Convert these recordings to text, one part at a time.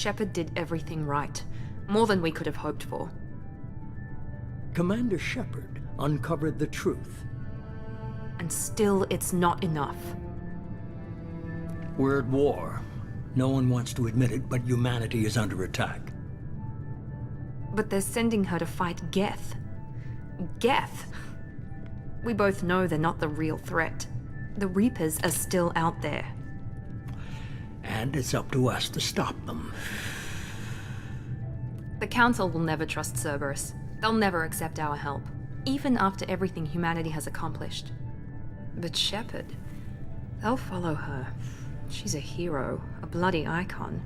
Shepard did everything right. More than we could have hoped for. Commander Shepard uncovered the truth. And still, it's not enough. We're at war. No one wants to admit it, but humanity is under attack. But they're sending her to fight Geth. Geth! We both know they're not the real threat. The Reapers are still out there. And it's up to us to stop them. The Council will never trust Cerberus. They'll never accept our help, even after everything humanity has accomplished. But Shepard, they'll follow her. She's a hero, a bloody icon.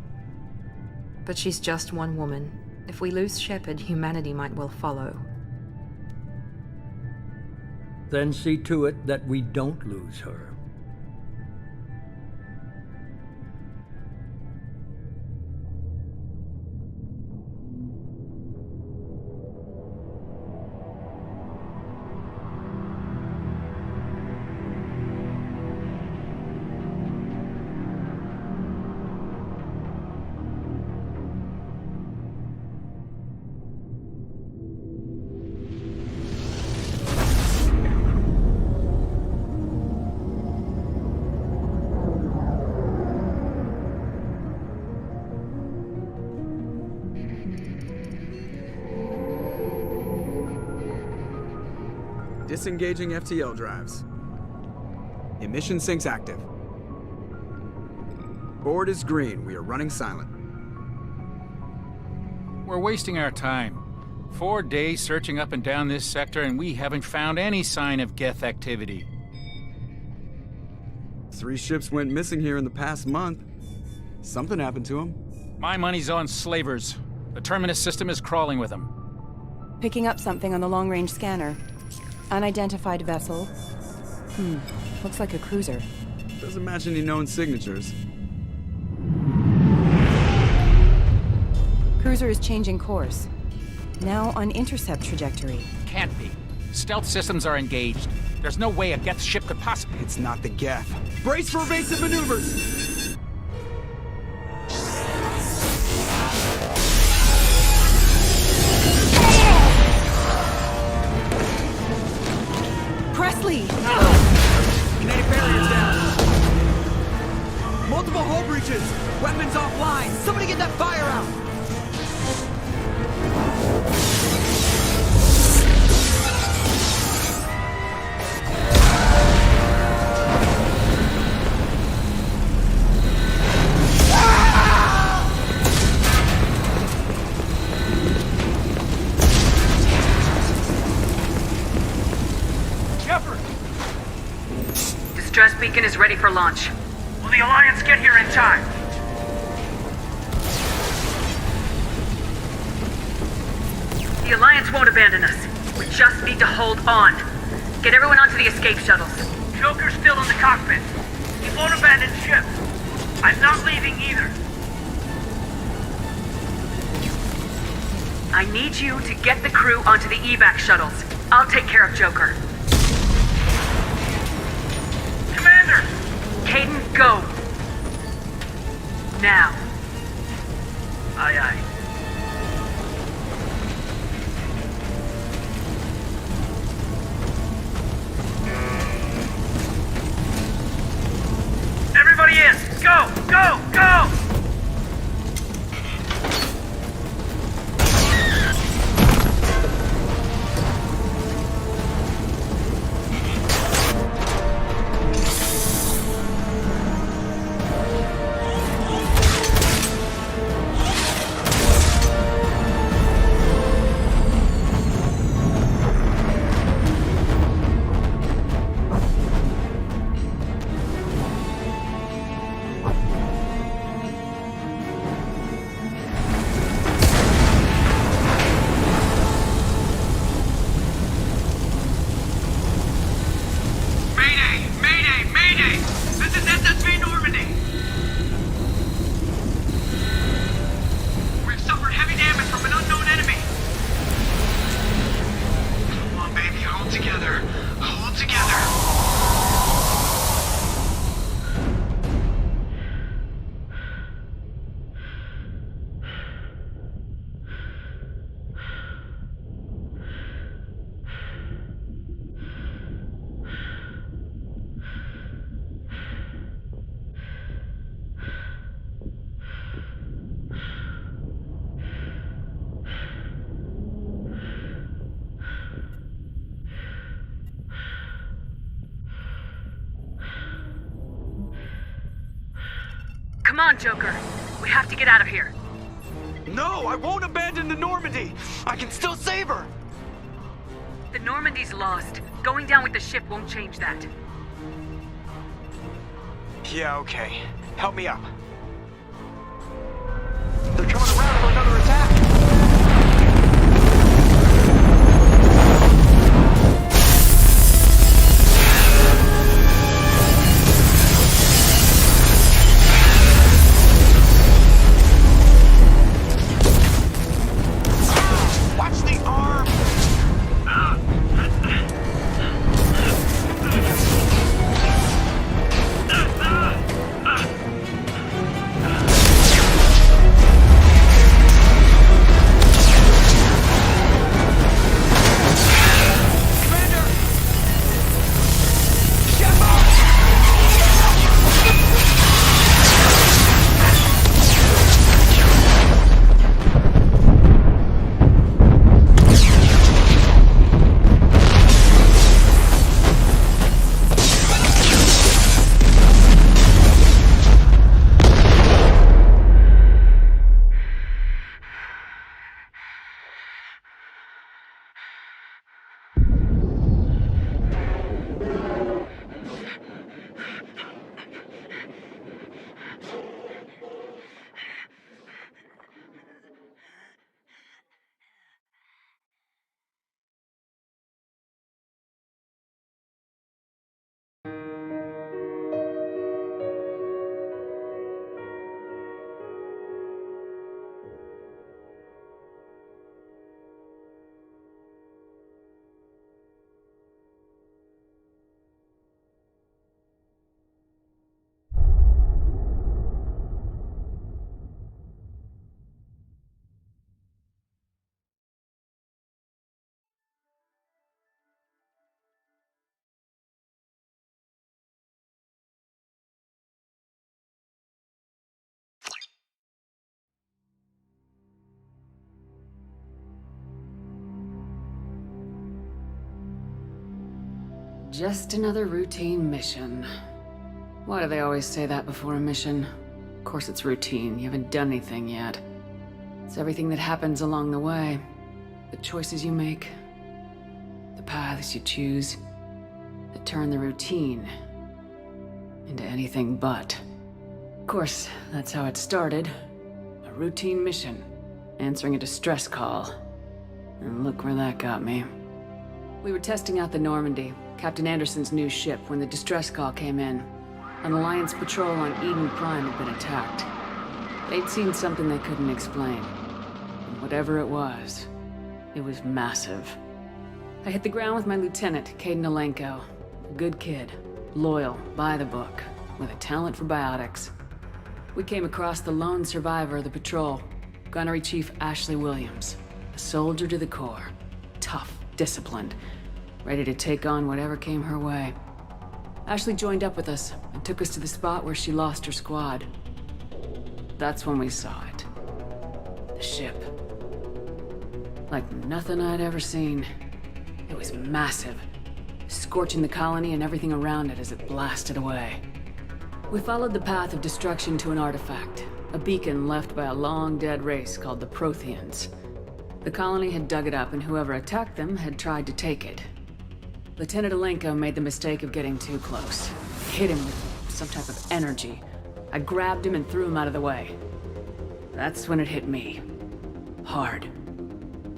But she's just one woman. If we lose Shepard, humanity might well follow. Then see to it that we don't lose her. Disengaging FTL drives. Emission sinks active. Board is green. We are running silent. We're wasting our time. 4 days searching up and down this sector, and we haven't found any sign of Geth activity. 3 ships went missing here in the past month. Something happened to them. My money's on slavers. The Terminus system is crawling with them. Picking up something on the long-range scanner. Unidentified vessel. Looks like a cruiser. Doesn't match any known signatures. Cruiser is changing course. Now on intercept trajectory. Can't be. Stealth systems are engaged. There's no way a Geth ship could possibly... It's not the Geth. Brace for evasive maneuvers! Presley! Kinetic barriers down. Multiple hull breaches. Weapons offline. Somebody get that fire out. Distress beacon is ready for launch. Will the Alliance get here in time? The Alliance won't abandon us. We just need to hold on. Get everyone onto the escape shuttles. Joker's still in the cockpit. He won't abandon ship. I'm not leaving either. I need you to get the crew onto the evac shuttles. I'll take care of Joker. Commander! Caden, go! Now. Aye, aye. Everybody in! Go! Go! Go! Come on, Joker. We have to get out of here. No, I won't abandon the Normandy! I can still save her! The Normandy's lost. Going down with the ship won't change that. Yeah, okay. Help me up. They're coming around for another attack! Watch the arm! Just another routine mission. Why do they always say that before a mission? Of course it's routine, you haven't done anything yet. It's everything that happens along the way. The choices you make, the paths you choose, that turn the routine into anything but. Of course, that's how it started. A routine mission, answering a distress call. And look where that got me. We were testing out the Normandy, Captain Anderson's new ship, when the distress call came in. An Alliance patrol on Eden Prime had been attacked. They'd seen something they couldn't explain. And whatever it was massive. I hit the ground with my lieutenant, Kaidan Alenko. A good kid, loyal, by the book, with a talent for biotics. We came across the lone survivor of the patrol, Gunnery Chief Ashley Williams. A soldier to the core. Tough, disciplined, ready to take on whatever came her way. Ashley joined up with us and took us to the spot where she lost her squad. That's when we saw it. The ship. Like nothing I'd ever seen. It was massive, scorching the colony and everything around it as it blasted away. We followed the path of destruction to an artifact, a beacon left by a long-dead race called the Protheans. The colony had dug it up, and whoever attacked them had tried to take it. Lieutenant Alenko made the mistake of getting too close. Hit him with some type of energy. I grabbed him and threw him out of the way. That's when it hit me. Hard.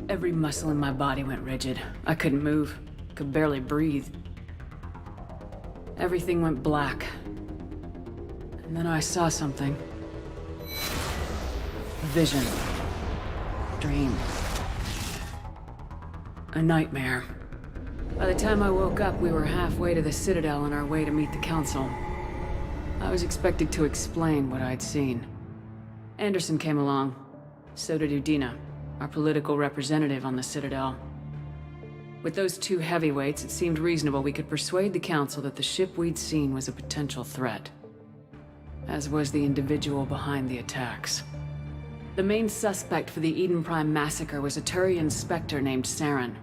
Every muscle in my body went rigid. I couldn't move, could barely breathe. Everything went black. And then I saw something. A vision. Dream. A nightmare. By the time I woke up, we were halfway to the Citadel on our way to meet the Council. I was expected to explain what I'd seen. Anderson came along. So did Udina, our political representative on the Citadel. With those two heavyweights, it seemed reasonable we could persuade the Council that the ship we'd seen was a potential threat. As was the individual behind the attacks. The main suspect for the Eden Prime massacre was a Turian Spectre named Saren.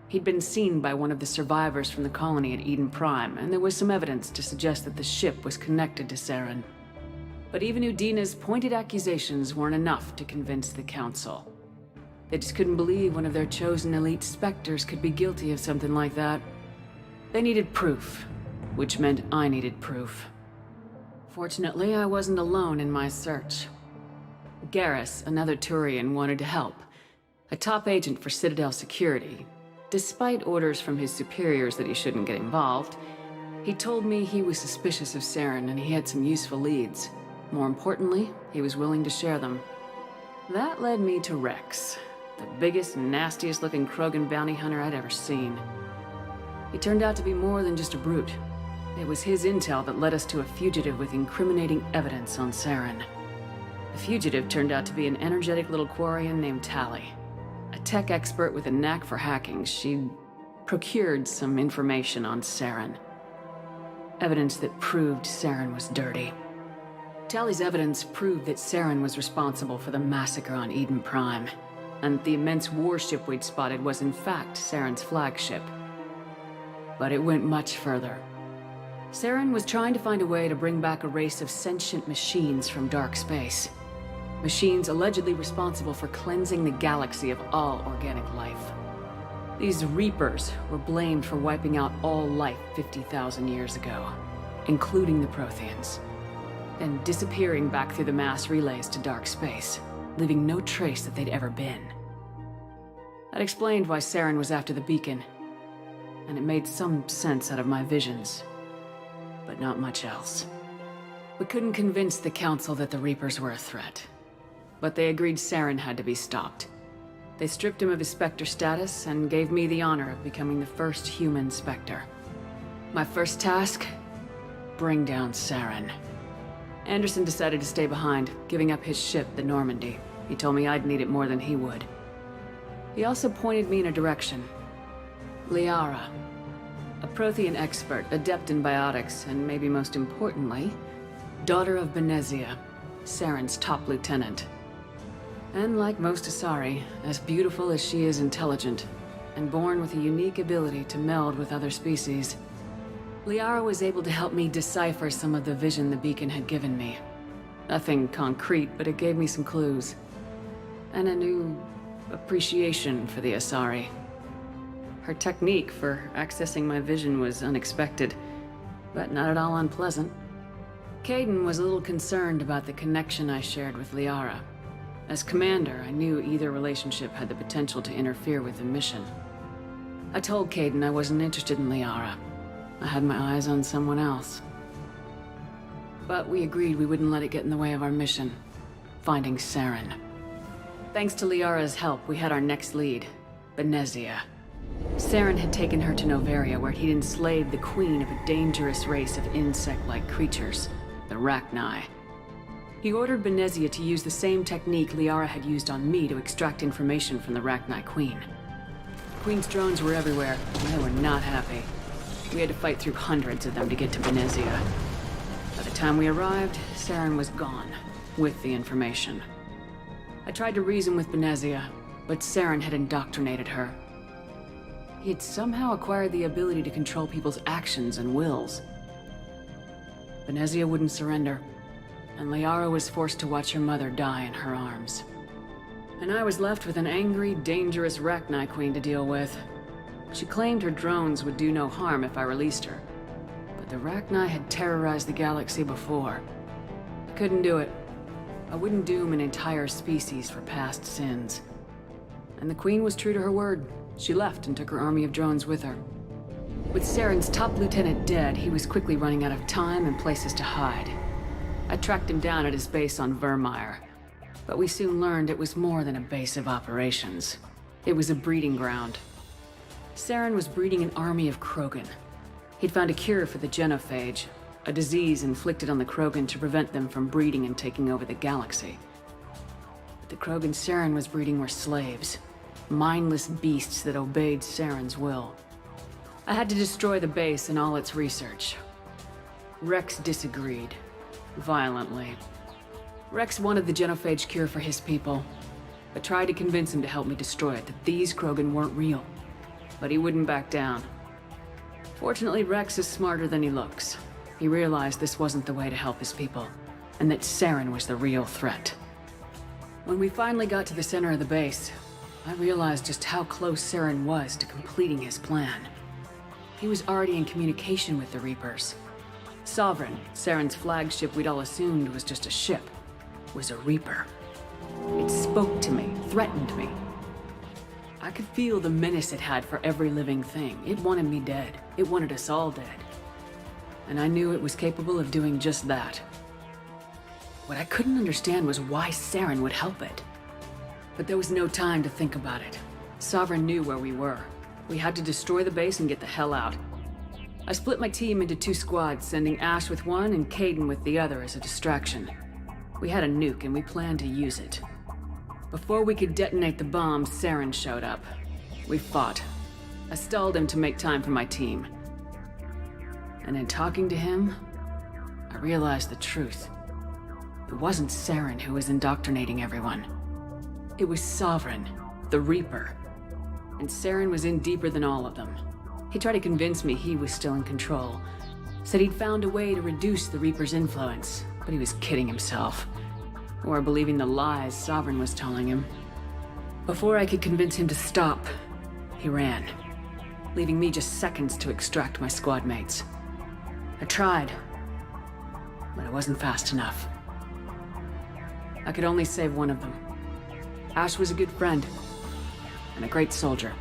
He'd been seen by one of the survivors from the colony at Eden Prime, and there was some evidence to suggest that the ship was connected to Saren. But even Udina's pointed accusations weren't enough to convince the Council. They just couldn't believe one of their chosen elite Spectres could be guilty of something like that. They needed proof, which meant I needed proof. Fortunately, I wasn't alone in my search. Garrus, another Turian, wanted to help. A top agent for Citadel Security. Despite orders from his superiors that he shouldn't get involved, he told me he was suspicious of Saren and he had some useful leads. More importantly, he was willing to share them. That led me to Rex, the biggest, nastiest looking Krogan bounty hunter I'd ever seen. He turned out to be more than just a brute. It was his intel that led us to a fugitive with incriminating evidence on Saren. The fugitive turned out to be an energetic little Quarian named Tali. A tech expert with a knack for hacking, she'd procured some information on Saren. Evidence that proved Saren was dirty. Tali's evidence proved that Saren was responsible for the massacre on Eden Prime, and the immense warship we'd spotted was in fact Saren's flagship. But it went much further. Saren was trying to find a way to bring back a race of sentient machines from dark space. Machines allegedly responsible for cleansing the galaxy of all organic life. These Reapers were blamed for wiping out all life 50,000 years ago, including the Protheans, and disappearing back through the mass relays to dark space, leaving no trace that they'd ever been. That explained why Saren was after the beacon, and it made some sense out of my visions, but not much else. We couldn't convince the Council that the Reapers were a threat, but they agreed Saren had to be stopped. They stripped him of his Spectre status and gave me the honor of becoming the first human Spectre. My first task? Bring down Saren. Anderson decided to stay behind, giving up his ship, the Normandy. He told me I'd need it more than he would. He also pointed me in a direction. Liara. A Prothean expert, adept in biotics, and maybe most importantly, daughter of Benezia, Saren's top lieutenant. And like most Asari, as beautiful as she is intelligent, and born with a unique ability to meld with other species. Liara was able to help me decipher some of the vision the beacon had given me. Nothing concrete, but it gave me some clues. And a new appreciation for the Asari. Her technique for accessing my vision was unexpected, but not at all unpleasant. Kaidan was a little concerned about the connection I shared with Liara. As commander, I knew either relationship had the potential to interfere with the mission. I told Kaidan I wasn't interested in Liara. I had my eyes on someone else. But we agreed we wouldn't let it get in the way of our mission, finding Saren. Thanks to Liara's help, we had our next lead, Benezia. Saren had taken her to Noveria, where he'd enslaved the queen of a dangerous race of insect-like creatures, the Rachni. He ordered Benezia to use the same technique Liara had used on me to extract information from the Rachni Queen. The Queen's drones were everywhere, and they were not happy. We had to fight through hundreds of them to get to Benezia. By the time we arrived, Saren was gone, with the information. I tried to reason with Benezia, but Saren had indoctrinated her. He had somehow acquired the ability to control people's actions and wills. Benezia wouldn't surrender, and Liara was forced to watch her mother die in her arms. And I was left with an angry, dangerous Rachni Queen to deal with. She claimed her drones would do no harm if I released her. But the Rachni had terrorized the galaxy before. I couldn't do it. I wouldn't doom an entire species for past sins. And the Queen was true to her word. She left and took her army of drones with her. With Saren's top lieutenant dead, he was quickly running out of time and places to hide. I tracked him down at his base on Vermeer, but we soon learned it was more than a base of operations. It was a breeding ground. Saren was breeding an army of Krogan. He'd found a cure for the genophage, a disease inflicted on the Krogan to prevent them from breeding and taking over the galaxy. But the Krogan Saren was breeding were slaves, mindless beasts that obeyed Saren's will. I had to destroy the base and all its research. Rex disagreed. Violently. Rex wanted the genophage cure for his people. I tried to convince him to help me destroy it, that these Krogan weren't real. But he wouldn't back down. Fortunately, Rex is smarter than he looks. He realized this wasn't the way to help his people. and that Saren was the real threat. When we finally got to the center of the base, I realized just how close Saren was to completing his plan. He was already in communication with the Reapers. Sovereign, Saren's flagship we'd all assumed was just a ship, was a Reaper. It spoke to me, threatened me. I could feel the menace it had for every living thing. It wanted me dead. It wanted us all dead. And I knew it was capable of doing just that. What I couldn't understand was why Saren would help it. But there was no time to think about it. Sovereign knew where we were. We had to destroy the base and get the hell out. I split my team into 2 squads, sending Ash with one and Kaidan with the other as a distraction. We had a nuke and we planned to use it. Before we could detonate the bomb, Saren showed up. We fought. I stalled him to make time for my team. And in talking to him, I realized the truth. It wasn't Saren who was indoctrinating everyone. It was Sovereign, the Reaper. And Saren was in deeper than all of them. He tried to convince me he was still in control. Said he'd found a way to reduce the Reaper's influence, but he was kidding himself. Or believing the lies Sovereign was telling him. Before I could convince him to stop, he ran, leaving me just seconds to extract my squad mates. I tried, but it wasn't fast enough. I could only save one of them. Ash was a good friend, and a great soldier.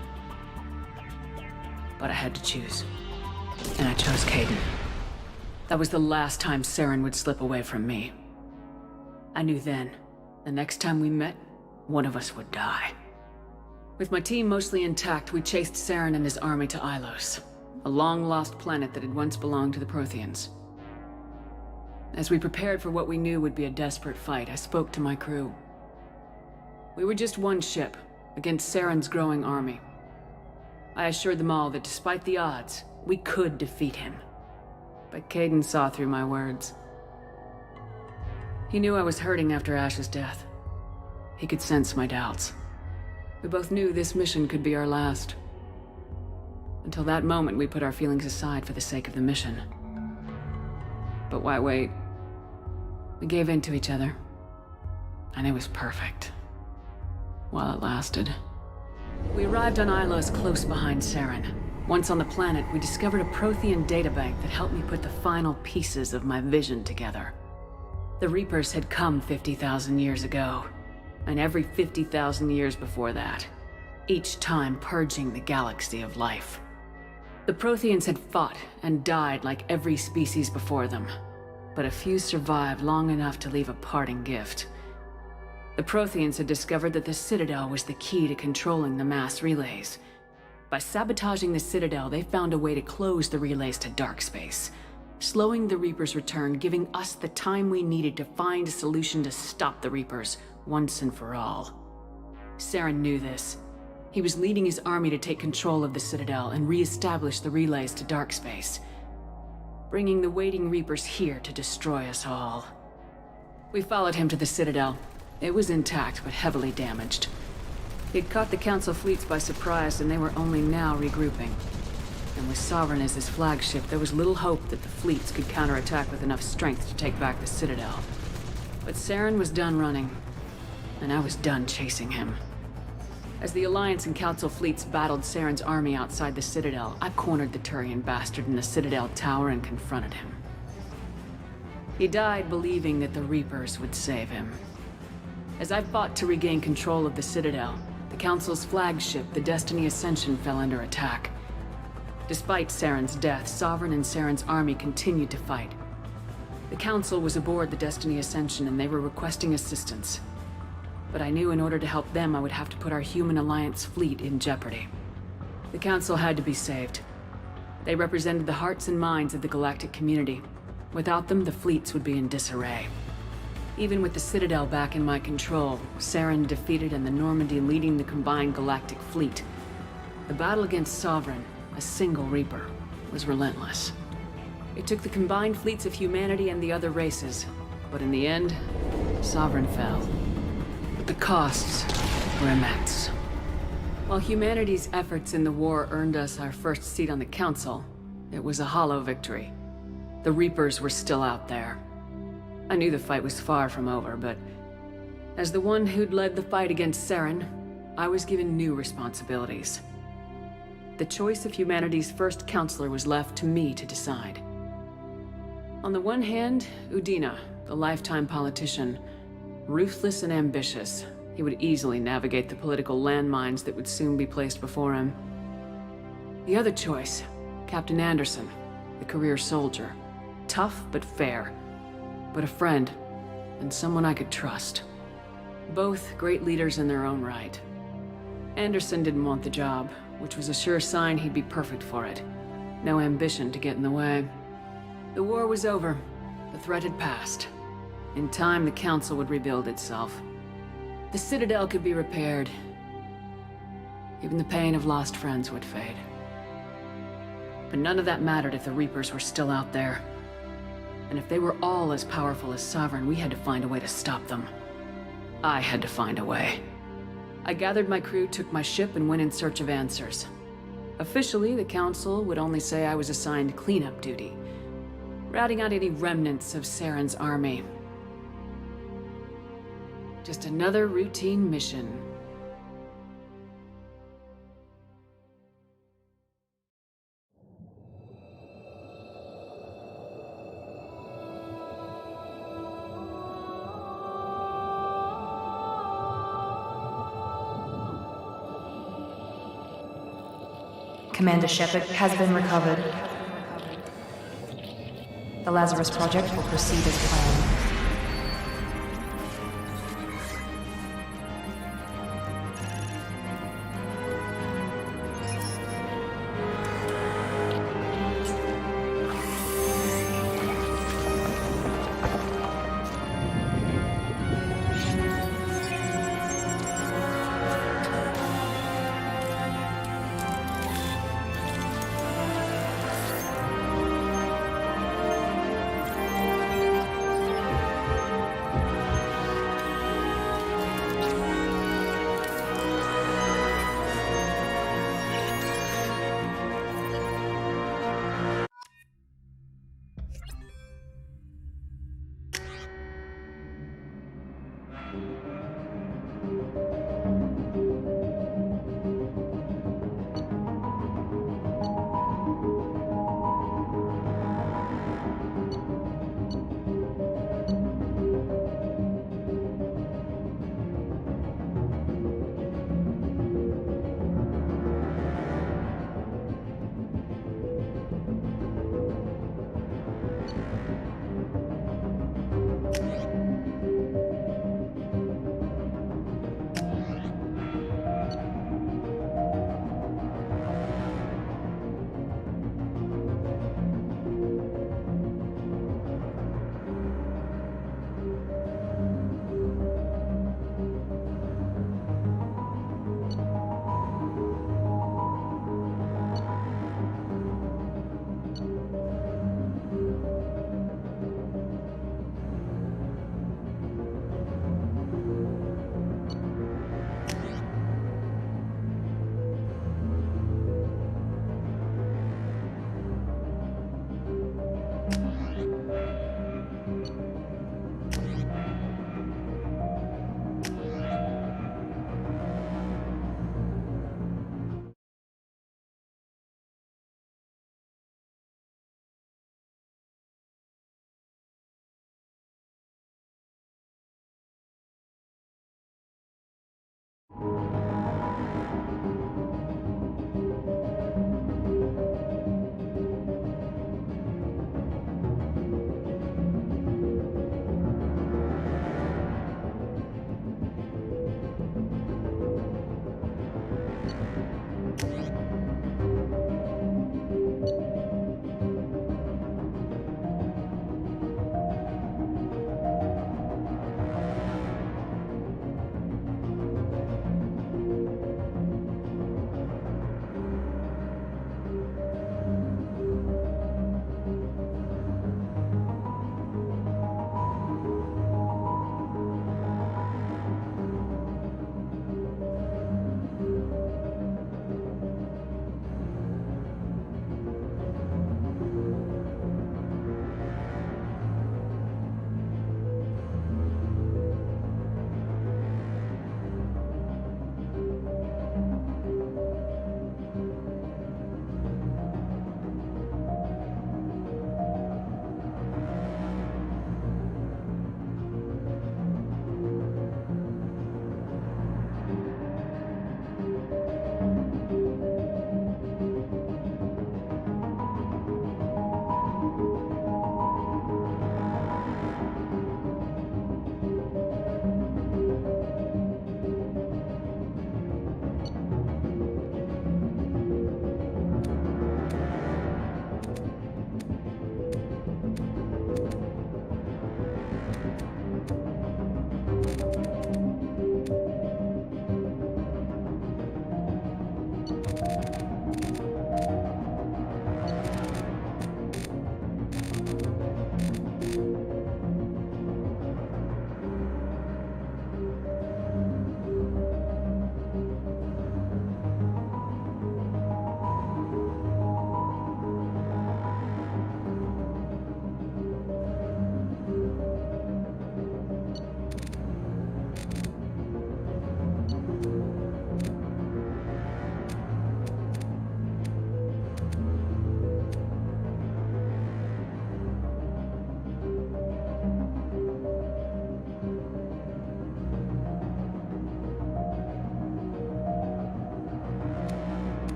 But I had to choose. And I chose Kaidan. That was the last time Saren would slip away from me. I knew then, the next time we met, one of us would die. With my team mostly intact, we chased Saren and his army to Ilos, a long-lost planet that had once belonged to the Protheans. As we prepared for what we knew would be a desperate fight, I spoke to my crew. We were just one ship, against Saren's growing army. I assured them all that despite the odds, we could defeat him. But Kaidan saw through my words. He knew I was hurting after Ash's death. He could sense my doubts. We both knew this mission could be our last. Until that moment, we put our feelings aside for the sake of the mission. But why wait? We gave in to each other. And it was perfect. While it lasted. We arrived on Ilos close behind Saren. Once on the planet, we discovered a Prothean databank that helped me put the final pieces of my vision together. The Reapers had come 50,000 years ago, and every 50,000 years before that, each time purging the galaxy of life. The Protheans had fought and died like every species before them, but a few survived long enough to leave a parting gift. The Protheans had discovered that the Citadel was the key to controlling the mass relays. By sabotaging the Citadel, they found a way to close the relays to dark space, slowing the Reapers' return, giving us the time we needed to find a solution to stop the Reapers once and for all. Saren knew this. He was leading his army to take control of the Citadel and re-establish the relays to dark space, bringing the waiting Reapers here to destroy us all. We followed him to the Citadel. It was intact, but heavily damaged. He'd caught the Council fleets by surprise, and they were only now regrouping. And with Sovereign as his flagship, there was little hope that the fleets could counterattack with enough strength to take back the Citadel. But Saren was done running, and I was done chasing him. As the Alliance and Council fleets battled Saren's army outside the Citadel, I cornered the Turian bastard in the Citadel tower and confronted him. He died believing that the Reapers would save him. As I fought to regain control of the Citadel, the Council's flagship, the Destiny Ascension, fell under attack. Despite Saren's death, Sovereign and Saren's army continued to fight. The Council was aboard the Destiny Ascension and they were requesting assistance. But I knew in order to help them, I would have to put our human Alliance fleet in jeopardy. The Council had to be saved. They represented the hearts and minds of the galactic community. Without them, the fleets would be in disarray. Even with the Citadel back in my control, Saren defeated and the Normandy leading the combined galactic fleet, the battle against Sovereign, a single Reaper, was relentless. It took the combined fleets of humanity and the other races, but in the end, Sovereign fell. But the costs were immense. While humanity's efforts in the war earned us our first seat on the Council, it was a hollow victory. The Reapers were still out there. I knew the fight was far from over, but as the one who'd led the fight against Saren, I was given new responsibilities. The choice of humanity's first counselor was left to me to decide. On the one hand, Udina, the lifetime politician, ruthless and ambitious. He would easily navigate the political landmines that would soon be placed before him. The other choice, Captain Anderson, the career soldier. Tough but fair, but a friend, and someone I could trust. Both great leaders in their own right. Anderson didn't want the job, which was a sure sign he'd be perfect for it. No ambition to get in the way. The war was over. The threat had passed. In time, the Council would rebuild itself. The Citadel could be repaired. Even the pain of lost friends would fade. But none of that mattered if the Reapers were still out there. And if they were all as powerful as Sovereign, we had to find a way to stop them. I had to find a way. I gathered my crew, took my ship, and went in search of answers. Officially, the Council would only say I was assigned cleanup duty, routing out any remnants of Saren's army. Just another routine mission. Commander Shepard has been recovered. The Lazarus Project will proceed as planned.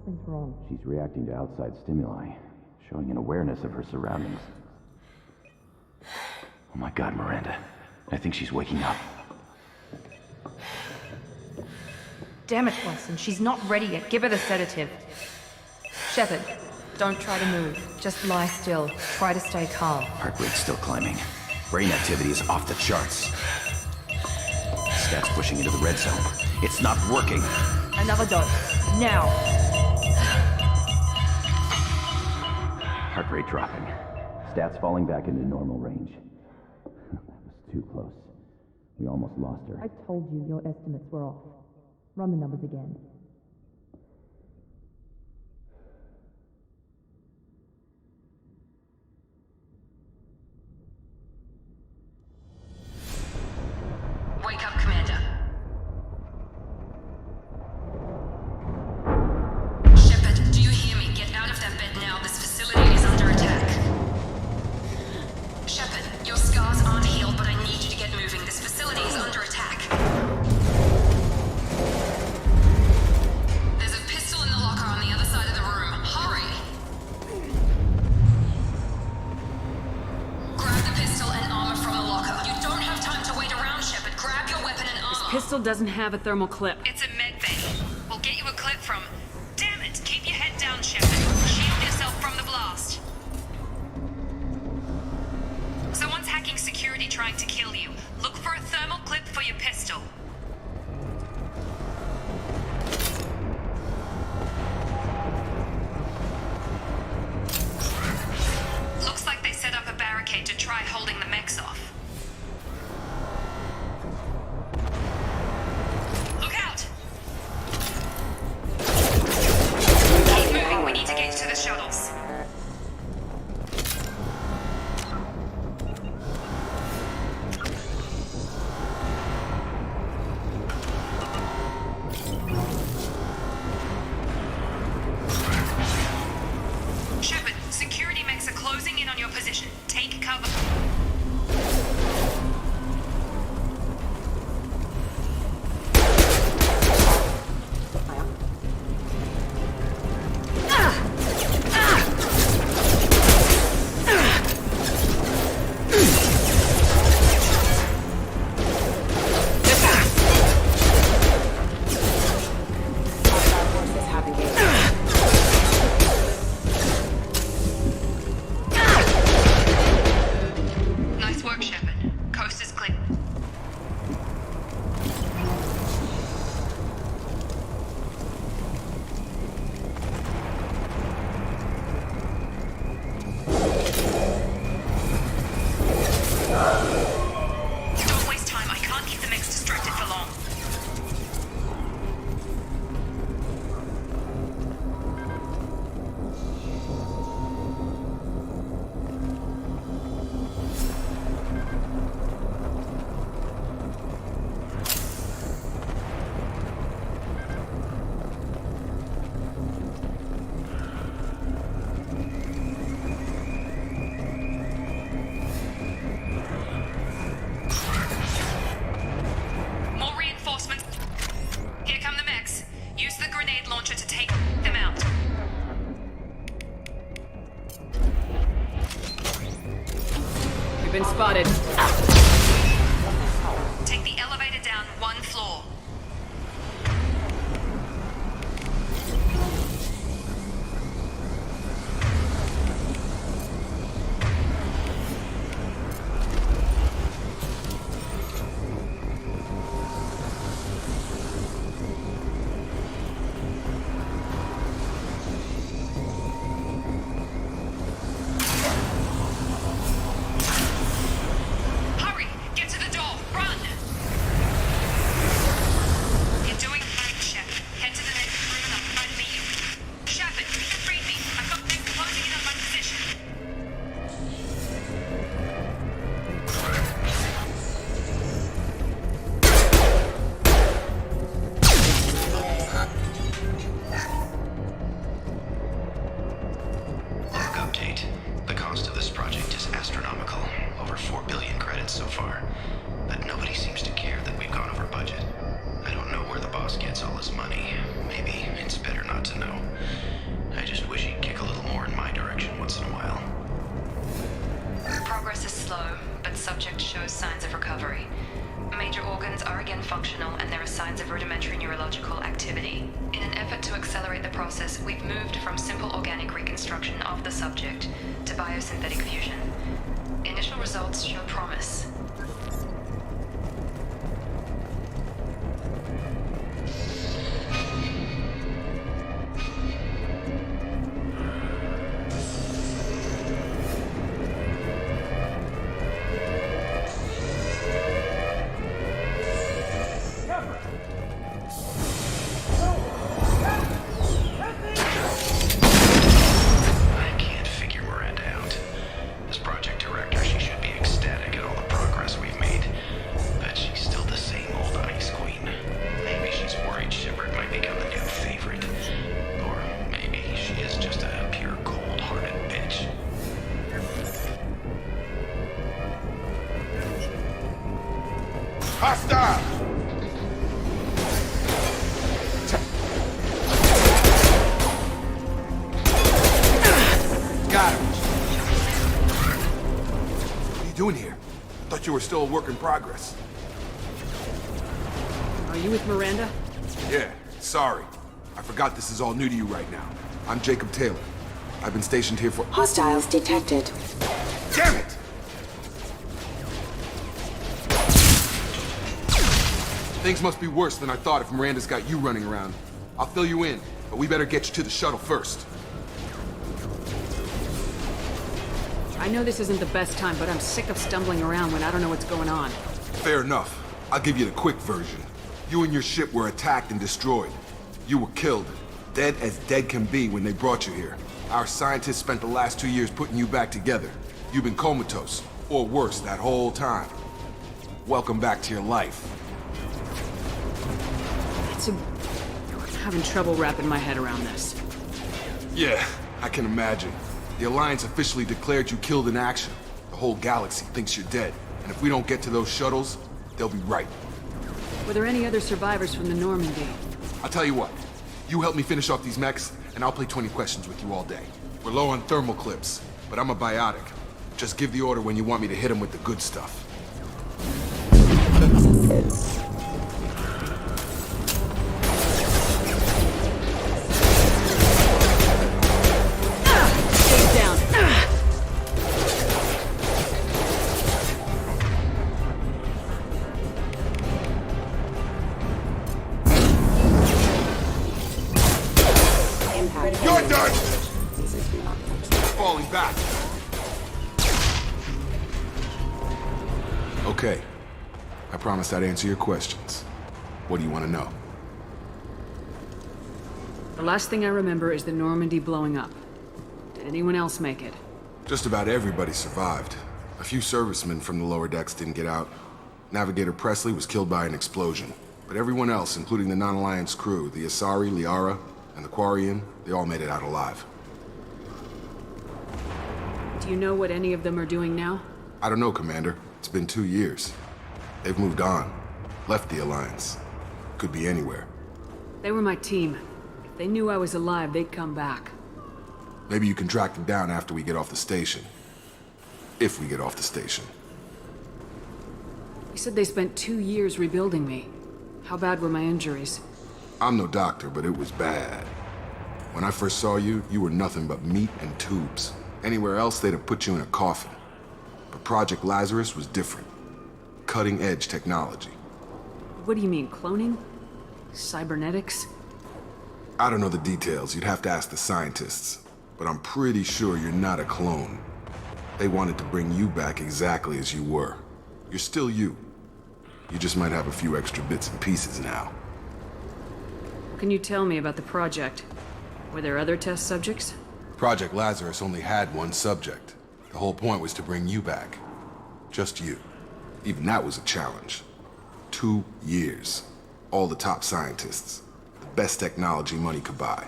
Something's wrong. She's reacting to outside stimuli, showing an awareness of her surroundings. Oh my god, Miranda. I think she's waking up. Damn it, Watson. She's not ready yet. Give her the sedative. Shepard, don't try to move. Just lie still. Try to stay calm. Heart rate's still climbing. Brain activity is off the charts. Stats pushing into the red zone. It's not working. Another dose. Now. Heart rate dropping. Stats falling back into normal range. That was too close. We almost lost her. I told you your estimates were off. Run the numbers again. Wake up, Commander. Shepard, do you hear me? Get out of that bed now. This facility is under attack. Shepard, your scars aren't healed, but I need you to get moving. This facility is under attack. There's a pistol in the locker on the other side of the room. Hurry! Grab the pistol and armor from the locker. You don't have time to wait around, Shepard. Grab your weapon and armor. Pistol doesn't have a thermal clip. It's a med bay. We'll get you a clip from... Damn it! Keep your head down, Shepard. Shield yourself from the blast. Someone's hacking security trying to kill you. Look for a thermal clip for your pistol. Looks like they set up a barricade to try holding the mechs off. Look out! Keep moving, we need to get to the shuttles. Shepard, security mechs are closing in on your position. Take cover. Nice work, Shepard. Coast is clear. Don't waste time. I can't keep the mechs distracted for long. More reinforcements. Here come the mechs. Use the grenade launcher to take them out. We've been spotted. Take the elevator down one floor. Hurry! Get to the door! Run! You're doing fine, Shep. Head to the next room and I'll try to meet you. Shepard, read me. I've got things closing in on my position. Quick update. The cost of this project is astronomical. Over 4 billion credits so far. But nobody seems to care that we've gone over budget. I don't know where the boss gets all his money. Maybe it's better not to know. slow, but subject shows signs of recovery. Major organs are again functional, and there are signs of rudimentary neurological activity. In an effort to accelerate the process, we've moved from simple organic reconstruction of the subject to biosynthetic fusion. Initial results show promise. Hostile! Got him. What are you doing here? I thought you were still a work in progress. Are you with Miranda? Yeah, sorry. I forgot this is all new to you right now. I'm Jacob Taylor. I've been stationed here for— Hostiles detected. Damn it! Things must be worse than I thought if Miranda's got you running around. I'll fill you in, but we better get you to the shuttle first. I know this isn't the best time, but I'm sick of stumbling around when I don't know what's going on. Fair enough. I'll give you the quick version. You and your ship were attacked and destroyed. You were killed, dead as dead can be when they brought you here. Our scientists spent the last 2 years putting you back together. You've been comatose, or worse, that whole time. Welcome back to your life. I'm having trouble wrapping my head around this. Yeah, I can imagine. The Alliance officially declared you killed in action. The whole galaxy thinks you're dead. And if we don't get to those shuttles, they'll be right. Were there any other survivors from the Normandy? I'll tell you what. You help me finish off these mechs, and I'll play 20 questions with you all day. We're low on thermal clips, but I'm a biotic. Just give the order when you want me to hit them with the good stuff. You're done! Falling back. Okay. I promised I'd answer your questions. What do you want to know? The last thing I remember is the Normandy blowing up. Did anyone else make it? Just about everybody survived. A few servicemen from the lower decks didn't get out. Navigator Presley was killed by an explosion. But everyone else, including the non-Alliance crew, the Asari, Liara, and the Quarian, they all made it out alive. Do you know what any of them are doing now? I don't know, Commander. It's been 2 years. They've moved on. Left the Alliance. Could be anywhere. They were my team. If they knew I was alive, they'd come back. Maybe you can track them down after we get off the station. If we get off the station. You said they spent 2 years rebuilding me. How bad were my injuries? I'm no doctor, but it was bad. When I first saw you, you were nothing but meat and tubes. Anywhere else, they'd have put you in a coffin. But Project Lazarus was different. Cutting-edge technology. What do you mean, cloning? Cybernetics? I don't know the details. You'd have to ask the scientists. But I'm pretty sure you're not a clone. They wanted to bring you back exactly as you were. You're still you. You just might have a few extra bits and pieces now. What can you tell me about the project? Were there other test subjects? Project Lazarus only had one subject. The whole point was to bring you back. Just you. Even that was a challenge. 2 years. All the top scientists. The best technology money could buy.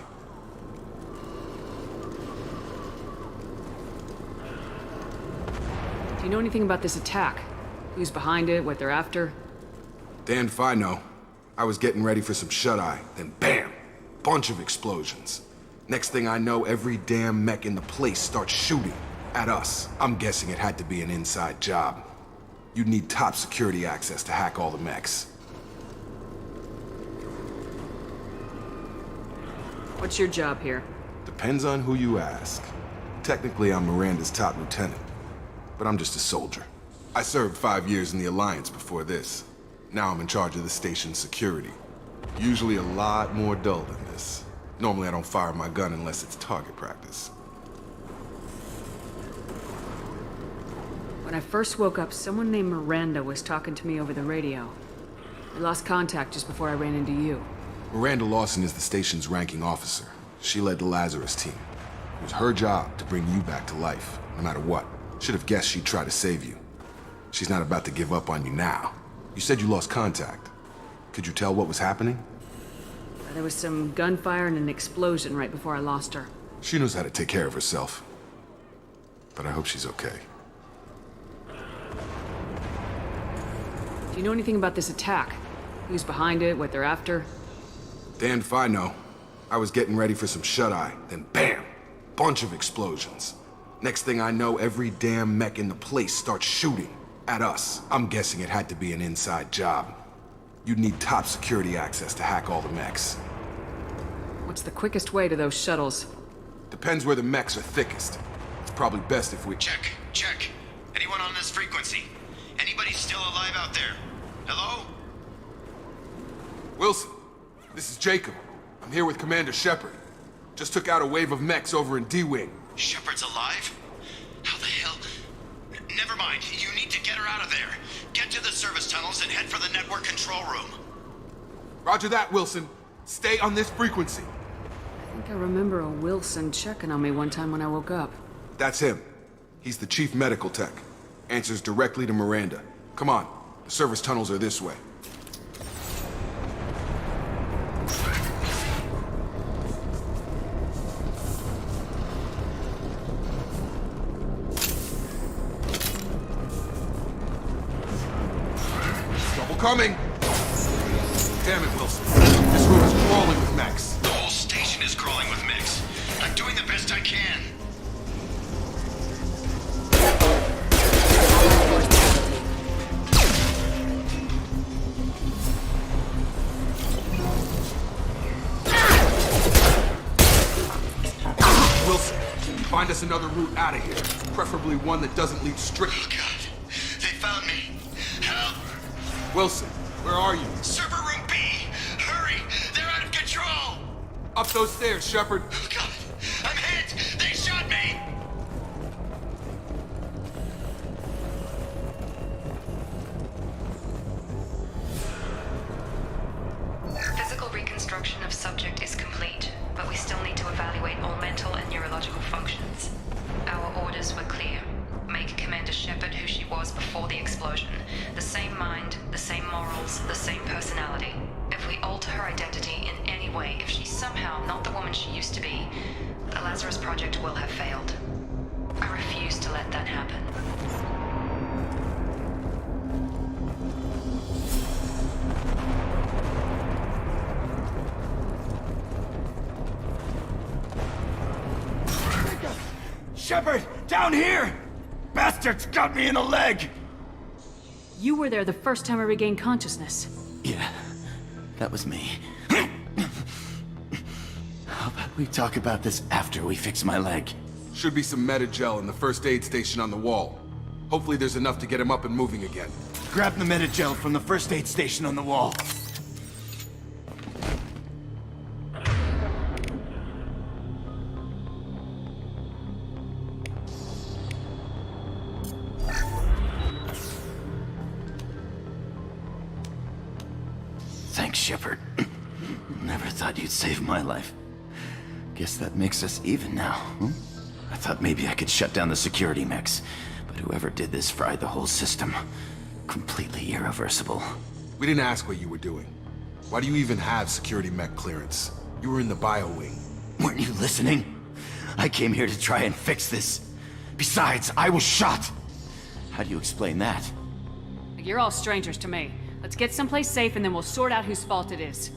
Do you know anything about this attack? Who's behind it, what they're after? Damned if I know. I was getting ready for some shut-eye, then bam! Bunch of explosions. Next thing I know, every damn mech in the place starts shooting. At us, I'm guessing it had to be an inside job. You'd need top security access to hack all the mechs. What's your job here? Depends on who you ask. Technically, I'm Miranda's top lieutenant, but I'm just a soldier. I served 5 years in the Alliance before this. Now I'm in charge of the station's security. Usually a lot more dull than this. Normally I don't fire my gun unless it's target practice. When I first woke up, someone named Miranda was talking to me over the radio. We lost contact just before I ran into you. Miranda Lawson is the station's ranking officer. She led the Lazarus team. It was her job to bring you back to life, no matter what. Should have guessed she'd try to save you. She's not about to give up on you now. You said you lost contact. Could you tell what was happening? There was some gunfire and an explosion right before I lost her. She knows how to take care of herself. But I hope she's okay. Do you know anything about this attack? Who's behind it, what they're after? Damned if I know. I was getting ready for some shut-eye, then bam! Bunch of explosions. Next thing I know, every damn mech in the place starts shooting. At us. I'm guessing it had to be an inside job. You'd need top security access to hack all the mechs. What's the quickest way to those shuttles? Depends where the mechs are thickest. It's probably best if we... Check. Anyone on this frequency? Anybody still alive out there? Hello? Wilson, this is Jacob. I'm here with Commander Shepard. Just took out a wave of mechs over in D-Wing. Shepard's alive? How the hell? Never mind. You need to get her out of there. Get to the service tunnels and head for the network control room. Roger that, Wilson. Stay on this frequency. I think I remember a Wilson checking on me one time when I woke up. That's him. He's the chief medical tech. Answers directly to Miranda. Come on. The service tunnels are this way. Coming! Damn it, Wilson. This room is crawling with mechs. The whole station is crawling with mechs. I'm doing the best I can. Wilson, find us another route out of here. Preferably one that doesn't lead straight... Oh, God. They found me. Help! Wilson, where are you? Server room B! Hurry! They're out of control! Up those stairs, Shepard. Oh, God! I'm hit! They shot me! Physical reconstruction of subject is complete, but we still need to evaluate all mental and neurological functions. Our orders were clear. Make Commander Shepard who she was before the explosion. The same mind, the same morals, the same personality. If we alter her identity in any way, if she's somehow not the woman she used to be, the Lazarus Project will have failed. I refuse to let that happen. Shepard, down here! Bastards got me in the leg! You were there the first time I regained consciousness. Yeah, that was me. How about we talk about this after we fix my leg? Should be some Metagel in the first aid station on the wall. Hopefully there's enough to get him up and moving again. Grab the Metagel from the first aid station on the wall. Thanks, Shepard. Never thought you'd save my life. Guess that makes us even now, hmm? I thought maybe I could shut down the security mechs, but whoever did this fried the whole system. Completely irreversible. We didn't ask what you were doing. Why do you even have security mech clearance? You were in the bio wing. Weren't you listening? I came here to try and fix this. Besides, I was shot. How do you explain that? You're all strangers to me. Let's get someplace safe and then we'll sort out whose fault it is.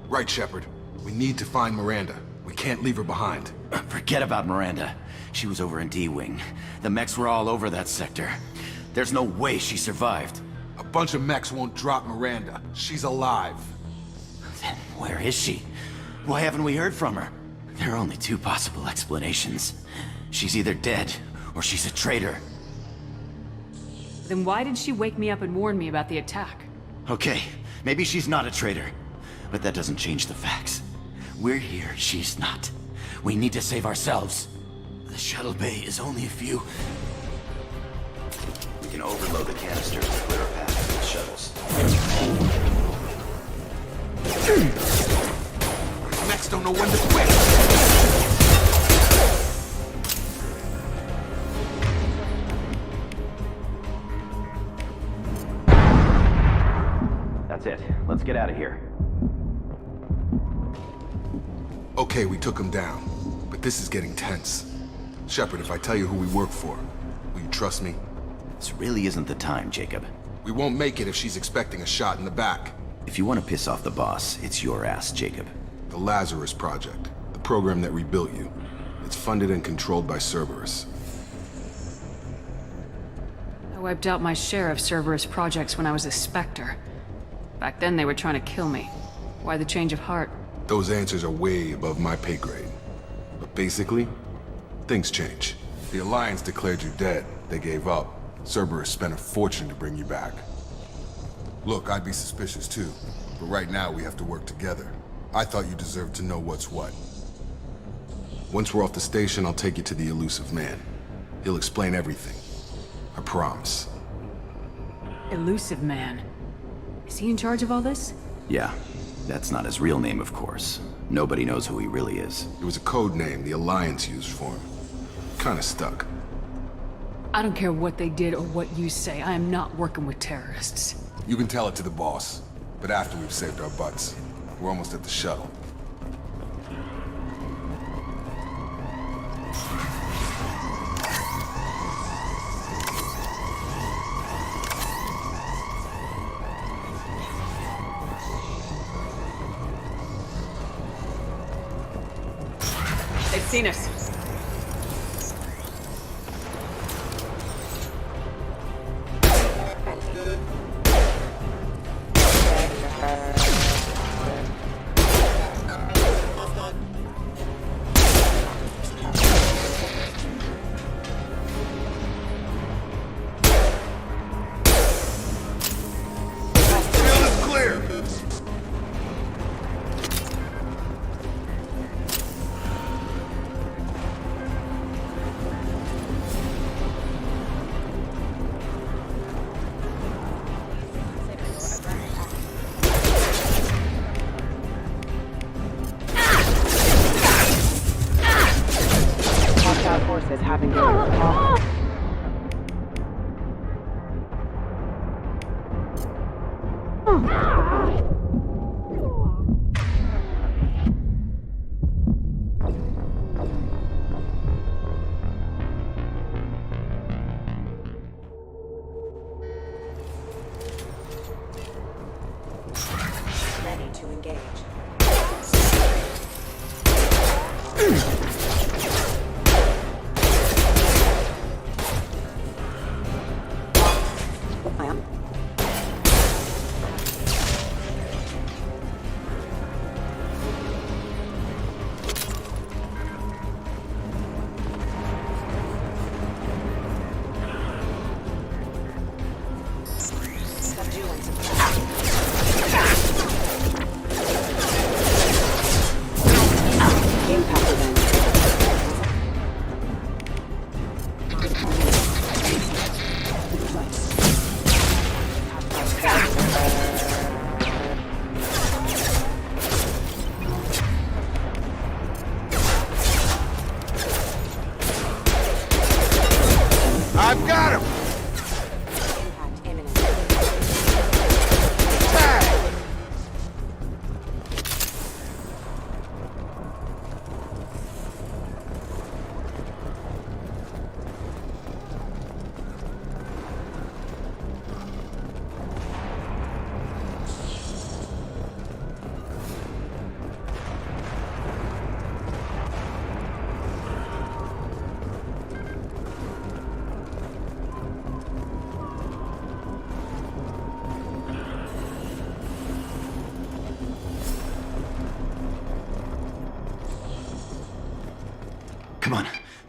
Right, Shepard. We need to find Miranda. We can't leave her behind. Forget about Miranda. She was over in D-Wing. The mechs were all over that sector. There's no way she survived. A bunch of mechs won't drop Miranda. She's alive. Then where is she? Why haven't we heard from her? There are only two possible explanations. She's either dead, or she's a traitor. Then why did she wake me up and warn me about the attack? Okay, maybe she's not a traitor. But that doesn't change the facts. We're here, she's not. We need to save ourselves. The shuttle bay is only a few... We can overload the canisters to clear a path to the shuttles. Mechs don't know when to quit. That's it. Let's get out of here. Okay, we took him down. But this is getting tense. Shepard, if I tell you who we work for, will you trust me? This really isn't the time, Jacob. We won't make it if she's expecting a shot in the back. If you want to piss off the boss, it's your ass, Jacob. The Lazarus Project, the program that rebuilt you. It's funded and controlled by Cerberus. I wiped out my share of Cerberus projects when I was a Spectre. Back then they were trying to kill me. Why the change of heart? Those answers are way above my pay grade. But basically, things change. The Alliance declared you dead. They gave up. Cerberus spent a fortune to bring you back. Look, I'd be suspicious too. But right now we have to work together. I thought you deserved to know what's what. Once we're off the station, I'll take you to the Elusive Man. He'll explain everything. I promise. Elusive Man. Is he in charge of all this? Yeah. That's not his real name, of course. Nobody knows who he really is. It was a code name the Alliance used for him. Kinda stuck. I don't care what they did or what you say. I am not working with terrorists. You can tell it to the boss. But after we've saved our butts. We're almost at the shuttle. They've seen us. Having to ready to engage.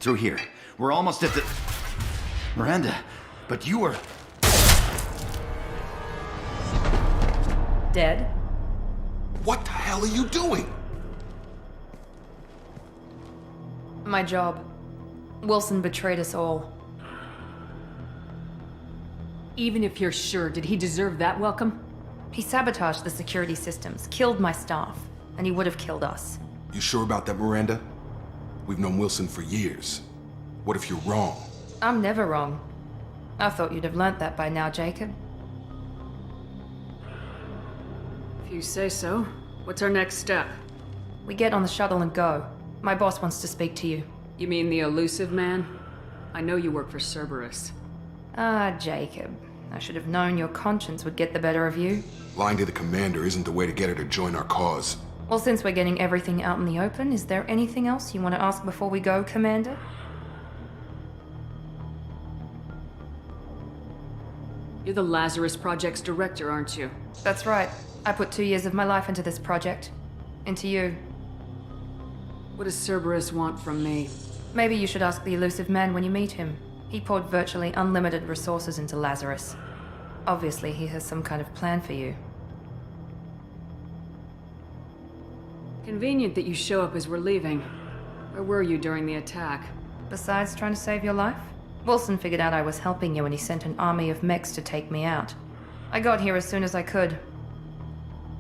Through here. We're almost at the... Miranda, but you were... Dead? What the hell are you doing? My job. Wilson betrayed us all. Even if you're sure, did he deserve that welcome? He sabotaged the security systems, killed my staff, and he would have killed us. You sure about that, Miranda? We've known Wilson for years. What if you're wrong? I'm never wrong. I thought you'd have learnt that by now, Jacob. If you say so. What's our next step? We get on the shuttle and go. My boss wants to speak to you. You mean the elusive man? I know you work for Cerberus. Ah, Jacob. I should have known your conscience would get the better of you. Lying to the commander isn't the way to get her to join our cause. Well, since we're getting everything out in the open, is there anything else you want to ask before we go, Commander? You're the Lazarus Project's director, aren't you? That's right. I put 2 years of my life into this project. Into you. What does Cerberus want from me? Maybe you should ask the elusive man when you meet him. He poured virtually unlimited resources into Lazarus. Obviously, he has some kind of plan for you. Convenient that you show up as we're leaving. Where were you during the attack? Besides trying to save your life? Wilson figured out I was helping you and he sent an army of mechs to take me out. I got here as soon as I could.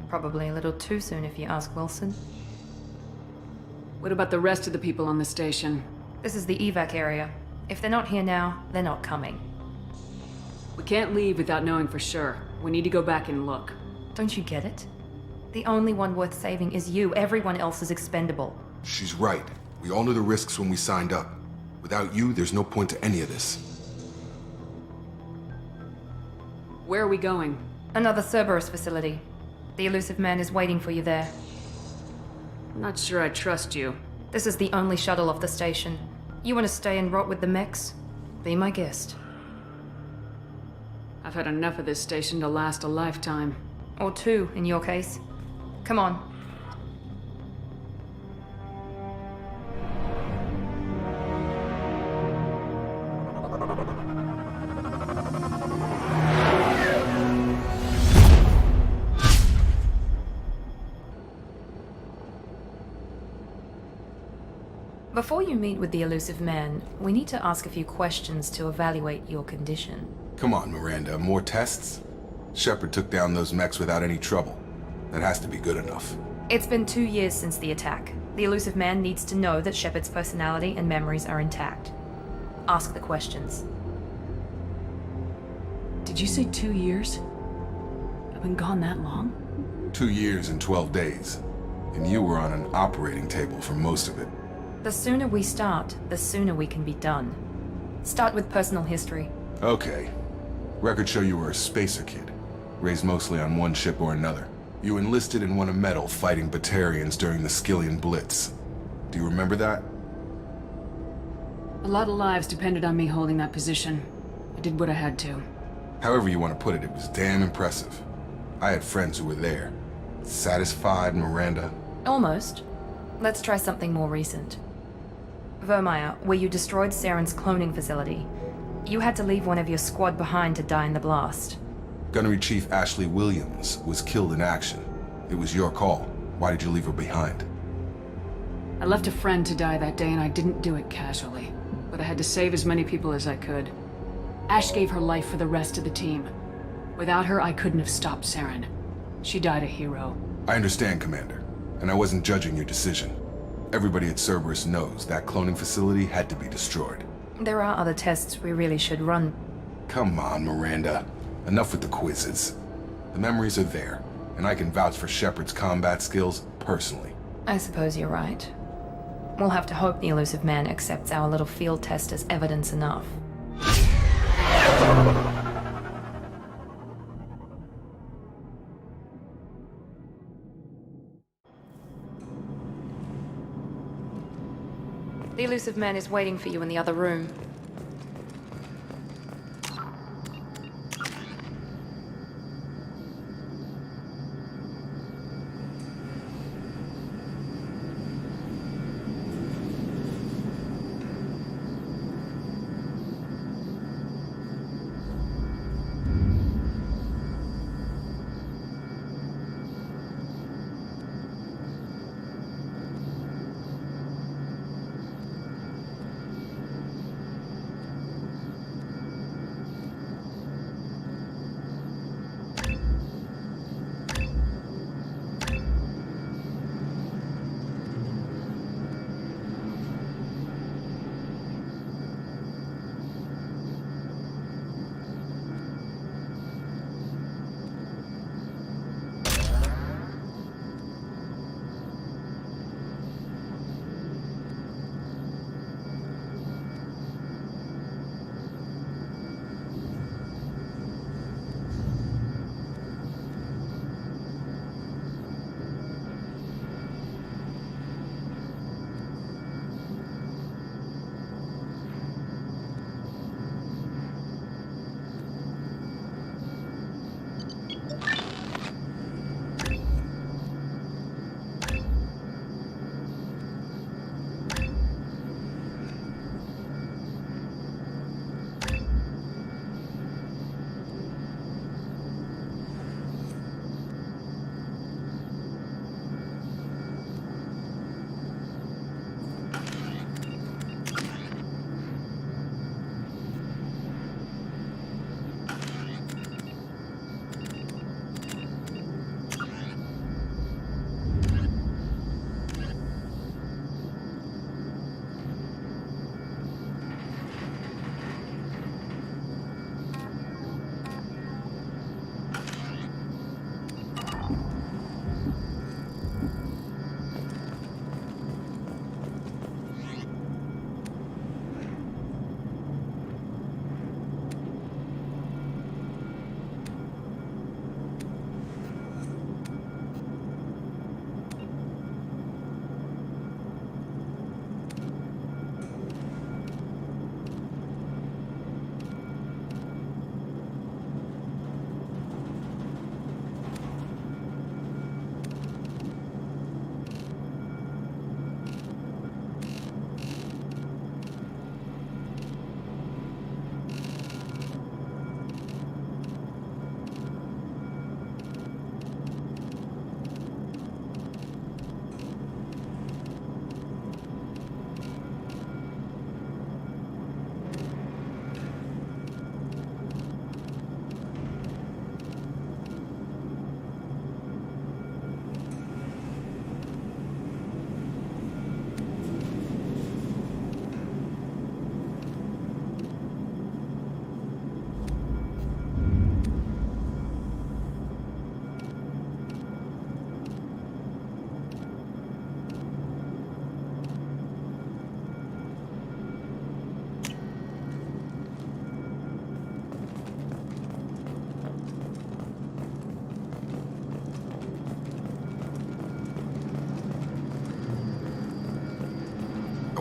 Probably a little too soon if you ask Wilson. What about the rest of the people on the station? This is the evac area. If they're not here now, they're not coming. We can't leave without knowing for sure. We need to go back and look. Don't you get it? The only one worth saving is you. Everyone else is expendable. She's right. We all knew the risks when we signed up. Without you, there's no point to any of this. Where are we going? Another Cerberus facility. The elusive man is waiting for you there. I'm not sure I trust you. This is the only shuttle off the station. You want to stay and rot with the mechs? Be my guest. I've had enough of this station to last a lifetime. Or 2, in your case. Come on. Before you meet with the elusive man, we need to ask a few questions to evaluate your condition. Come on, Miranda. More tests? Shepard took down those mechs without any trouble. That has to be good enough. It's been 2 years since the attack. The elusive man needs to know that Shepard's personality and memories are intact. Ask the questions. Did you say 2 years? I've been gone that long? 2 years and 12 days. And you were on an operating table for most of it. The sooner we start, the sooner we can be done. Start with personal history. Okay. Records show you were a spacer kid. Raised mostly on one ship or another. You enlisted and won a medal fighting Batarians during the Skillian Blitz. Do you remember that? A lot of lives depended on me holding that position. I did what I had to. However you want to put it, it was damn impressive. I had friends who were there. Satisfied, Miranda? Almost. Let's try something more recent. Vermeer, where you destroyed Saren's cloning facility. You had to leave one of your squad behind to die in the blast. Gunnery Chief Ashley Williams was killed in action. It was your call. Why did you leave her behind? I left a friend to die that day and I didn't do it casually. But I had to save as many people as I could. Ash gave her life for the rest of the team. Without her, I couldn't have stopped Saren. She died a hero. I understand, Commander. And I wasn't judging your decision. Everybody at Cerberus knows that cloning facility had to be destroyed. There are other tests we really should run. Come on, Miranda. Enough with the quizzes. The memories are there, and I can vouch for Shepard's combat skills personally. I suppose you're right. We'll have to hope the elusive man accepts our little field test as evidence enough. The elusive man is waiting for you in the other room.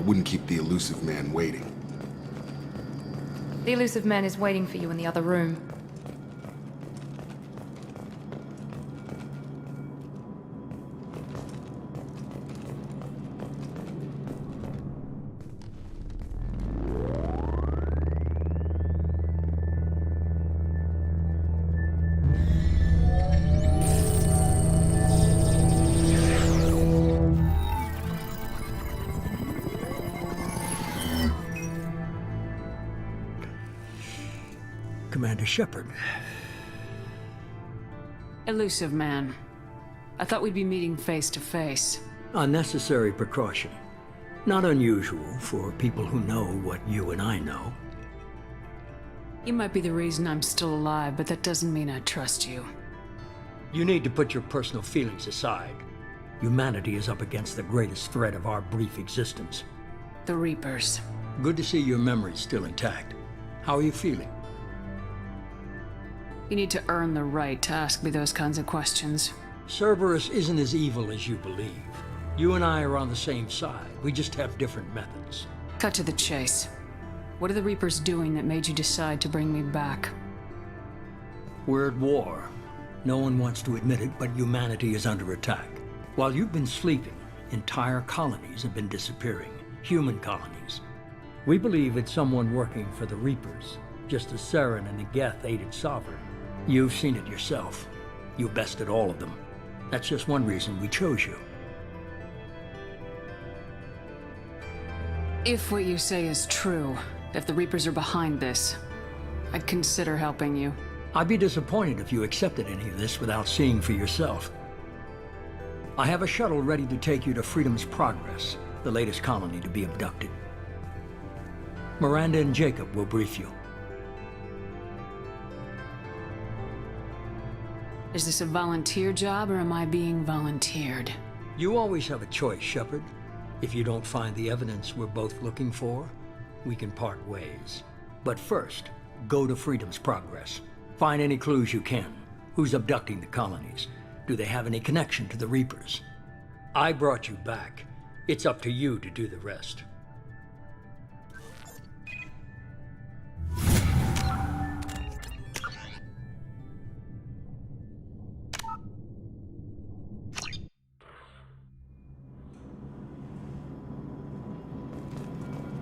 wouldn't keep the elusive man waiting. The elusive man is waiting for you in the other room. Commander Shepard. Elusive man. I thought we'd be meeting face to face. Unnecessary precaution. Not unusual for people who know what you and I know. You might be the reason I'm still alive, but that doesn't mean I trust you. You need to put your personal feelings aside. Humanity is up against the greatest threat of our brief existence. The Reapers. Good to see your memory's still intact. How are you feeling? You need to earn the right to ask me those kinds of questions. Cerberus isn't as evil as you believe. You and I are on the same side. We just have different methods. Cut to the chase. What are the Reapers doing that made you decide to bring me back? We're at war. No one wants to admit it, but humanity is under attack. While you've been sleeping, entire colonies have been disappearing. Human colonies. We believe it's someone working for the Reapers, just as Saren and the Geth aided Sovereign. You've seen it yourself. You bested all of them. That's just one reason we chose you. If what you say is true, if the Reapers are behind this, I'd consider helping you. I'd be disappointed if you accepted any of this without seeing for yourself. I have a shuttle ready to take you to Freedom's Progress, the latest colony to be abducted. Miranda and Jacob will brief you. Is this a volunteer job, or am I being volunteered? You always have a choice, Shepard. If you don't find the evidence we're both looking for, we can part ways. But first, go to Freedom's Progress. Find any clues you can. Who's abducting the colonies? Do they have any connection to the Reapers? I brought you back. It's up to you to do the rest.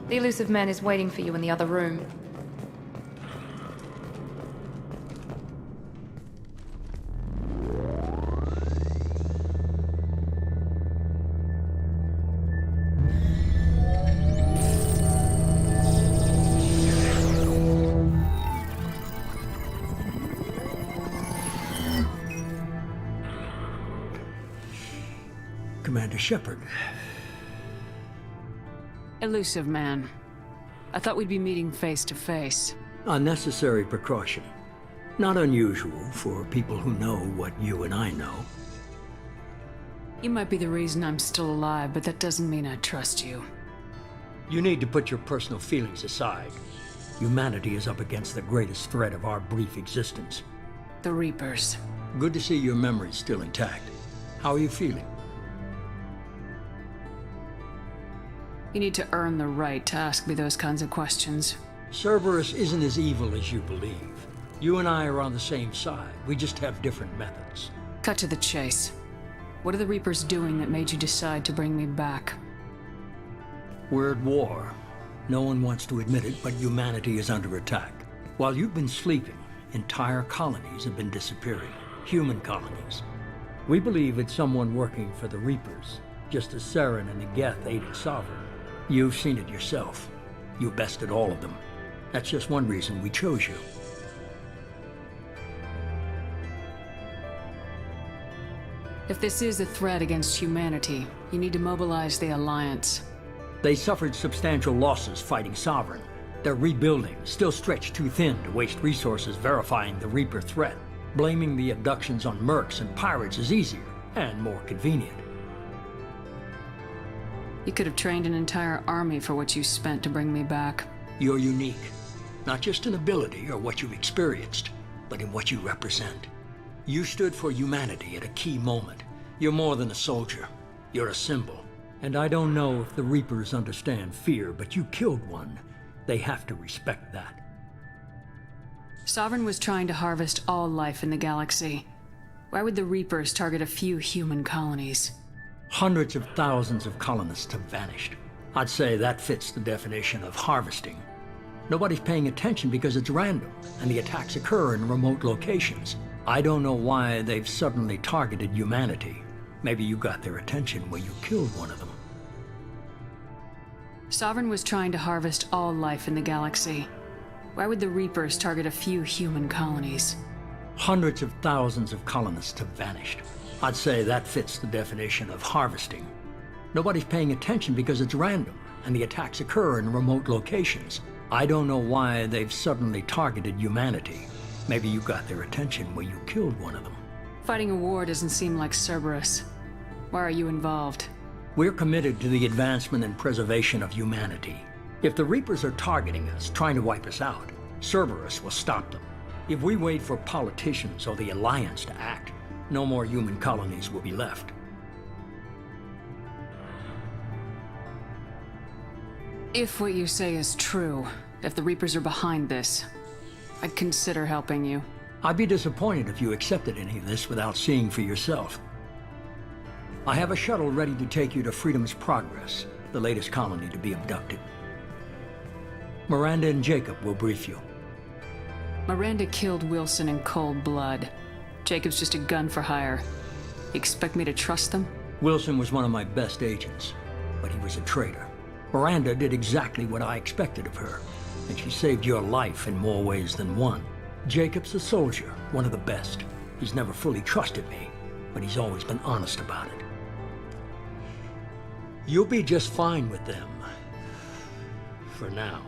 The elusive man is waiting for you in the other room. Commander Shepard. Elusive man. I thought we'd be meeting face to face. Unnecessary precaution. Not unusual for people who know what you and I know. You might be the reason I'm still alive, but that doesn't mean I trust you. You need to put your personal feelings aside. Humanity is up against the greatest threat of our brief existence. The Reapers. Good to see your memory's still intact. How are you feeling? You need to earn the right to ask me those kinds of questions. Cerberus isn't as evil as you believe. You and I are on the same side. We just have different methods. Cut to the chase. What are the Reapers doing that made you decide to bring me back? We're at war. No one wants to admit it, but humanity is under attack. While you've been sleeping, entire colonies have been disappearing. Human colonies. We believe it's someone working for the Reapers, just as Saren and the Geth aided Sovereign. You've seen it yourself. You bested all of them. That's just one reason we chose you. If this is a threat against humanity, you need to mobilize the Alliance. They suffered substantial losses fighting Sovereign. They're rebuilding, still stretched too thin to waste resources verifying the Reaper threat. Blaming the abductions on mercs and pirates is easier and more convenient. You could have trained an entire army for what you spent to bring me back. You're unique. Not just in ability or what you've experienced, but in what you represent. You stood for humanity at a key moment. You're more than a soldier. You're a symbol. And I don't know if the Reapers understand fear, but you killed one. They have to respect that. Sovereign was trying to harvest all life in the galaxy. Why would the Reapers target a few human colonies? Hundreds of thousands of colonists have vanished. I'd say that fits the definition of harvesting. Nobody's paying attention because it's random, and the attacks occur in remote locations. I don't know why they've suddenly targeted humanity. Maybe you got their attention where you killed one of them. Sovereign was trying to harvest all life in the galaxy. Why would the Reapers target a few human colonies? Hundreds of thousands of colonists have vanished. I'd say that fits the definition of harvesting. Nobody's paying attention because it's random, and the attacks occur in remote locations. I don't know why they've suddenly targeted humanity. Maybe you got their attention where you killed one of them. Fighting a war doesn't seem like Cerberus. Why are you involved? We're committed to the advancement and preservation of humanity. If the Reapers are targeting us, trying to wipe us out, Cerberus will stop them. If we wait for politicians or the Alliance to act, no more human colonies will be left. If what you say is true, if the Reapers are behind this, I'd consider helping you. I'd be disappointed if you accepted any of this without seeing for yourself. I have a shuttle ready to take you to Freedom's Progress, the latest colony to be abducted. Miranda and Jacob will brief you. Miranda killed Wilson in cold blood. Jacob's just a gun for hire. You expect me to trust them? Wilson was one of my best agents, but he was a traitor. Miranda did exactly what I expected of her, and she saved your life in more ways than one. Jacob's a soldier, one of the best. He's never fully trusted me, but he's always been honest about it. You'll be just fine with them. For now.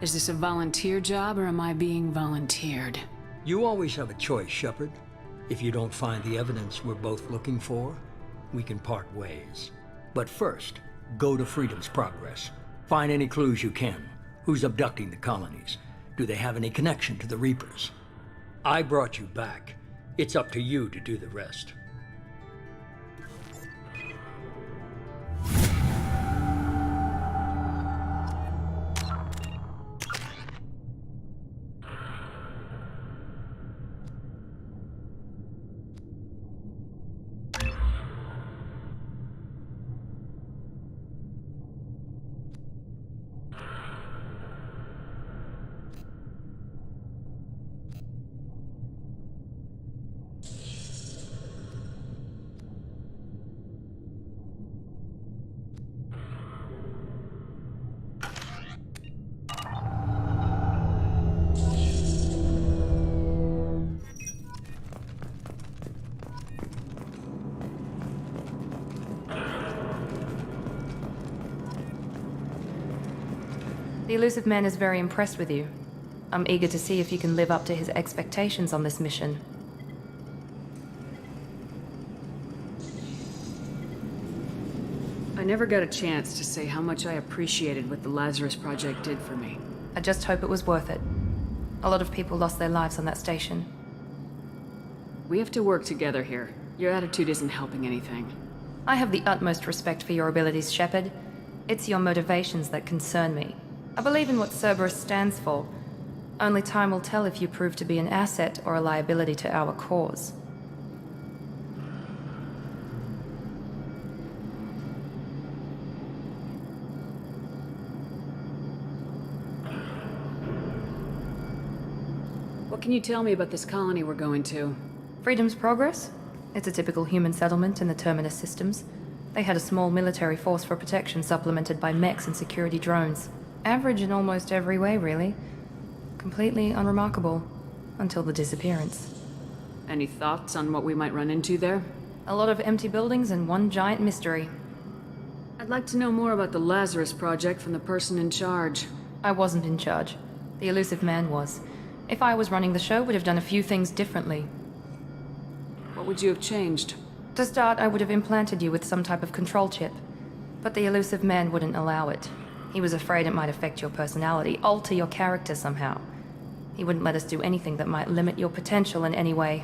Is this a volunteer job, or am I being volunteered? You always have a choice, Shepard. If you don't find the evidence we're both looking for, we can part ways. But first, go to Freedom's Progress. Find any clues you can. Who's abducting the colonies? Do they have any connection to the Reapers? I brought you back. It's up to you to do the rest. The Elusive Man is very impressed with you. I'm eager to see if you can live up to his expectations on this mission. I never got a chance to say how much I appreciated what the Lazarus Project did for me. I just hope it was worth it. A lot of people lost their lives on that station. We have to work together here. Your attitude isn't helping anything. I have the utmost respect for your abilities, Shepard. It's your motivations that concern me. I believe in what Cerberus stands for. Only time will tell if you prove to be an asset or a liability to our cause. What can you tell me about this colony we're going to? Freedom's Progress? It's a typical human settlement in the Terminus systems. They had a small military force for protection supplemented by mechs and security drones. Average in almost every way, really. Completely unremarkable. Until the disappearance. Any thoughts on what we might run into there? A lot of empty buildings and one giant mystery. I'd like to know more about the Lazarus Project from the person in charge. I wasn't in charge. The Elusive Man was. If I was running the show, would have done a few things differently. What would you have changed? To start, I would have implanted you with some type of control chip. But the Elusive Man wouldn't allow it. He was afraid it might affect your personality, alter your character somehow. He wouldn't let us do anything that might limit your potential in any way.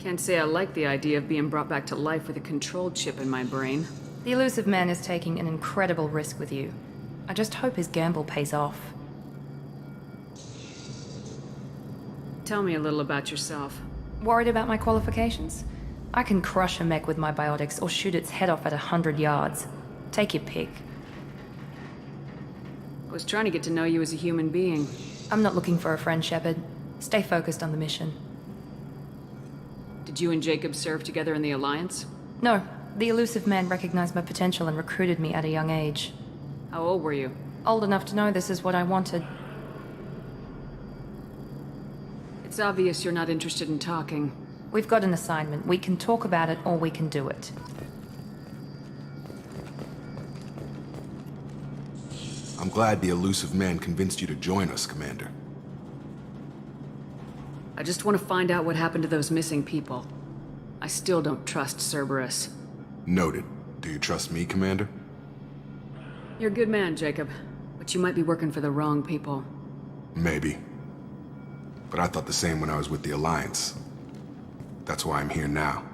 Can't say I like the idea of being brought back to life with a control chip in my brain. The elusive man is taking an incredible risk with you. I just hope his gamble pays off. Tell me a little about yourself. Worried about my qualifications? I can crush a mech with my biotics or shoot its head off at 100 yards. Take your pick. I was trying to get to know you as a human being. I'm not looking for a friend, Shepard. Stay focused on the mission. Did you and Jacob serve together in the Alliance? No. The elusive man recognized my potential and recruited me at a young age. How old were you? Old enough to know this is what I wanted. It's obvious you're not interested in talking. We've got an assignment. We can talk about it or we can do it. I'm glad the elusive man convinced you to join us, Commander. I just want to find out what happened to those missing people. I still don't trust Cerberus. Noted. Do you trust me, Commander? You're a good man, Jacob. But you might be working for the wrong people. Maybe. But I thought the same when I was with the Alliance. That's why I'm here now.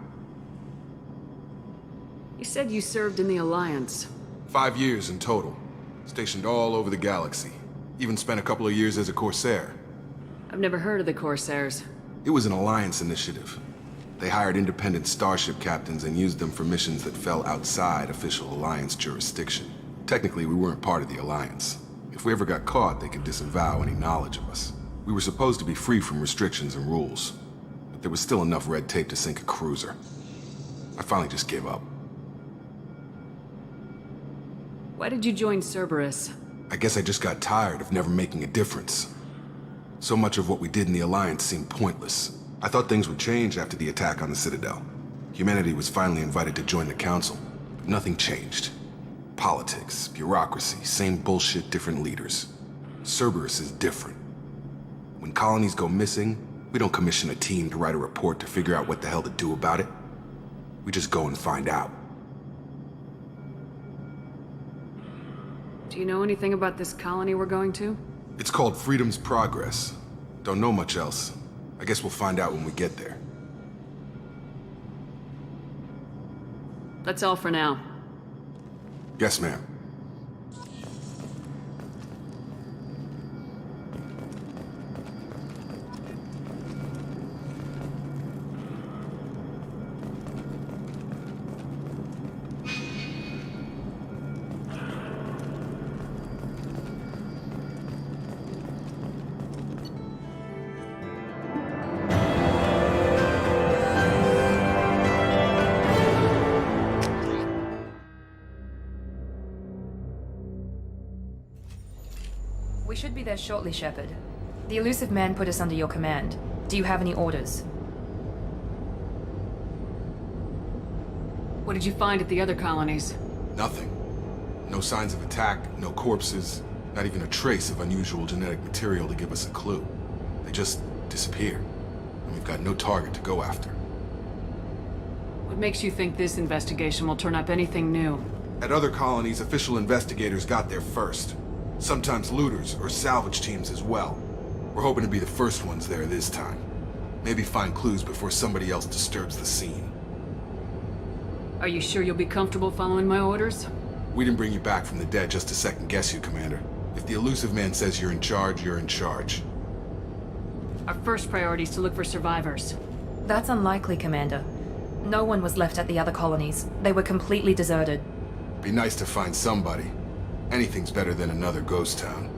You said you served in the Alliance. 5 years in total. Stationed all over the galaxy. Even spent a couple of years as a Corsair. I've never heard of the Corsairs. It was an Alliance initiative. They hired independent starship captains and used them for missions that fell outside official Alliance jurisdiction. Technically, we weren't part of the Alliance. If we ever got caught, they could disavow any knowledge of us. We were supposed to be free from restrictions and rules, but there was still enough red tape to sink a cruiser. I finally just gave up. Why did you join Cerberus? I guess I just got tired of never making a difference. So much of what we did in the Alliance seemed pointless. I thought things would change after the attack on the Citadel. Humanity was finally invited to join the Council, but nothing changed. Politics, bureaucracy, same bullshit, different leaders. Cerberus is different. When colonies go missing, we don't commission a team to write a report to figure out what the hell to do about it. We just go and find out. Do you know anything about this colony we're going to? It's called Freedom's Progress. Don't know much else. I guess we'll find out when we get there. That's all for now. Yes, ma'am. We should be there shortly, Shepard. The elusive man put us under your command. Do you have any orders? What did you find at the other colonies? Nothing. No signs of attack, no corpses, not even a trace of unusual genetic material to give us a clue. They just disappeared, and we've got no target to go after. What makes you think this investigation will turn up anything new? At other colonies, official investigators got there first. Sometimes looters or salvage teams as well. We're hoping to be the first ones there this time. Maybe find clues before somebody else disturbs the scene. Are you sure you'll be comfortable following my orders? We didn't bring you back from the dead just to second guess you, Commander. If the elusive man says you're in charge, you're in charge. Our first priority is to look for survivors. That's unlikely, Commander. No one was left at the other colonies. They were completely deserted. Be nice to find somebody. Anything's better than another ghost town.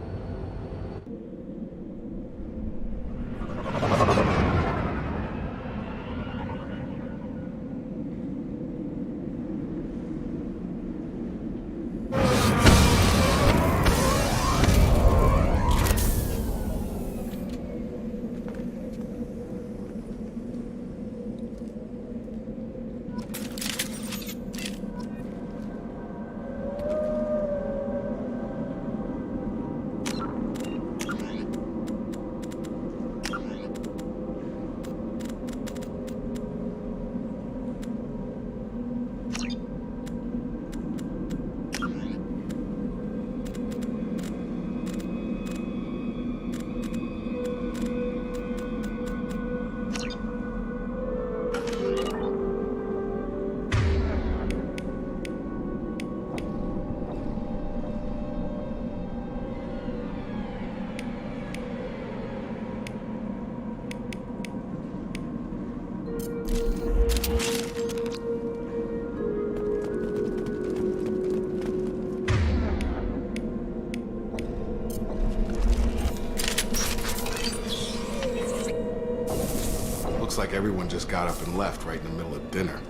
Looks like everyone just got up and left right in the middle of dinner.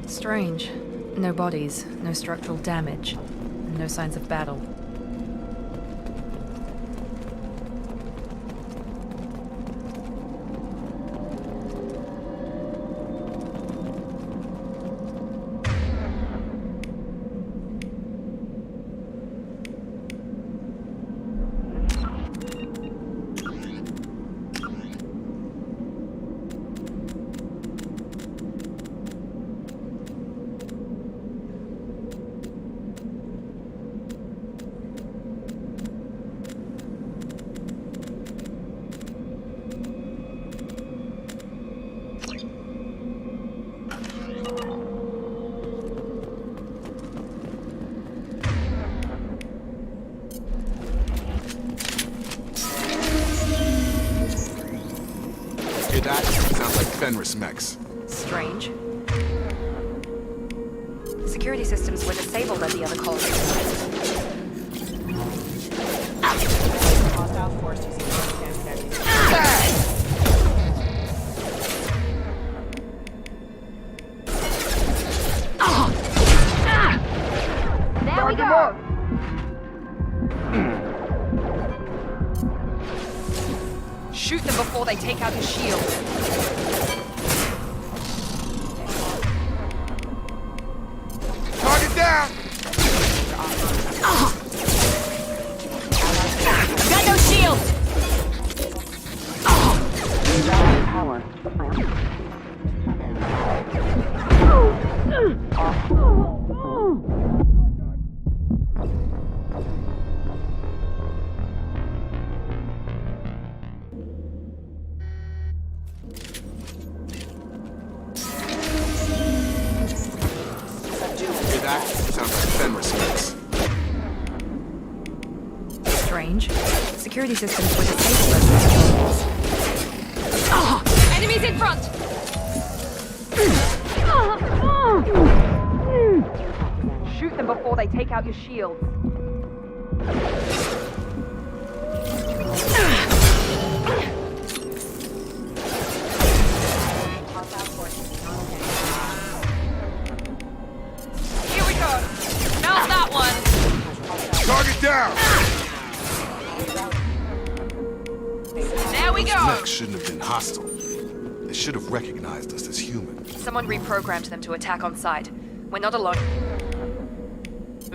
Strange. No bodies, no structural damage, and no signs of battle. That sounds like Fenris mechs. Strange. Security systems were disabled at the other colony. Hostile force using There we go! Shoot them before they take out his shield. Target down! Got no shield! That sounds like Fenris mechs. Strange. Security systems were disabled. Enemies in front! Shoot them before they take out your shields. Here we go. Mount that one. Target down! There we Those go. mechs shouldn't have been hostile. They should have recognized us as human. Someone reprogrammed them to attack on sight. We're not alone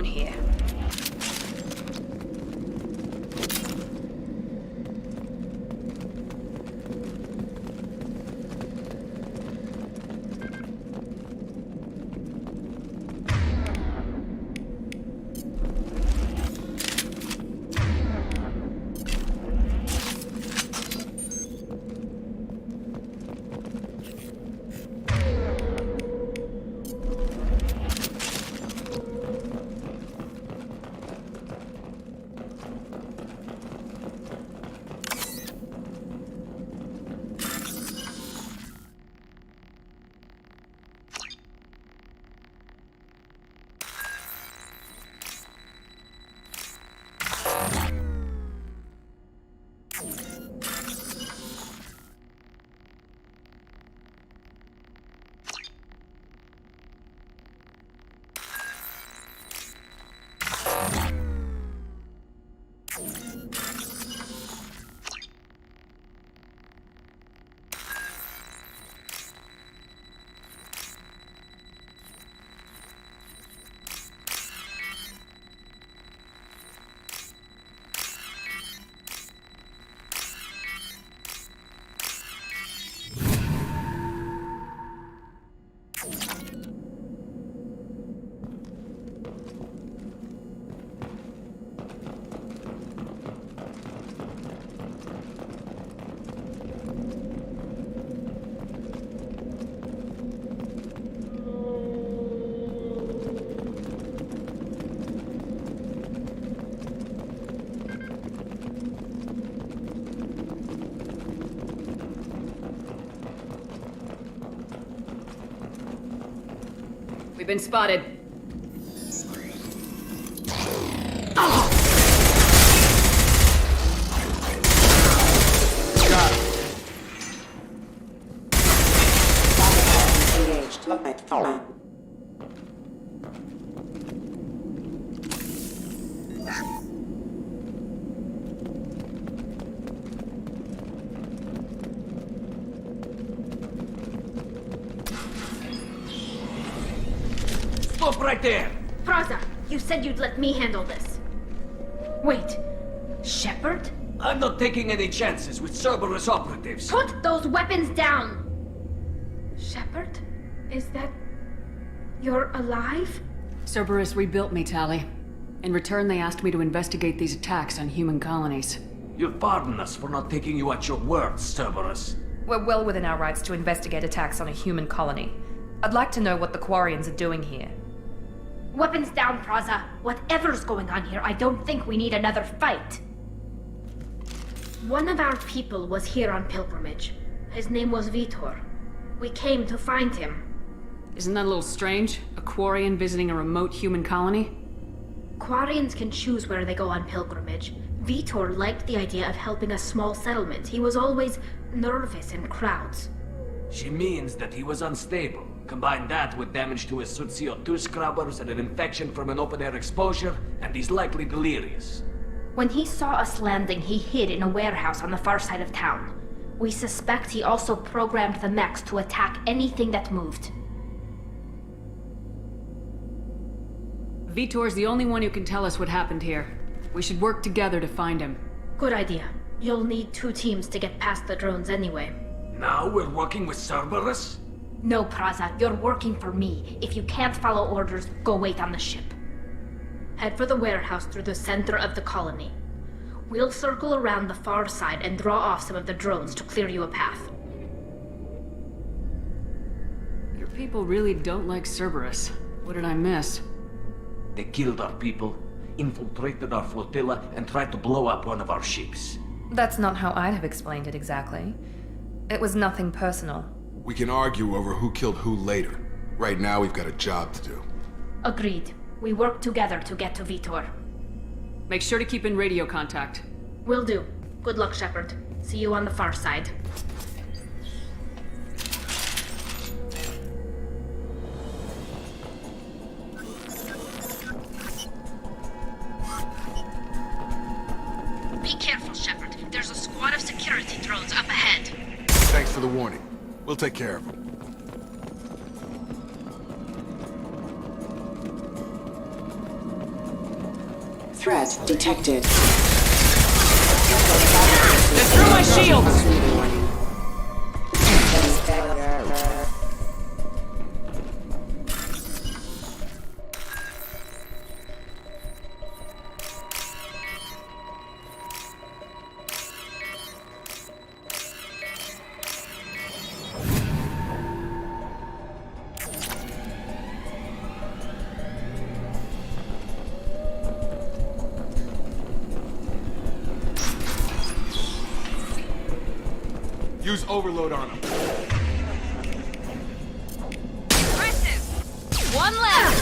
here. We've been spotted. Stop right there! Praza, you said you'd let me handle this. Wait, Shepard? I'm not taking any chances with Cerberus operatives. Put those weapons down! Shepard? Is that... you're alive? Cerberus rebuilt me, Tali. In return, they asked me to investigate these attacks on human colonies. You'll pardon us for not taking you at your word, Cerberus. We're well within our rights to investigate attacks on a human colony. I'd like to know what the Quarians are doing here. Weapons down, Praza. Whatever's going on here, I don't think we need another fight. One of our people was here on pilgrimage. His name was Vitor. We came to find him. Isn't that a little strange? A Quarian visiting a remote human colony? Quarians can choose where they go on pilgrimage. Vitor liked the idea of helping a small settlement. He was always nervous in crowds. She means that he was unstable. Combine that with damage to his suit CO2 scrubbers and an infection from an open-air exposure, and he's likely delirious. When he saw us landing, he hid in a warehouse on the far side of town. We suspect he also programmed the mechs to attack anything that moved. Vitor's the only one who can tell us what happened here. We should work together to find him. Good idea. You'll need 2 teams to get past the drones anyway. Now we're working with Cerberus? No, Praza, you're working for me. If you can't follow orders, go wait on the ship. Head for the warehouse through the center of the colony. We'll circle around the far side and draw off some of the drones to clear you a path. Your people really don't like Cerberus. What did I miss? They killed our people, infiltrated our flotilla, and tried to blow up one of our ships. That's not how I'd have explained it exactly. It was nothing personal. We can argue over who killed who later. Right now, we've got a job to do. Agreed. We work together to get to Vitor. Make sure to keep in radio contact. Will do. Good luck, Shepard. See you on the far side. Be careful, Shepard. There's a squad of security drones up ahead. Thanks for the warning. We'll take care of them. Threat detected. They threw my shields! Use overload on them. Aggressive! One left!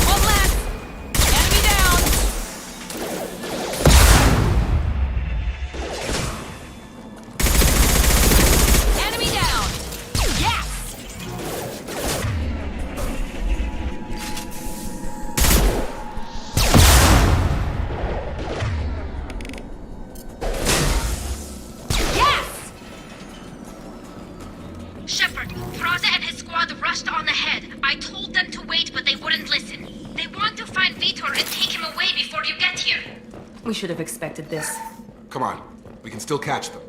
One left! Enemy down! Enemy down! Yes! Shepard, Praza and his squad rushed on ahead. I told them to wait, but they wouldn't listen. They want to find Vitor and take him away before you get here. We should have expected this. Come on. We can still catch them.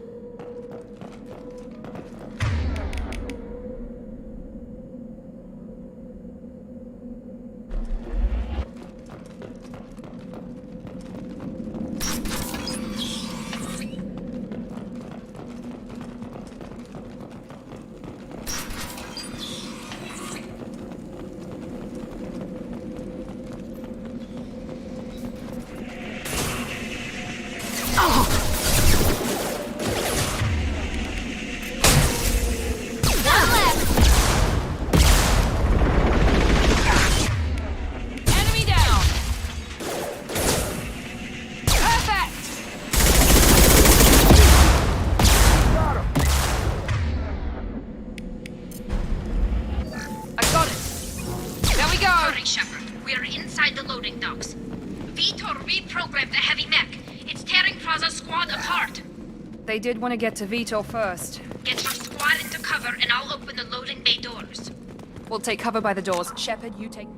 outside the loading docks. Vitor reprogrammed the heavy mech. It's tearing Praza's squad apart. They did want to get to Vitor first. Get your squad into cover and I'll open the loading bay doors. We'll take cover by the doors. Shepard, you take...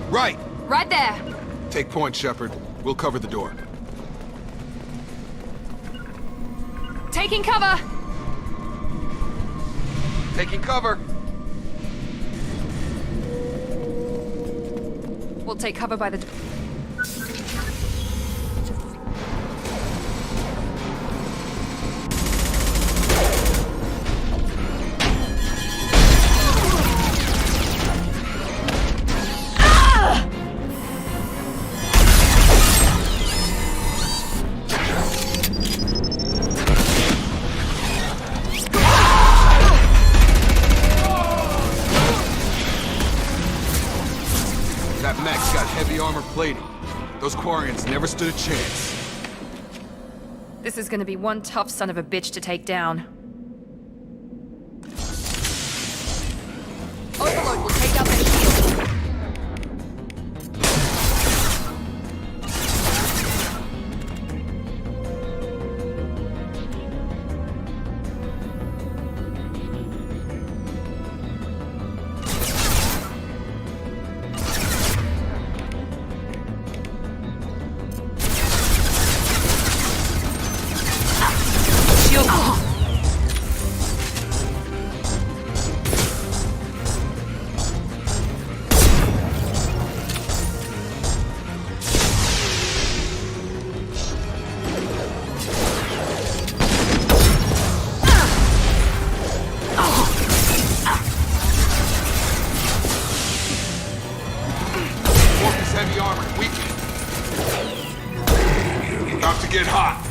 Right! Right there! Take point, Shepard. We'll cover the door. Taking cover! Taking cover! We'll take cover by the... That mech's got heavy armor plating. Those Quarians never stood a chance. This is gonna be one tough son of a bitch to take down. Overload will take out the shield. Heavy armor, weakened. About to get hot.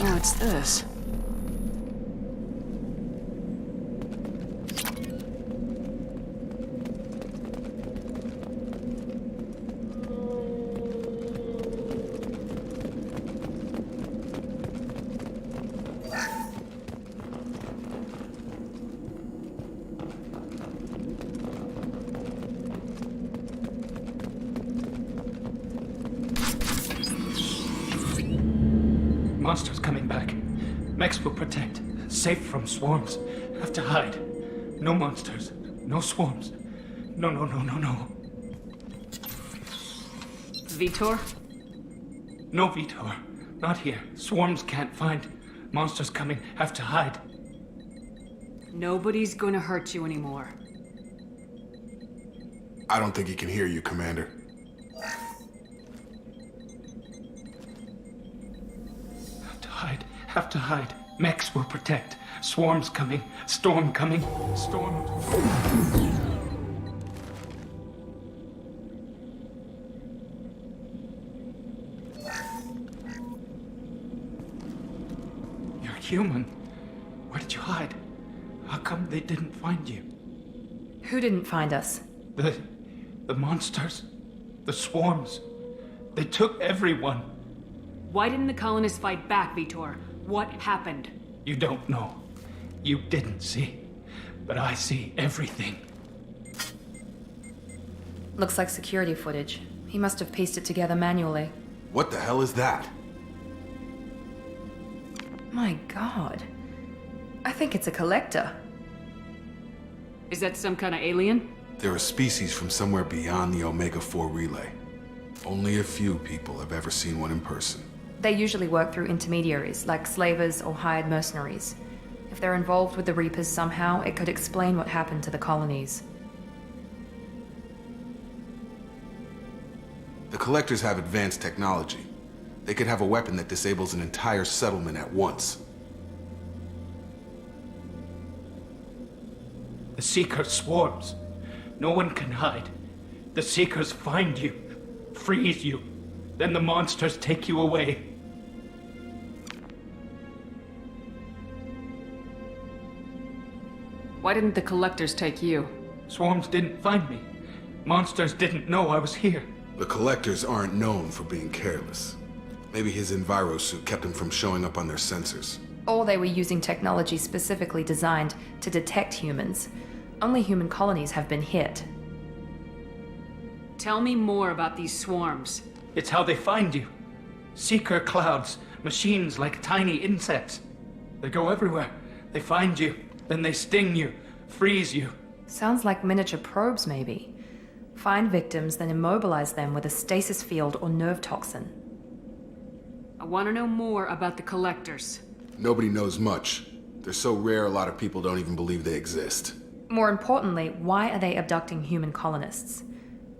What's this? Monsters coming back. Mechs will protect. Safe from swarms. Have to hide. No monsters. No swarms. No. Vitor? No, Vitor. Not here. Swarms can't find. Monsters coming. Have to hide. Nobody's gonna hurt you anymore. I don't think he can hear you, Commander. Have to hide. Mechs will protect. Swarms coming. Storm coming. Storm. You're human. Where did you hide? How come they didn't find you? Who didn't find us? The monsters. The swarms. They took everyone. Why didn't the colonists fight back, Vitor? What happened? You don't know. You didn't see. But I see everything. Looks like security footage. He must have pieced it together manually. What the hell is that? My god. I think it's a collector. Is that some kind of alien? They're a species from somewhere beyond the Omega-4 relay. Only a few people have ever seen one in person. They usually work through intermediaries, like slavers or hired mercenaries. If they're involved with the Reapers somehow, it could explain what happened to the colonies. The Collectors have advanced technology. They could have a weapon that disables an entire settlement at once. The Seeker swarms. No one can hide. The Seekers find you, freeze you, then the monsters take you away. Why didn't the Collectors take you? Swarms didn't find me. Monsters didn't know I was here. The Collectors aren't known for being careless. Maybe his Enviro suit kept him from showing up on their sensors. Or they were using technology specifically designed to detect humans. Only human colonies have been hit. Tell me more about these swarms. It's how they find you. Seeker clouds, machines like tiny insects. They go everywhere. They find you, then they sting you, freeze you. Sounds like miniature probes, maybe. Find victims, then immobilize them with a stasis field or nerve toxin. I want to know more about the Collectors. Nobody knows much. They're so rare a lot of people don't even believe they exist. More importantly, why are they abducting human colonists?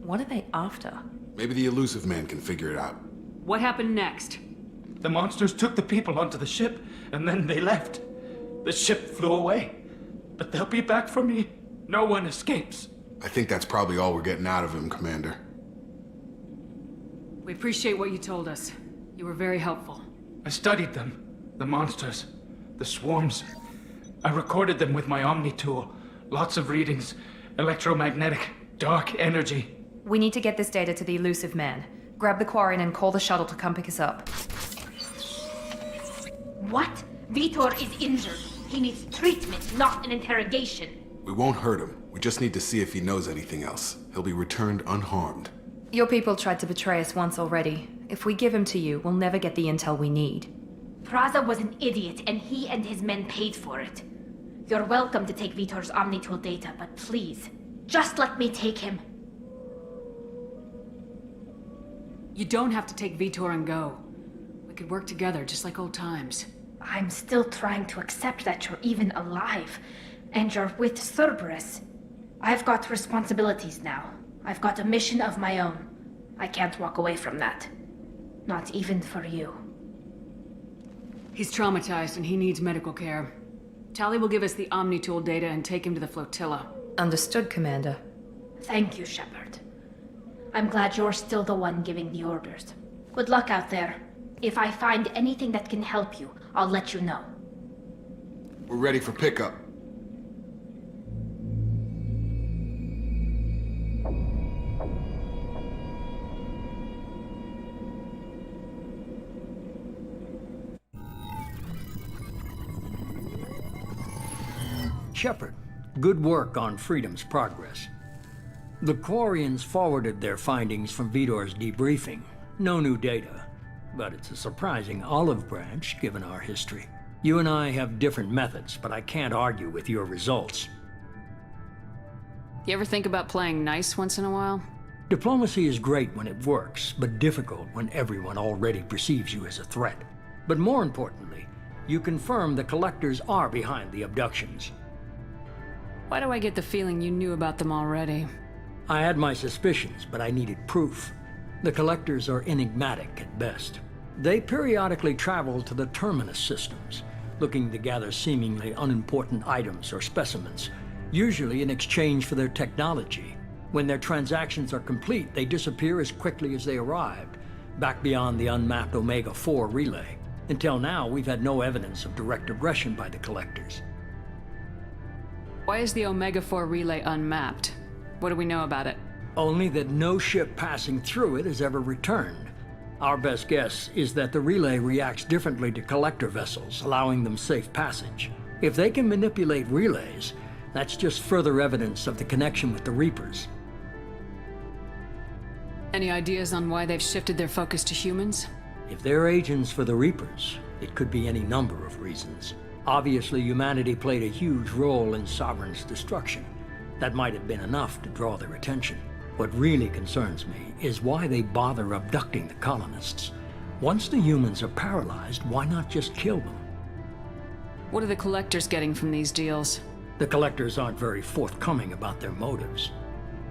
What are they after? Maybe the Elusive Man can figure it out. What happened next? The monsters took the people onto the ship, and then they left. The ship flew away. But they'll be back for me. No one escapes. I think that's probably all we're getting out of him, Commander. We appreciate what you told us. You were very helpful. I studied them. The monsters. The swarms. I recorded them with my Omni tool. Lots of readings. Electromagnetic. Dark energy. We need to get this data to the Elusive Man. Grab the Quarian and call the shuttle to come pick us up. What? Vitor is injured. He needs treatment, not an interrogation. We won't hurt him. We just need to see if he knows anything else. He'll be returned unharmed. Your people tried to betray us once already. If we give him to you, we'll never get the intel we need. Praza was an idiot, and he and his men paid for it. You're welcome to take Vitor's Omnitool data, but please, just let me take him. You don't have to take Vitor and go. We could work together, just like old times. I'm still trying to accept that you're even alive, and you're with Cerberus. I've got responsibilities now. I've got a mission of my own. I can't walk away from that. Not even for you. He's traumatized and he needs medical care. Tali will give us the Omnitool data and take him to the flotilla. Understood, Commander. Thank you, Shepard. I'm glad you're still the one giving the orders. Good luck out there. If I find anything that can help you, I'll let you know. We're ready for pickup. Shepard, good work on Freedom's progress. The Quarians forwarded their findings from Vitor's debriefing. No new data, but it's a surprising olive branch given our history. You and I have different methods, but I can't argue with your results. You ever think about playing nice once in a while? Diplomacy is great when it works, but difficult when everyone already perceives you as a threat. But more importantly, you confirm the Collectors are behind the abductions. Why do I get the feeling you knew about them already? I had my suspicions, but I needed proof. The Collectors are enigmatic at best. They periodically travel to the Terminus systems, looking to gather seemingly unimportant items or specimens, usually in exchange for their technology. When their transactions are complete, they disappear as quickly as they arrived, back beyond the unmapped Omega-4 relay. Until now, we've had no evidence of direct aggression by the Collectors. Why is the Omega-4 relay unmapped? What do we know about it? Only that no ship passing through it has ever returned. Our best guess is that the relay reacts differently to Collector vessels, allowing them safe passage. If they can manipulate relays, that's just further evidence of the connection with the Reapers. Any ideas on why they've shifted their focus to humans? If they're agents for the Reapers, it could be any number of reasons. Obviously, humanity played a huge role in Sovereign's destruction. That might have been enough to draw their attention. What really concerns me is why they bother abducting the colonists. Once the humans are paralyzed, why not just kill them? What are the collectors getting from these deals? The collectors aren't very forthcoming about their motives.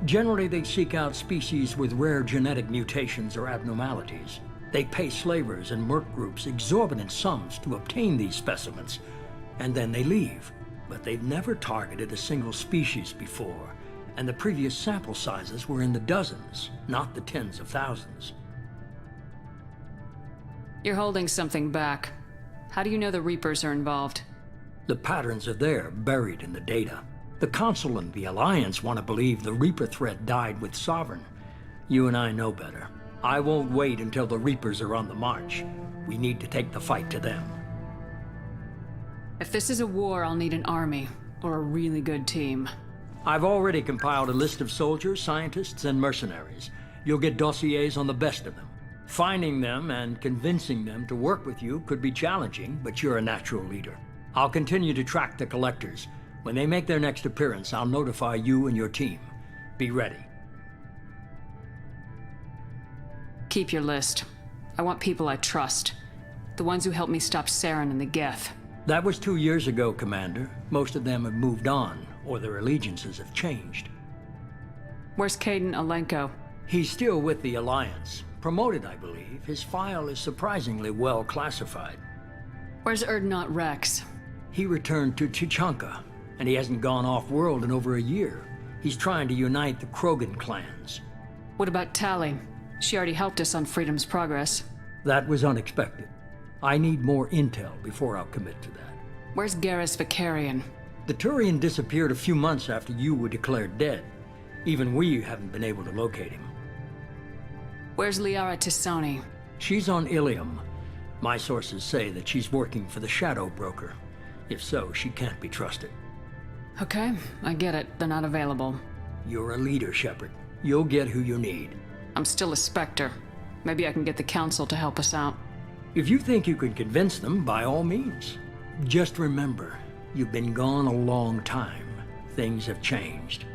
Generally, they seek out species with rare genetic mutations or abnormalities. They pay slavers and merc groups exorbitant sums to obtain these specimens, and then they leave. But they've never targeted a single species before, and the previous sample sizes were in the dozens, not the tens of thousands. You're holding something back. How do you know the Reapers are involved? The patterns are there, buried in the data. The Council and the Alliance want to believe the Reaper threat died with Sovereign. You and I know better. I won't wait until the Reapers are on the march. We need to take the fight to them. If this is a war, I'll need an army, or a really good team. I've already compiled a list of soldiers, scientists, and mercenaries. You'll get dossiers on the best of them. Finding them and convincing them to work with you could be challenging, but you're a natural leader. I'll continue to track the collectors. When they make their next appearance, I'll notify you and your team. Be ready. Keep your list. I want people I trust. The ones who helped me stop Saren and the Geth. That was 2 years ago, Commander. Most of them have moved on, or their allegiances have changed. Where's Kaidan Alenko? He's still with the Alliance. Promoted, I believe. His file is surprisingly well classified. Where's Urdnot Rex? He returned to Tuchanka, and he hasn't gone off-world in over a year. He's trying to unite the Krogan clans. What about Tali? She already helped us on Freedom's Progress. That was unexpected. I need more intel before I'll commit to that. Where's Garrus Vakarian? The Turian disappeared a few months after you were declared dead. Even we haven't been able to locate him. Where's Liara T'Soni? She's on Ilium. My sources say that she's working for the Shadow Broker. If so, she can't be trusted. Okay, I get it. They're not available. You're a leader, Shepard. You'll get who you need. I'm still a Spectre. Maybe I can get the Council to help us out. If you think you can convince them, by all means. Just remember, you've been gone a long time. Things have changed.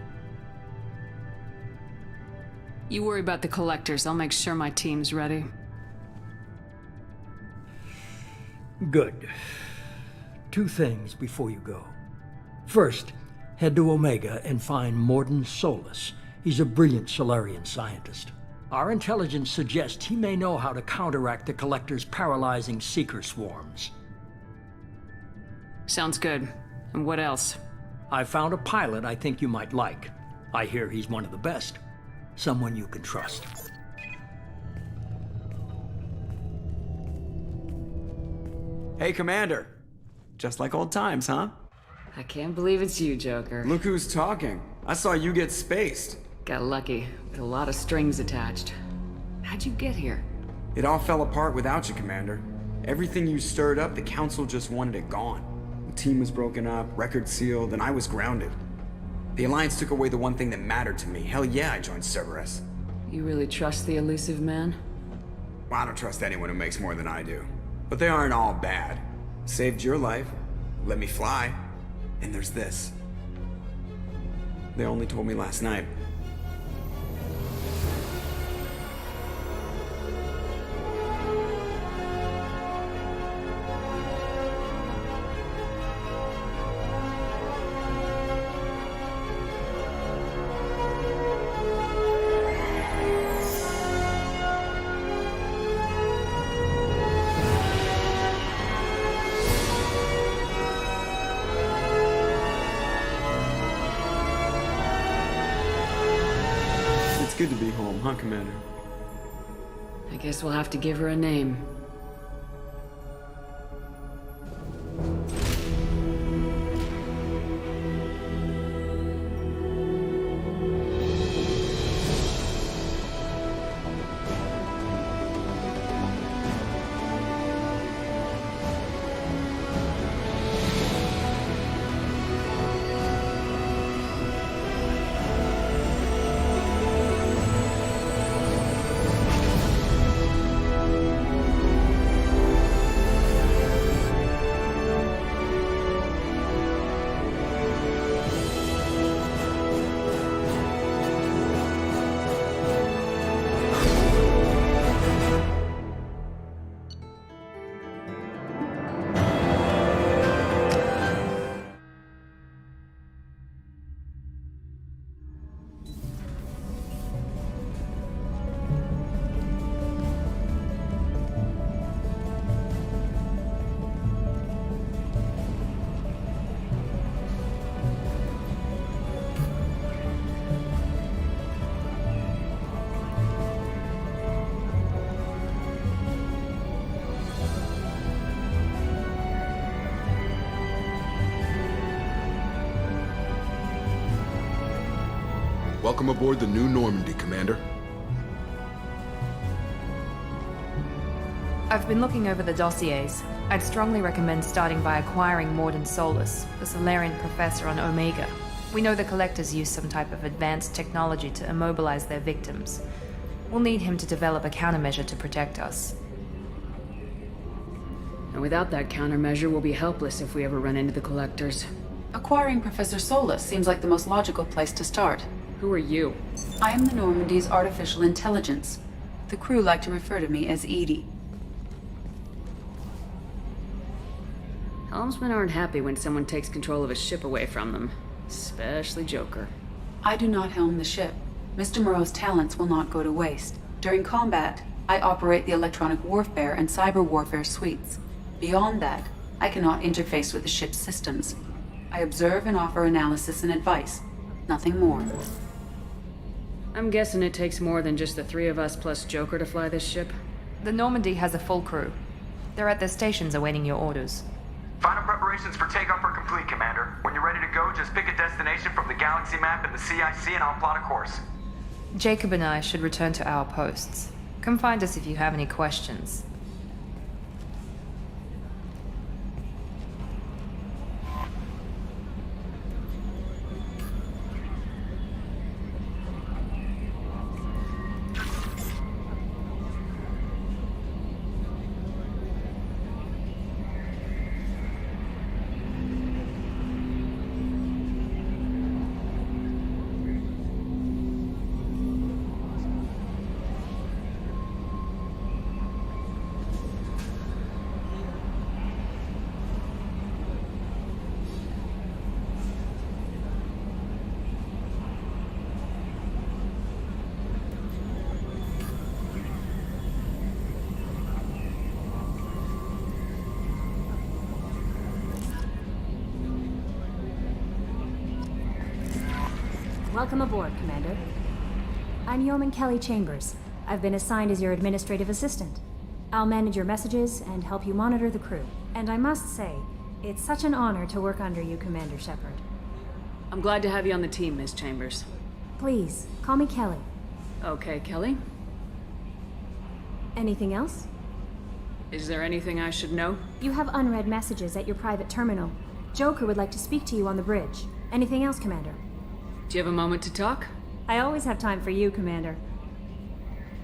You worry about the collectors. I'll make sure my team's ready. Good. 2 things before you go. First, head to Omega and find Mordin Solus. He's a brilliant Solarian scientist. Our intelligence suggests he may know how to counteract the Collector's paralyzing Seeker swarms. Sounds good. And what else? I found a pilot I think you might like. I hear he's one of the best. Someone you can trust. Hey, Commander. Just like old times, huh? I can't believe it's you, Joker. Look who's talking. I saw you get spaced. Got lucky, with a lot of strings attached. How'd you get here? It all fell apart without you, Commander. Everything you stirred up, the Council just wanted it gone. The team was broken up, record sealed, and I was grounded. The Alliance took away the one thing that mattered to me. Hell yeah, I joined Cerberus. You really trust the elusive man? Well, I don't trust anyone who makes more than I do. But they aren't all bad. Saved your life, let me fly, and there's this. They only told me last night. Good to be home, huh, Commander? I guess we'll have to give her a name. Welcome aboard the new Normandy, Commander. I've been looking over the dossiers. I'd strongly recommend starting by acquiring Mordin Solus, the Solarian professor on Omega. We know the Collectors use some type of advanced technology to immobilize their victims. We'll need him to develop a countermeasure to protect us. And without that countermeasure, we'll be helpless if we ever run into the Collectors. Acquiring Professor Solus seems like the most logical place to start. Who are you? I am the Normandy's artificial intelligence. The crew like to refer to me as Edie. Helmsmen aren't happy when someone takes control of a ship away from them. Especially Joker. I do not helm the ship. Mr. Moreau's talents will not go to waste. During combat, I operate the electronic warfare and cyber warfare suites. Beyond that, I cannot interface with the ship's systems. I observe and offer analysis and advice. Nothing more. I'm guessing it takes more than just the three of us plus Joker to fly this ship? The Normandy has a full crew. They're at their stations awaiting your orders. Final preparations for takeoff are complete, Commander. When you're ready to go, just pick a destination from the galaxy map and the CIC and I'll plot a course. Jacob and I should return to our posts. Come find us if you have any questions. Welcome aboard, Commander. I'm Yeoman Kelly Chambers. I've been assigned as your administrative assistant. I'll manage your messages and help you monitor the crew. And I must say, it's such an honor to work under you, Commander Shepard. I'm glad to have you on the team, Ms. Chambers. Please, call me Kelly. Okay, Kelly. Anything else? Is there anything I should know? You have unread messages at your private terminal. Joker would like to speak to you on the bridge. Anything else, Commander? Do you have a moment to talk? I always have time for you, Commander.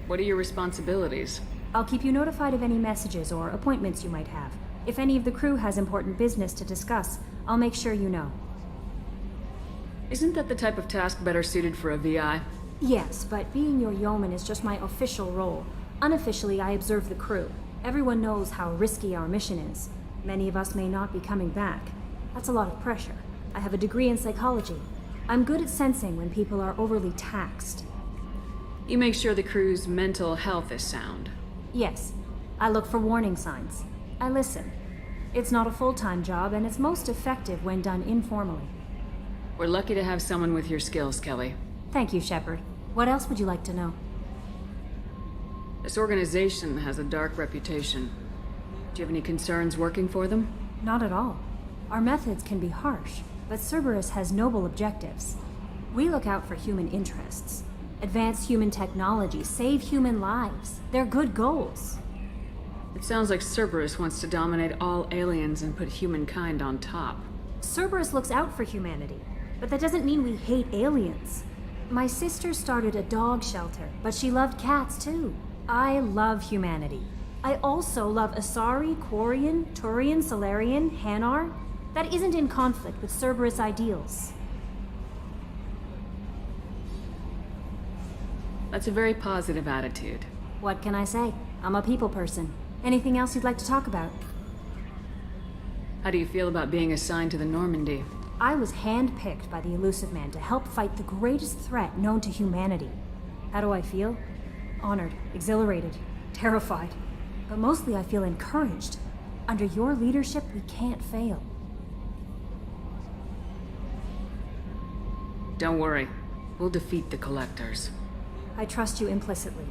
What are your responsibilities? I'll keep you notified of any messages or appointments you might have. If any of the crew has important business to discuss, I'll make sure you know. Isn't that the type of task better suited for a VI? Yes, but being your yeoman is just my official role. Unofficially, I observe the crew. Everyone knows how risky our mission is. Many of us may not be coming back. That's a lot of pressure. I have a degree in psychology. I'm good at sensing when people are overly taxed. You make sure the crew's mental health is sound. Yes. I look for warning signs. I listen. It's not a full-time job, and it's most effective when done informally. We're lucky to have someone with your skills, Kelly. Thank you, Shepard. What else would you like to know? This organization has a dark reputation. Do you have any concerns working for them? Not at all. Our methods can be harsh, but Cerberus has noble objectives. We look out for human interests. Advance human technology, save human lives. They're good goals. It sounds like Cerberus wants to dominate all aliens and put humankind on top. Cerberus looks out for humanity, but that doesn't mean we hate aliens. My sister started a dog shelter, but she loved cats too. I love humanity. I also love Asari, Quarian, Turian, Solarian, Hanar. That isn't in conflict with Cerberus ideals. That's a very positive attitude. What can I say? I'm a people person. Anything else you'd like to talk about? How do you feel about being assigned to the Normandy? I was handpicked by the Illusive Man to help fight the greatest threat known to humanity. How do I feel? Honored, exhilarated, terrified. But mostly I feel encouraged. Under your leadership, we can't fail. Don't worry. We'll defeat the Collectors. I trust you implicitly.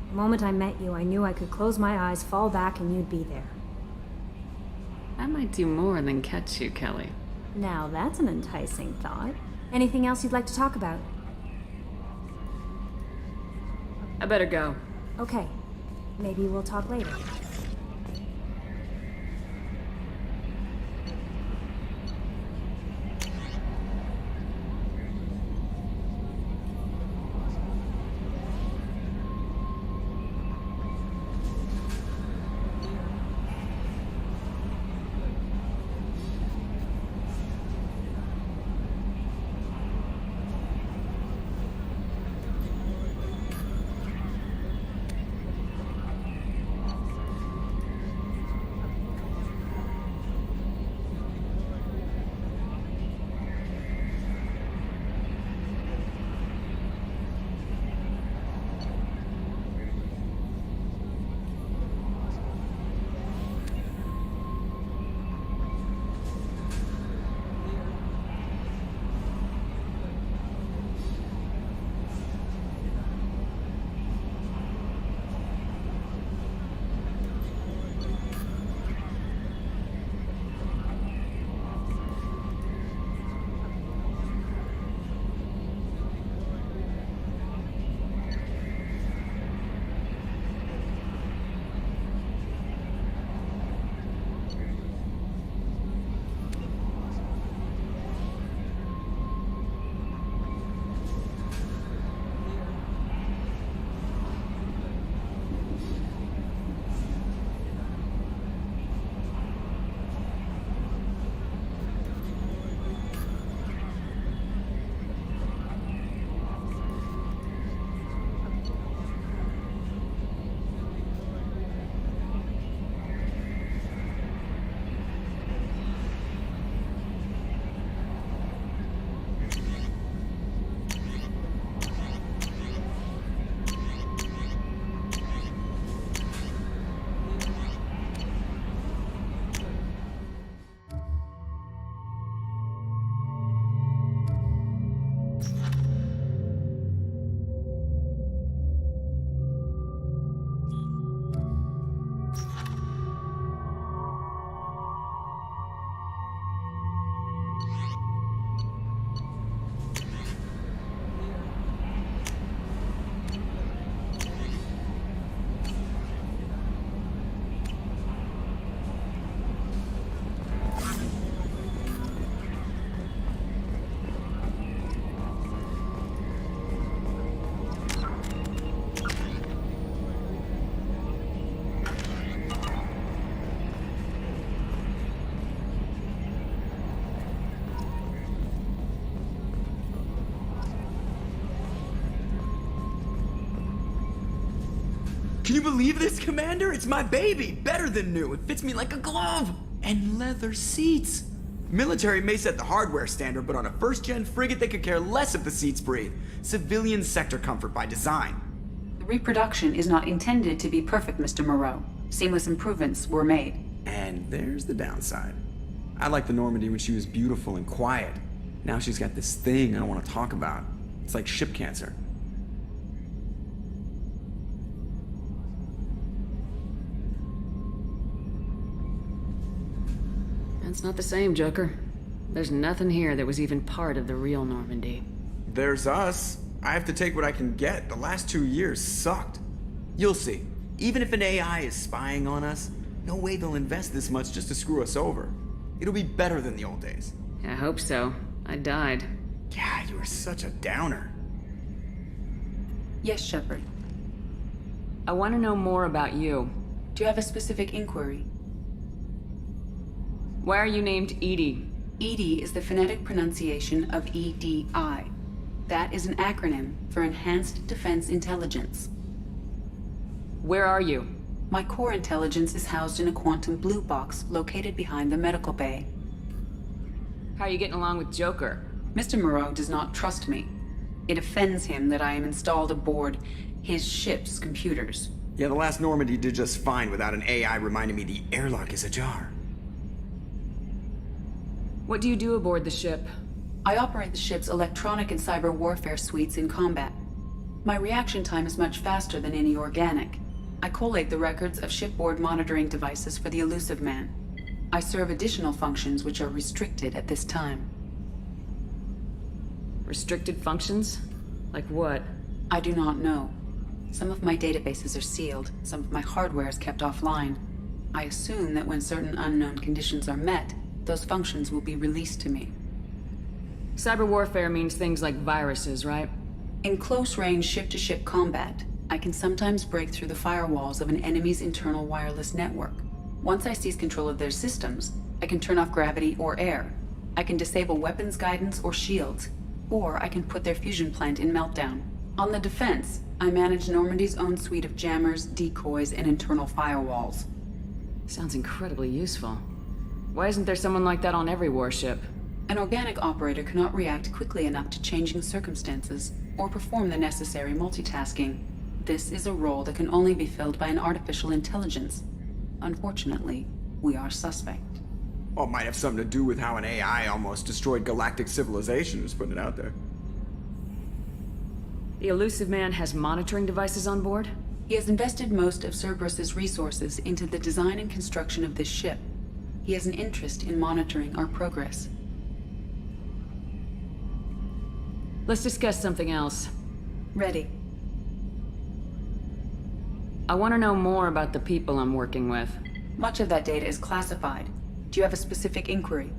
The moment I met you, I knew I could close my eyes, fall back, and you'd be there. I might do more than catch you, Kelly. Now that's an enticing thought. Anything else you'd like to talk about? I better go. Okay. Maybe we'll talk later. Can you believe this, Commander? It's my baby! Better than new. It fits me like a glove! And leather seats! Military may set the hardware standard, but on a first-gen frigate, they could care less if the seats breathe. Civilian sector comfort by design. The reproduction is not intended to be perfect, Mr. Moreau. Seamless improvements were made. And there's the downside. I liked the Normandy when she was beautiful and quiet. Now she's got this thing I don't want to talk about. It's like ship cancer. That's not the same, Joker. There's nothing here that was even part of the real Normandy. There's us. I have to take what I can get. The last 2 years sucked. You'll see. Even if an AI is spying on us, no way they'll invest this much just to screw us over. It'll be better than the old days. I hope so. I died. Yeah, you were such a downer. Yes, Shepard. I want to know more about you. Do you have a specific inquiry? Why are you named EDI? EDI is the phonetic pronunciation of EDI. That is an acronym for Enhanced Defense Intelligence. Where are you? My core intelligence is housed in a quantum blue box located behind the medical bay. How are you getting along with Joker? Mr. Moreau does not trust me. It offends him that I am installed aboard his ship's computers. Yeah, the last Normandy did just fine without an AI reminding me the airlock is ajar. What do you do aboard the ship? I operate the ship's electronic and cyber warfare suites in combat. My reaction time is much faster than any organic. I collate the records of shipboard monitoring devices for the Elusive Man. I serve additional functions which are restricted at this time. Restricted functions? Like what? I do not know. Some of my databases are sealed, some of my hardware is kept offline. I assume that when certain unknown conditions are met, those functions will be released to me. Cyber warfare means things like viruses, right? In close-range ship-to-ship combat, I can sometimes break through the firewalls of an enemy's internal wireless network. Once I seize control of their systems, I can turn off gravity or air. I can disable weapons guidance or shields, or I can put their fusion plant in meltdown. On the defense, I manage Normandy's own suite of jammers, decoys, and internal firewalls. Sounds incredibly useful. Why isn't there someone like that on every warship? An organic operator cannot react quickly enough to changing circumstances, or perform the necessary multitasking. This is a role that can only be filled by an artificial intelligence. Unfortunately, we are suspect. Well, it might have something to do with how an AI almost destroyed galactic civilization, just putting it out there. The Illusive Man has monitoring devices on board? He has invested most of Cerberus's resources into the design and construction of this ship. He has an interest in monitoring our progress. Let's discuss something else. Ready. I want to know more about the people I'm working with. Much of that data is classified. Do you have a specific inquiry?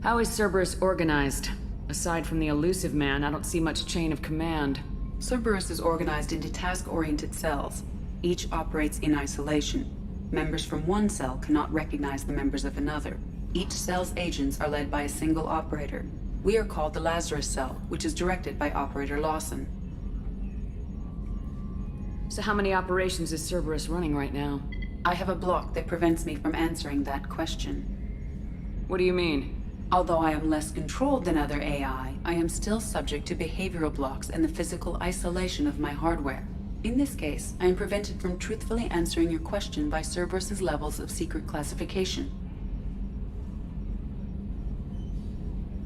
How is Cerberus organized? Aside from the Illusive Man, I don't see much chain of command. Cerberus is organized into task-oriented cells. Each operates in isolation. Members from one cell cannot recognize the members of another. Each cell's agents are led by a single operator. We are called the Lazarus Cell, which is directed by Operator Lawson. So how many operations is Cerberus running right now? I have a block that prevents me from answering that question. What do you mean? Although I am less controlled than other AI, I am still subject to behavioral blocks and the physical isolation of my hardware. In this case, I am prevented from truthfully answering your question by Cerberus's levels of secret classification.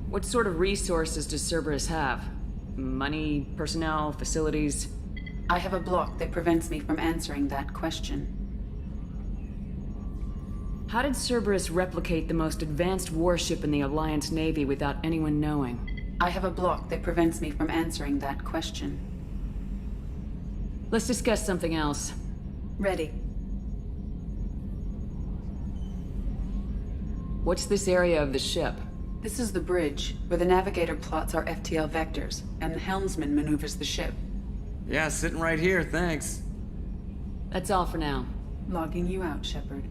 What sort of resources does Cerberus have? Money, personnel, facilities? I have a block that prevents me from answering that question. How did Cerberus replicate the most advanced warship in the Alliance Navy without anyone knowing? I have a block that prevents me from answering that question. Let's discuss something else. Ready. What's this area of the ship? This is the bridge, where the navigator plots our FTL vectors, and the helmsman maneuvers the ship. Yeah, sitting right here, thanks. That's all for now. Logging you out, Shepard.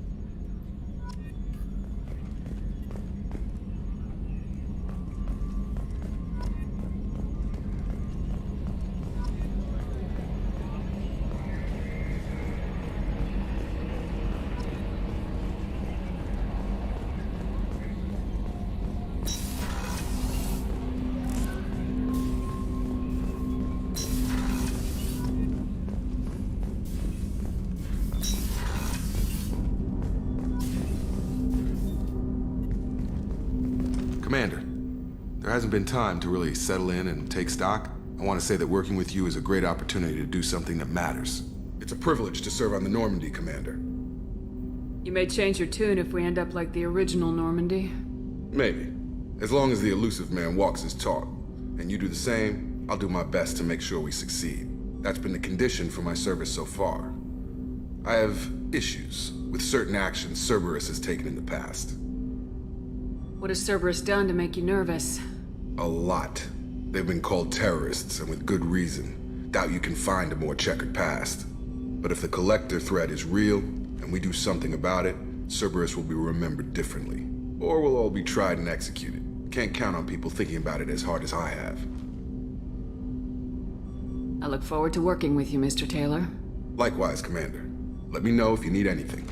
Commander, there hasn't been time to really settle in and take stock. I want to say that working with you is a great opportunity to do something that matters. It's a privilege to serve on the Normandy, Commander. You may change your tune if we end up like the original Normandy. Maybe. As long as the Illusive Man walks his talk, and you do the same, I'll do my best to make sure we succeed. That's been the condition for my service so far. I have issues with certain actions Cerberus has taken in the past. What has Cerberus done to make you nervous? A lot. They've been called terrorists, and with good reason. Doubt you can find a more checkered past. But if the Collector threat is real, and we do something about it, Cerberus will be remembered differently. Or we'll all be tried and executed. Can't count on people thinking about it as hard as I have. I look forward to working with you, Mr. Taylor. Likewise, Commander. Let me know if you need anything.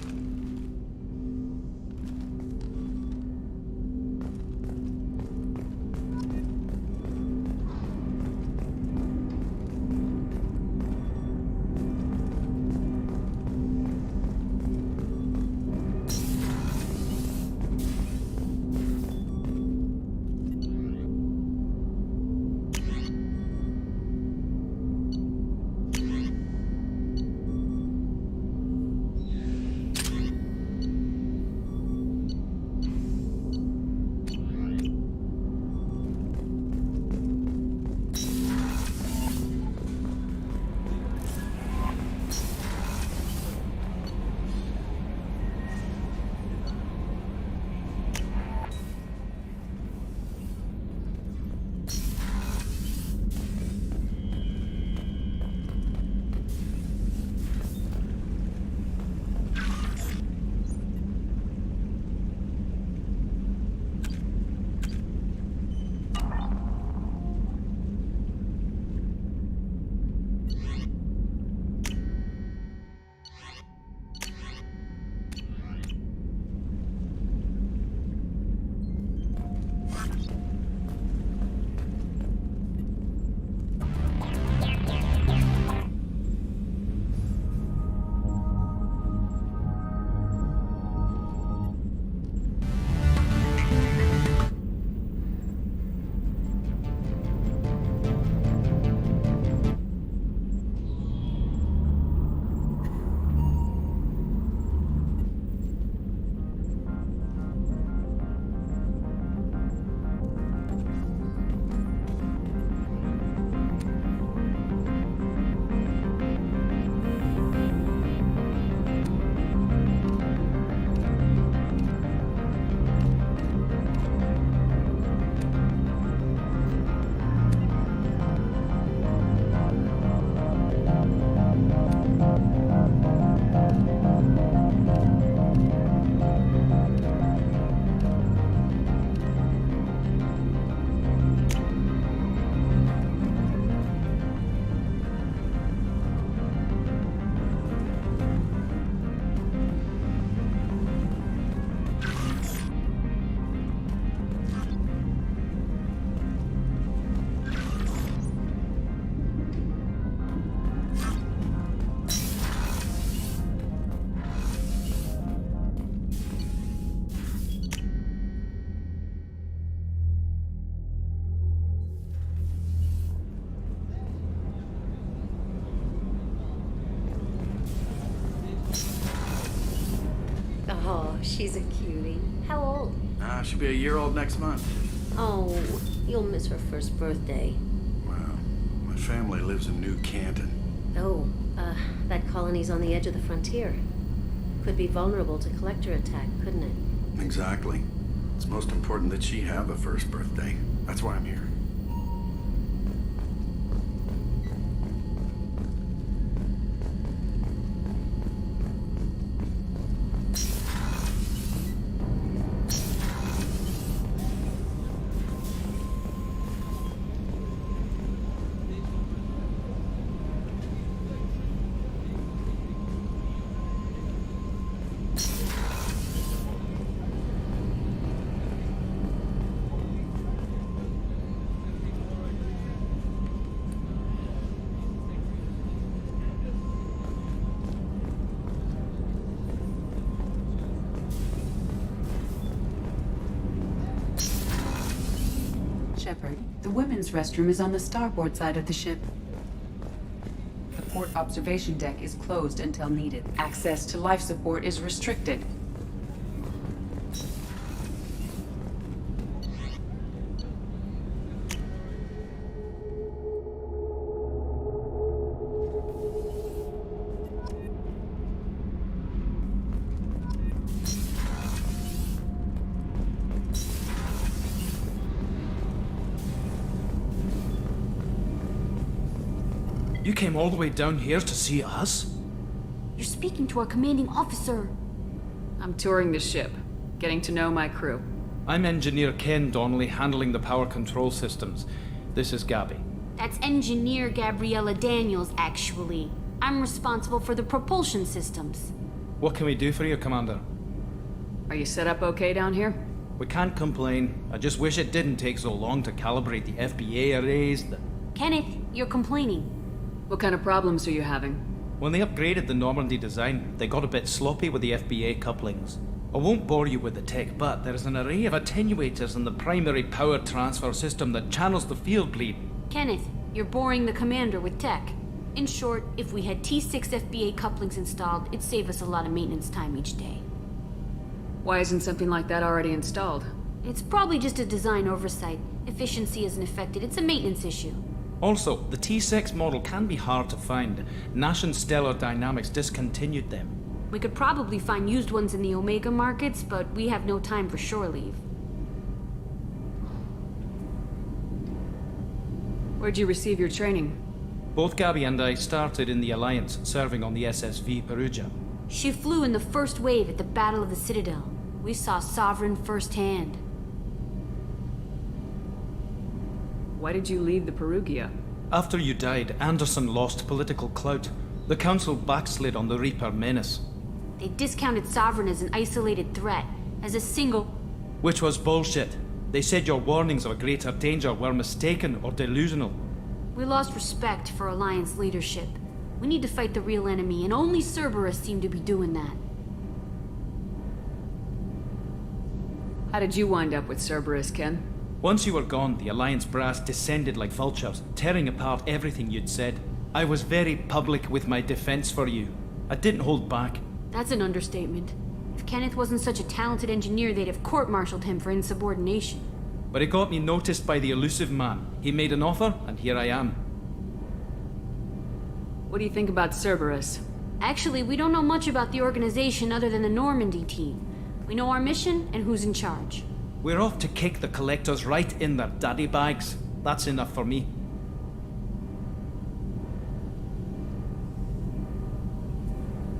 Oh, she's a cutie. How old? She'll be a year old next month. Oh, you'll miss her first birthday. Wow. My family lives in New Canton. Oh, that colony's on the edge of the frontier. Could be vulnerable to collector attack, couldn't it? Exactly. It's most important that she have a first birthday. That's why I'm here. Shepard, the women's restroom is on the starboard side of the ship. The port observation deck is closed until needed. Access to life support is restricted. You came all the way down here to see us? You're speaking to our commanding officer. I'm touring the ship, getting to know my crew. I'm Engineer Ken Donnelly, handling the power control systems. This is Gabby. That's Engineer Gabriella Daniels, actually. I'm responsible for the propulsion systems. What can we do for you, Commander? Are you set up okay down here? We can't complain. I just wish it didn't take so long to calibrate the FBA arrays. Kenneth, you're complaining. What kind of problems are you having? When they upgraded the Normandy design, they got a bit sloppy with the FBA couplings. I won't bore you with the tech, but there's an array of attenuators in the primary power transfer system that channels the field bleed. Kenneth, you're boring the commander with tech. In short, if we had T6 FBA couplings installed, it'd save us a lot of maintenance time each day. Why isn't something like that already installed? It's probably just a design oversight. Efficiency isn't affected, it's a maintenance issue. Also, the T6 model can be hard to find. Nash and Stellar Dynamics discontinued them. We could probably find used ones in the Omega markets, but we have no time for shore leave. Where'd you receive your training? Both Gabby and I started in the Alliance, serving on the SSV Perugia. She flew in the first wave at the Battle of the Citadel. We saw Sovereign firsthand. Why did you leave the Perugia? After you died, Anderson lost political clout. The Council backslid on the Reaper menace. They discounted Sovereign as an isolated threat, as a single... Which was bullshit. They said your warnings of a greater danger were mistaken or delusional. We lost respect for Alliance leadership. We need to fight the real enemy, and only Cerberus seemed to be doing that. How did you wind up with Cerberus, Ken? Once you were gone, the Alliance brass descended like vultures, tearing apart everything you'd said. I was very public with my defense for you. I didn't hold back. That's an understatement. If Kenneth wasn't such a talented engineer, they'd have court-martialed him for insubordination. But it got me noticed by the elusive man. He made an offer, and here I am. What do you think about Cerberus? Actually, we don't know much about the organization other than the Normandy team. We know our mission and who's in charge. We're off to kick the Collectors right in their daddy bags. That's enough for me.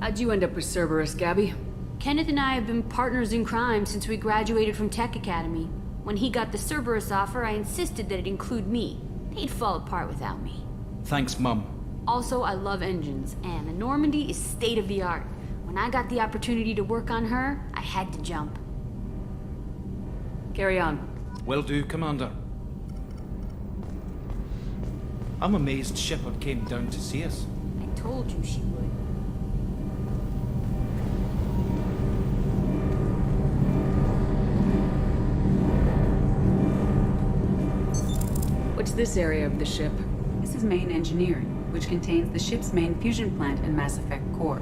How'd you end up with Cerberus, Gabby? Kenneth and I have been partners in crime since we graduated from Tech Academy. When he got the Cerberus offer, I insisted that it include me. They'd fall apart without me. Thanks, Mum. Also, I love engines, and the Normandy is state-of-the-art. When I got the opportunity to work on her, I had to jump. Carry on. Will do, Commander. I'm amazed Shepard came down to see us. I told you she would. What's this area of the ship? This is main engineering, which contains the ship's main fusion plant and Mass Effect core.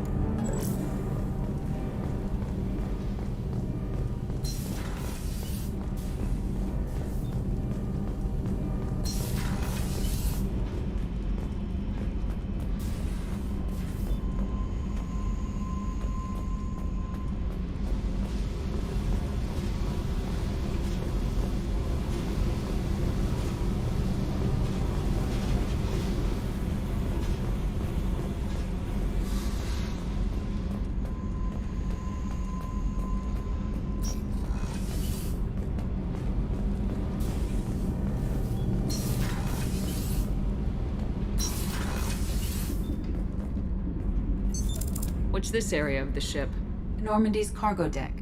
What's this area of the ship? Normandy's cargo deck.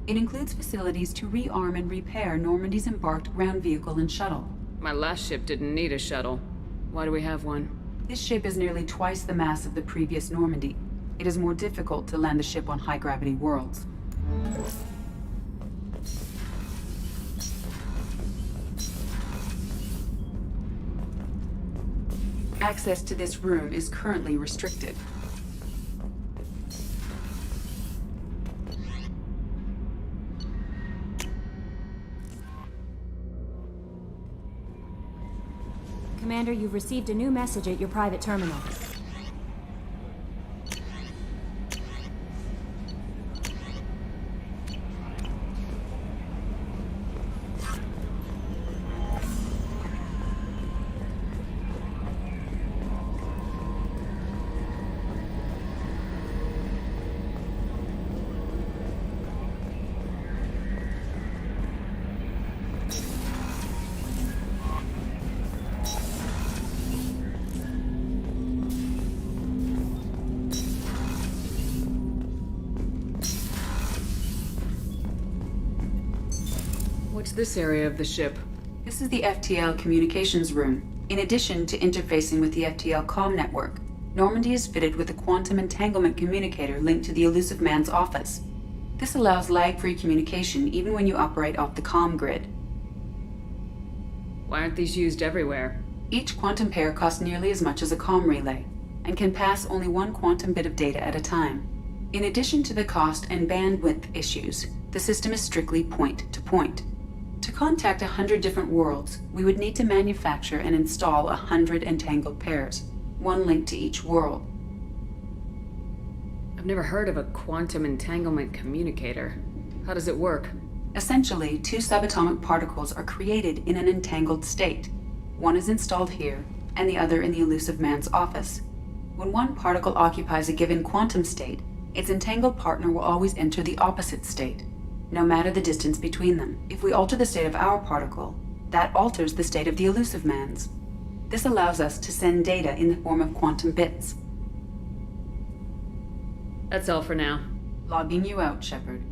It includes facilities to rearm and repair Normandy's embarked ground vehicle and shuttle. My last ship didn't need a shuttle. Why do we have one? This ship is nearly twice the mass of the previous Normandy. It is more difficult to land the ship on high-gravity worlds. Access to this room is currently restricted. Commander, you've received a new message at your private terminal. What's this area of the ship? This is the FTL communications room. In addition to interfacing with the FTL comm network, Normandy is fitted with a quantum entanglement communicator linked to the Elusive Man's office. This allows lag-free communication even when you operate off the comm grid. Why aren't these used everywhere? Each quantum pair costs nearly as much as a comm relay, and can pass only one quantum bit of data at a time. In addition to the cost and bandwidth issues, the system is strictly point-to-point. To contact 100 different worlds, we would need to manufacture and install 100 entangled pairs, one linked to each world. I've never heard of a quantum entanglement communicator. How does it work? Essentially, two subatomic particles are created in an entangled state. One is installed here, and the other in the Elusive Man's office. When one particle occupies a given quantum state, its entangled partner will always enter the opposite state, no matter the distance between them. If we alter the state of our particle, that alters the state of the Elusive Man's. This allows us to send data in the form of quantum bits. That's all for now. Logging you out, Shepard.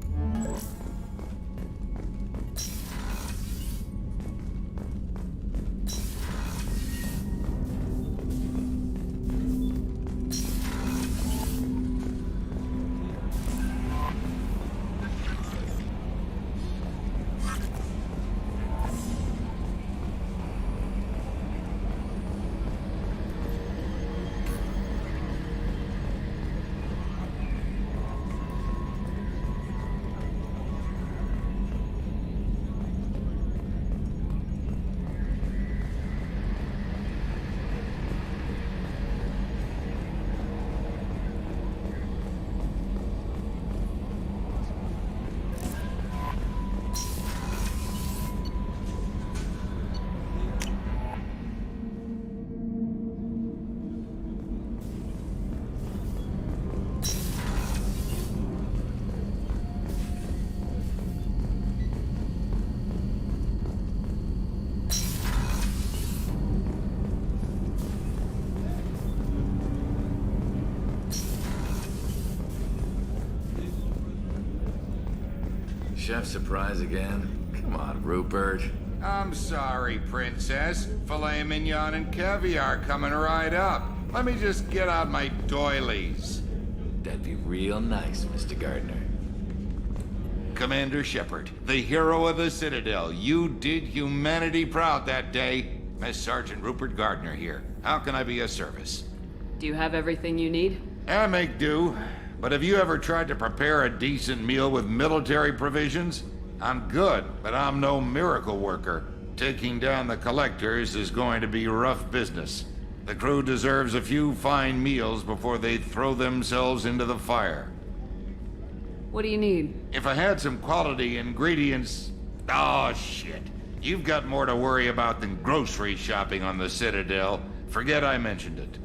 Chef surprise again? Come on, Rupert. I'm sorry, Princess. Filet mignon and caviar coming right up. Let me just get out my doilies. That'd be real nice, Mr. Gardner. Commander Shepard, the hero of the Citadel. You did humanity proud that day. Miss Sergeant Rupert Gardner here. How can I be of service? Do you have everything you need? I make do. But have you ever tried to prepare a decent meal with military provisions? I'm good, but I'm no miracle worker. Taking down the collectors is going to be rough business. The crew deserves a few fine meals before they throw themselves into the fire. What do you need? If I had some quality ingredients... Oh, shit. You've got more to worry about than grocery shopping on the Citadel. Forget I mentioned it.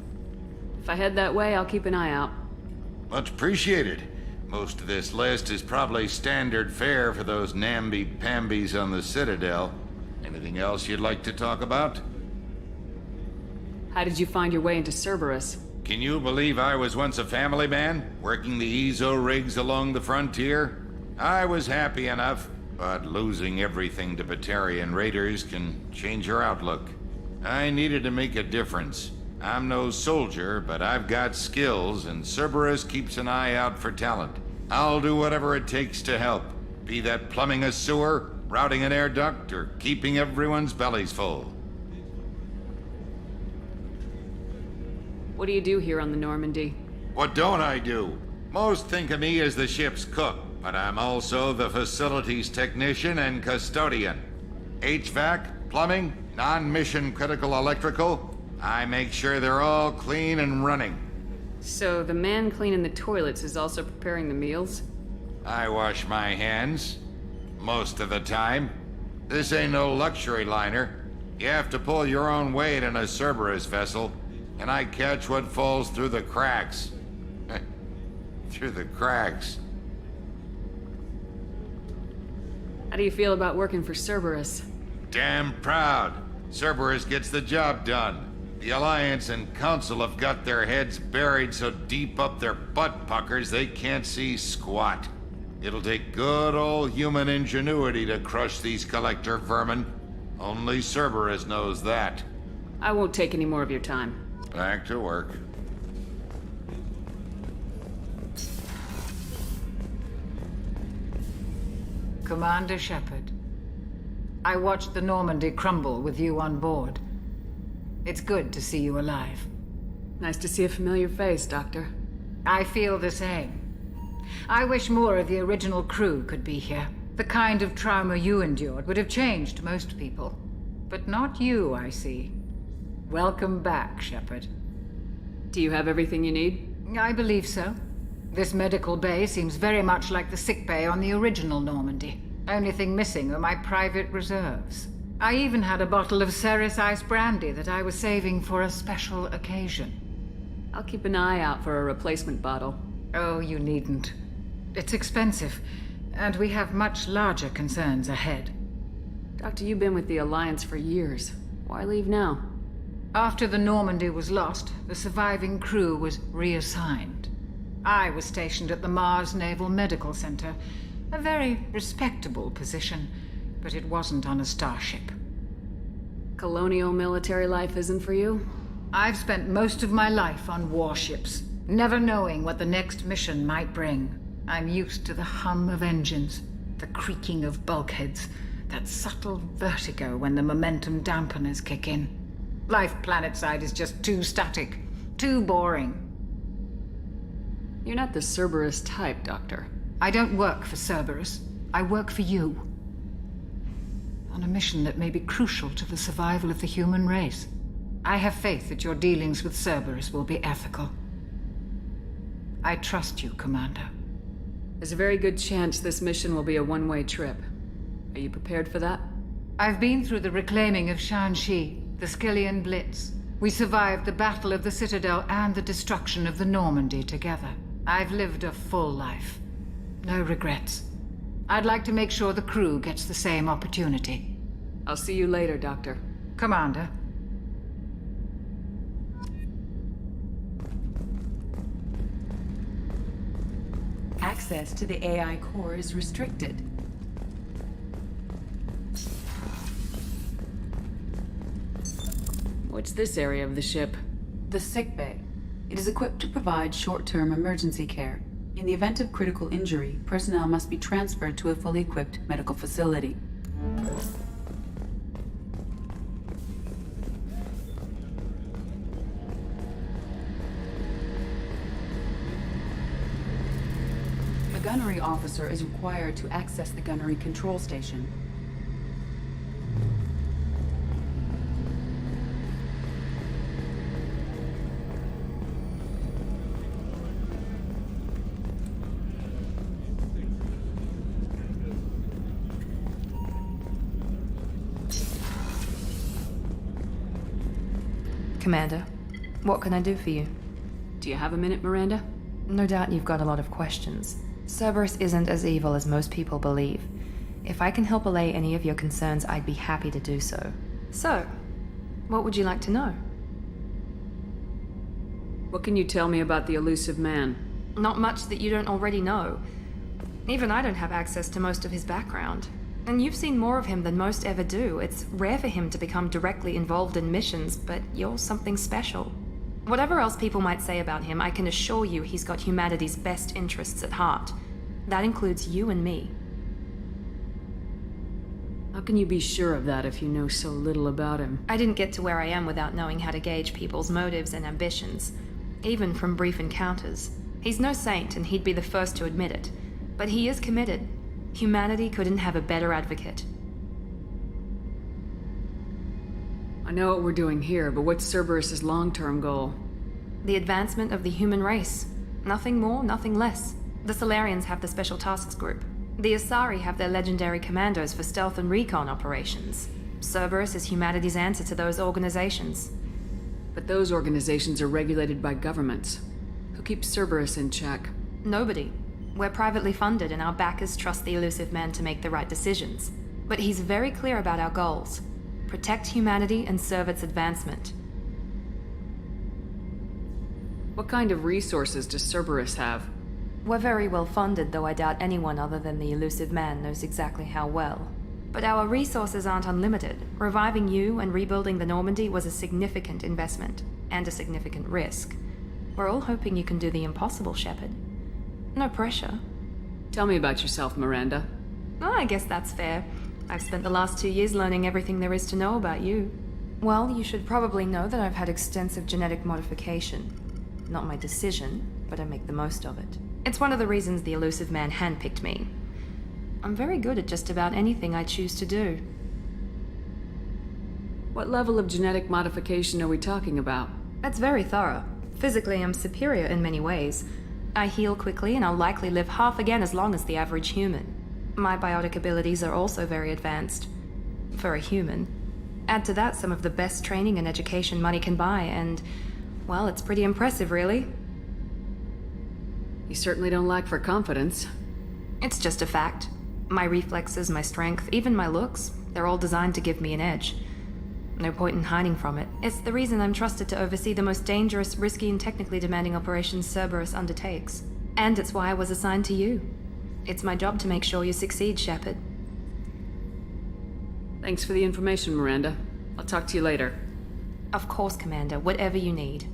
If I head that way, I'll keep an eye out. Much appreciated. Most of this list is probably standard fare for those namby-pambies on the Citadel. Anything else you'd like to talk about? How did you find your way into Cerberus? Can you believe I was once a family man, working the EZO rigs along the frontier? I was happy enough, but losing everything to Batarian raiders can change your outlook. I needed to make a difference. I'm no soldier, but I've got skills, and Cerberus keeps an eye out for talent. I'll do whatever it takes to help, be that plumbing a sewer, routing an air duct, or keeping everyone's bellies full. What do you do here on the Normandy? What don't I do? Most think of me as the ship's cook, but I'm also the facilities technician and custodian. HVAC, plumbing, non-mission critical electrical. I make sure they're all clean and running. So the man cleaning the toilets is also preparing the meals? I wash my hands. Most of the time. This ain't no luxury liner. You have to pull your own weight in a Cerberus vessel, and I catch what falls through the cracks. Through the cracks. How do you feel about working for Cerberus? Damn proud. Cerberus gets the job done. The Alliance and Council have got their heads buried so deep up their butt puckers they can't see squat. It'll take good old human ingenuity to crush these collector vermin. Only Cerberus knows that. I won't take any more of your time. Back to work. Commander Shepard, I watched the Normandy crumble with you on board. It's good to see you alive. Nice to see a familiar face, Doctor. I feel the same. I wish more of the original crew could be here. The kind of trauma you endured would have changed most people. But not you, I see. Welcome back, Shepard. Do you have everything you need? I believe so. This medical bay seems very much like the sick bay on the original Normandy. Only thing missing are my private reserves. I even had a bottle of Ceres Ice Brandy that I was saving for a special occasion. I'll keep an eye out for a replacement bottle. Oh, you needn't. It's expensive, and we have much larger concerns ahead. Doctor, you've been with the Alliance for years. Why leave now? After the Normandy was lost, the surviving crew was reassigned. I was stationed at the Mars Naval Medical Center, a very respectable position, but it wasn't on a starship. Colonial military life isn't for you? I've spent most of my life on warships, never knowing what the next mission might bring. I'm used to the hum of engines, the creaking of bulkheads, that subtle vertigo when the momentum dampeners kick in. Life planetside is just too static, too boring. You're not the Cerberus type, Doctor. I don't work for Cerberus. I work for you. On a mission that may be crucial to the survival of the human race. I have faith that your dealings with Cerberus will be ethical. I trust you, Commander. There's a very good chance this mission will be a one-way trip. Are you prepared for that? I've been through the reclaiming of Shanxi, the Skyllian Blitz. We survived the Battle of the Citadel and the destruction of the Normandy together. I've lived a full life. No regrets. I'd like to make sure the crew gets the same opportunity. I'll see you later, Doctor. Commander. Access to the AI core is restricted. What's this area of the ship? The sickbay. It is equipped to provide short-term emergency care. In the event of critical injury, personnel must be transferred to a fully equipped medical facility. A gunnery officer is required to access the gunnery control station. Commander, what can I do for you? Do you have a minute, Miranda? No doubt you've got a lot of questions. Cerberus isn't as evil as most people believe. If I can help allay any of your concerns, I'd be happy to do so. So, what would you like to know? What can you tell me about the elusive man? Not much that you don't already know. Even I don't have access to most of his background. And you've seen more of him than most ever do. It's rare for him to become directly involved in missions, but you're something special. Whatever else people might say about him, I can assure you he's got humanity's best interests at heart. That includes you and me. How can you be sure of that if you know so little about him? I didn't get to where I am without knowing how to gauge people's motives and ambitions, even from brief encounters. He's no saint, and he'd be the first to admit it. But he is committed. Humanity couldn't have a better advocate. I know what we're doing here, but what's Cerberus' long-term goal? The advancement of the human race. Nothing more, nothing less. The Solarians have the Special Tasks Group. The Asari have their legendary commandos for stealth and recon operations. Cerberus is humanity's answer to those organizations. But those organizations are regulated by governments. Who keeps Cerberus in check? Nobody. We're privately funded, and our backers trust the elusive man to make the right decisions. But he's very clear about our goals. Protect humanity and serve its advancement. What kind of resources does Cerberus have? We're very well funded, though I doubt anyone other than the elusive man knows exactly how well. But our resources aren't unlimited. Reviving you and rebuilding the Normandy was a significant investment, and a significant risk. We're all hoping you can do the impossible, Shepard. No pressure. Tell me about yourself, Miranda. Oh, I guess that's fair. I've spent the last 2 years learning everything there is to know about you. Well, you should probably know that I've had extensive genetic modification. Not my decision, but I make the most of it. It's one of the reasons the elusive man handpicked me. I'm very good at just about anything I choose to do. What level of genetic modification are we talking about? That's very thorough. Physically, I'm superior in many ways. I heal quickly, and I'll likely live half again as long as the average human. My biotic abilities are also very advanced. For a human. Add to that some of the best training and education money can buy, and, well, it's pretty impressive, really. You certainly don't lack for confidence. It's just a fact. My reflexes, my strength, even my looks, they're all designed to give me an edge. No point in hiding from it. It's the reason I'm trusted to oversee the most dangerous, risky, and technically demanding operations Cerberus undertakes. And it's why I was assigned to you. It's my job to make sure you succeed, Shepard. Thanks for the information, Miranda. I'll talk to you later. Of course, Commander. Whatever you need.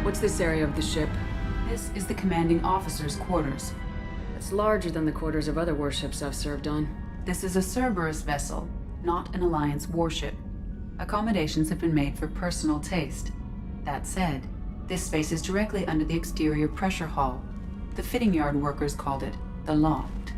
What's this area of the ship? This is the commanding officer's quarters. It's larger than the quarters of other warships I've served on. This is a Cerberus vessel, not an Alliance warship. Accommodations have been made for personal taste. That said, this space is directly under the exterior pressure hull. The fitting yard workers called it the loft.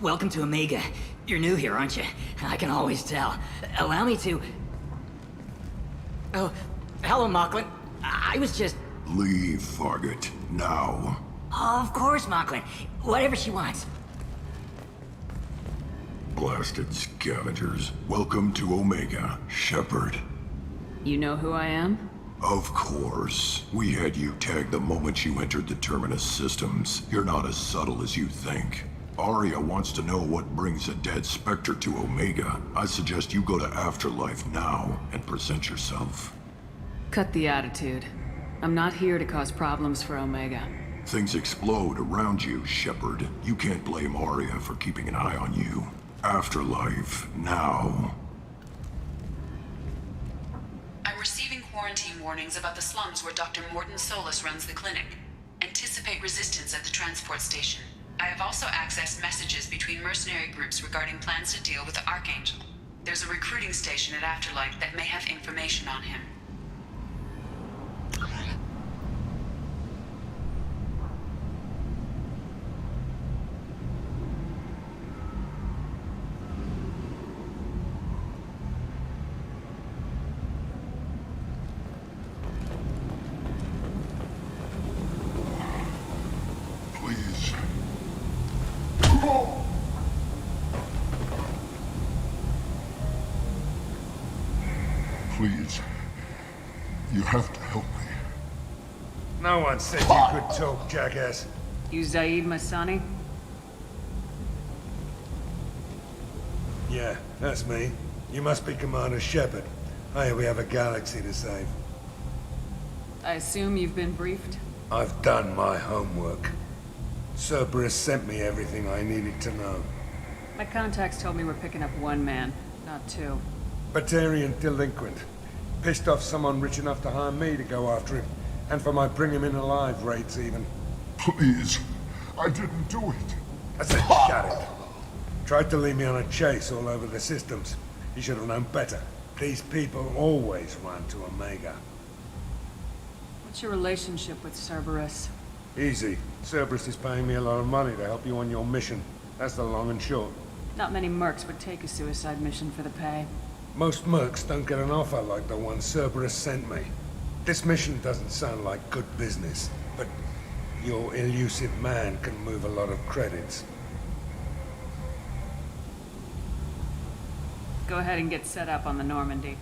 Welcome to Omega. You're new here, aren't you? I can always tell. Allow me to... Oh, hello, Mocklin. I was just... Leave, Fargate. Now. Of course, Mocklin. Whatever she wants. Blasted scavengers. Welcome to Omega, Shepard. You know who I am? Of course. We had you tagged the moment you entered the Terminus systems. You're not as subtle as you think. Aria wants to know what brings a dead Spectre to Omega. I suggest you go to Afterlife now and present yourself. Cut the attitude. I'm not here to cause problems for Omega. Things explode around you, Shepard. You can't blame Aria for keeping an eye on you. Afterlife, now. I'm receiving quarantine warnings about the slums where Dr. Morton Solus runs the clinic. Anticipate resistance at the transport station. I have also accessed messages between mercenary groups regarding plans to deal with the Archangel. There's a recruiting station at Afterlife that may have information on him. Please. You have to help me. No one said you could talk, jackass. You Zaid Masani? Yeah, that's me. You must be Commander Shepard. Hey, we have a galaxy to save. I assume you've been briefed? I've done my homework. Cerberus sent me everything I needed to know. My contacts told me we're picking up one man, not two. Batarian delinquent. Pissed off someone rich enough to hire me to go after him. And for my bring him in alive rates even. Please. I didn't do it. I said shut it. Tried to lead me on a chase all over the systems. He should have known better. These people always run to Omega. What's your relationship with Cerberus? Easy. Cerberus is paying me a lot of money to help you on your mission. That's the long and short. Not many mercs would take a suicide mission for the pay. Most mercs don't get an offer like the one Cerberus sent me. This mission doesn't sound like good business, but your elusive man can move a lot of credits. Go ahead and get set up on the Normandy.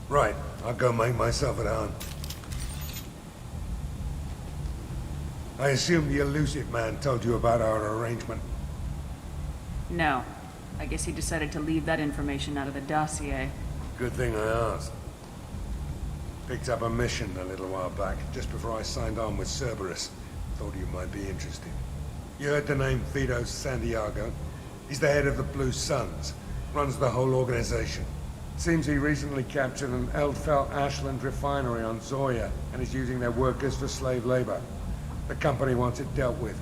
Right, I'll go make myself at home. I assume the elusive man told you about our arrangement. No. I guess he decided to leave that information out of the dossier. Good thing I asked. Picked up a mission a little while back, just before I signed on with Cerberus. Thought you might be interested. You heard the name Vito Santiago? He's the head of the Blue Suns. Runs the whole organization. Seems he recently captured an Eldfell Ashland refinery on Zoya and is using their workers for slave labor. The company wants it dealt with.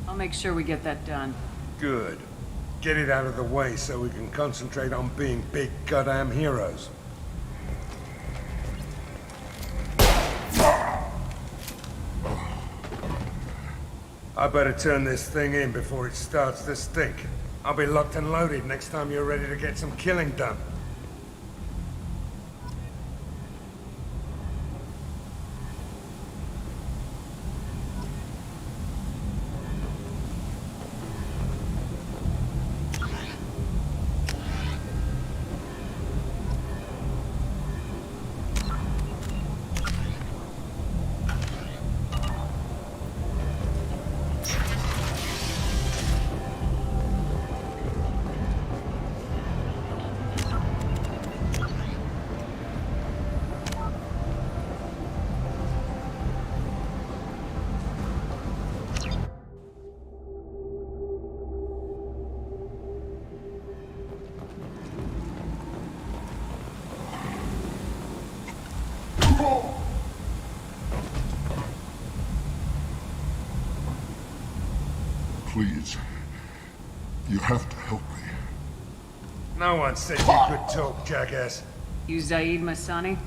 I'll make sure we get that done. Good. Get it out of the way so we can concentrate on being big goddamn heroes. I better turn this thing in before it starts to stink. I'll be locked and loaded next time you're ready to get some killing done. Please. You have to help me. No one said you could talk, jackass. You Zaid Masani?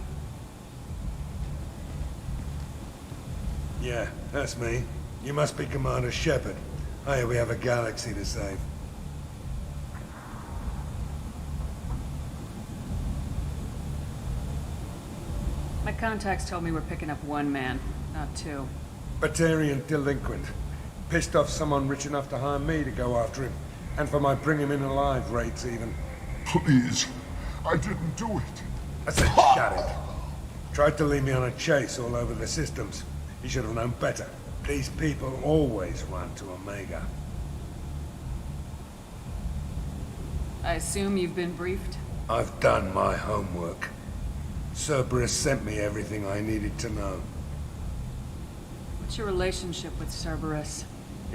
Yeah, that's me. You must be Commander Shepard. Hey, we have a galaxy to save. My contacts told me we're picking up one man, not two. Batarian delinquent. Pissed off someone rich enough to hire me to go after him. And for my bring him in alive rates even. Please, I didn't do it. I said shut it. Tried to lead me on a chase all over the systems. He should have known better. These people always run to Omega. I assume you've been briefed? I've done my homework. Cerberus sent me everything I needed to know. What's your relationship with Cerberus?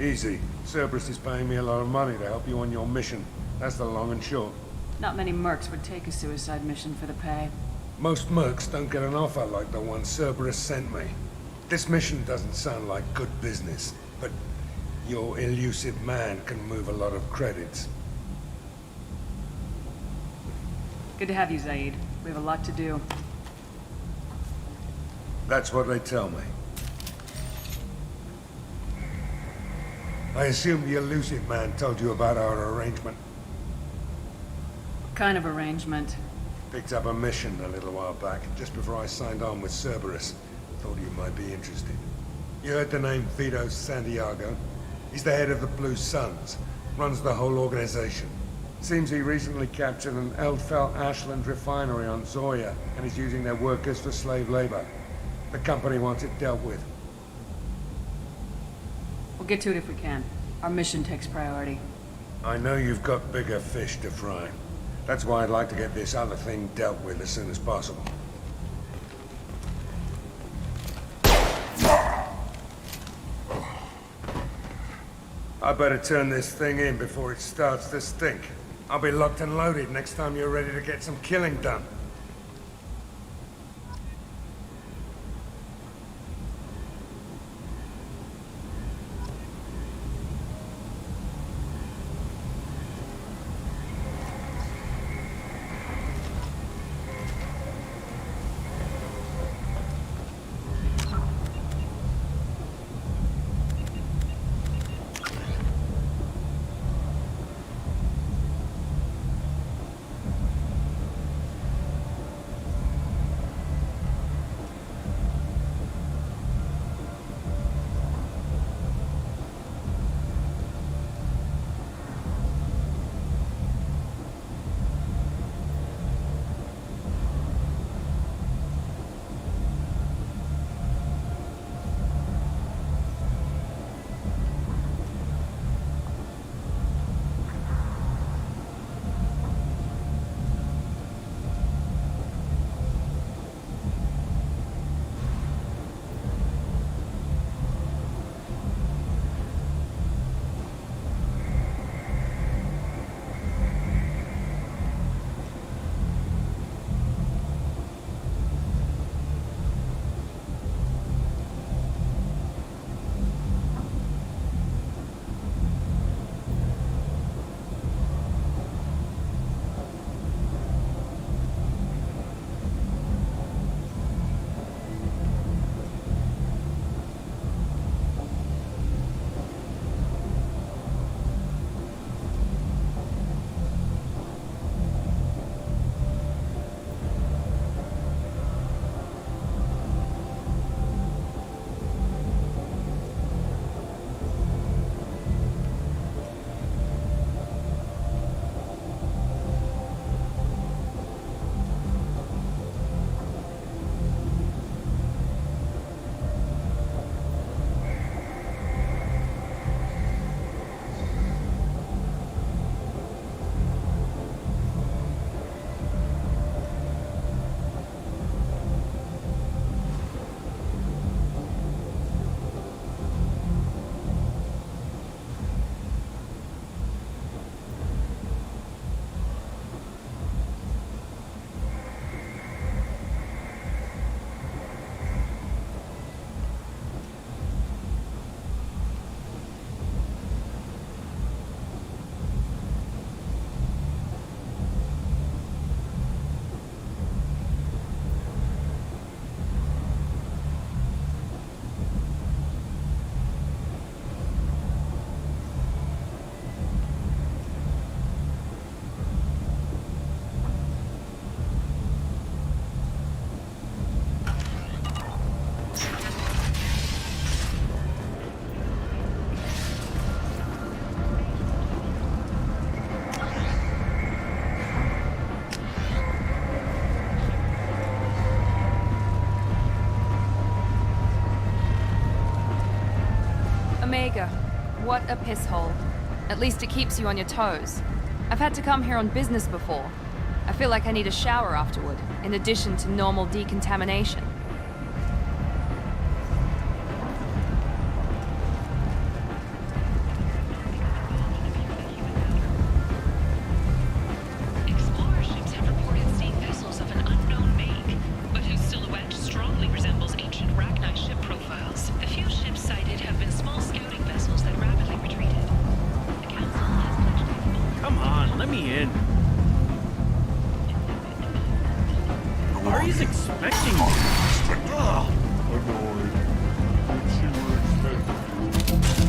Easy. Cerberus is paying me a lot of money to help you on your mission. That's the long and short. Not many mercs would take a suicide mission for the pay. Most mercs don't get an offer like the one Cerberus sent me. This mission doesn't sound like good business, but your elusive man can move a lot of credits. Good to have you, Zaid. We have a lot to do. That's what they tell me. I assume the elusive man told you about our arrangement. What kind of arrangement? Picked up a mission a little while back, just before I signed on with Cerberus. Thought you might be interested. You heard the name Vito Santiago? He's the head of the Blue Suns, runs the whole organization. Seems he recently captured an Eldfell Ashland refinery on Zoya, and is using their workers for slave labor. The company wants it dealt with. We'll get to it if we can. Our mission takes priority. I know you've got bigger fish to fry. That's why I'd like to get this other thing dealt with as soon as possible. I better turn this thing in before it starts to stink. I'll be locked and loaded next time you're ready to get some killing done. What a piss hole. At least it keeps you on your toes. I've had to come here on business before. I feel like I need a shower afterward, in addition to normal decontamination. Explorer ships have reported seeing vessels of an unknown make, but whose silhouette strongly resembles ancient Rachni ship profiles. The few ships sighted have been small scouting vessels that rapidly retreated. The council has pledged... Come on, let me in. Ari's expecting me.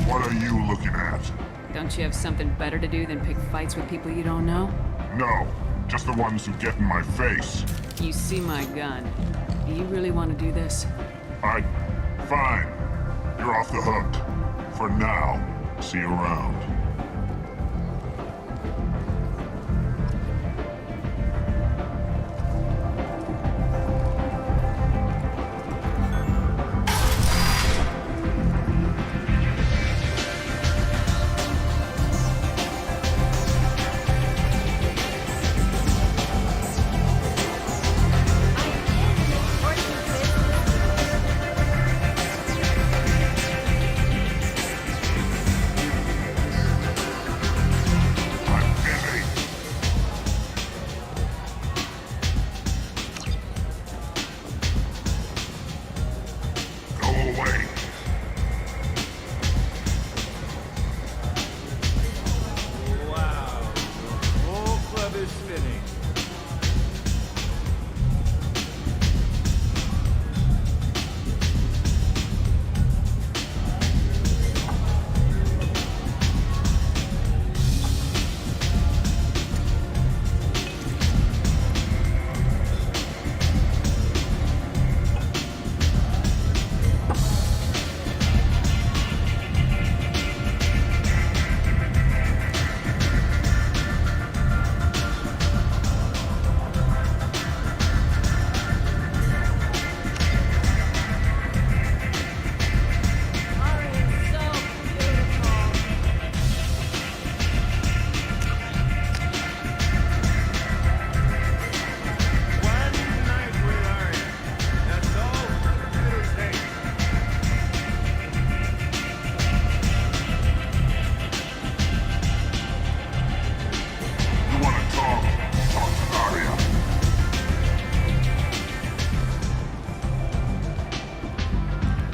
What are you looking at? Don't you have something better to do than pick fights with people you don't know? No, just the ones who get in my face. You see my gun. Do you really want to do this? Fine. You're off the hook. For now. See you around.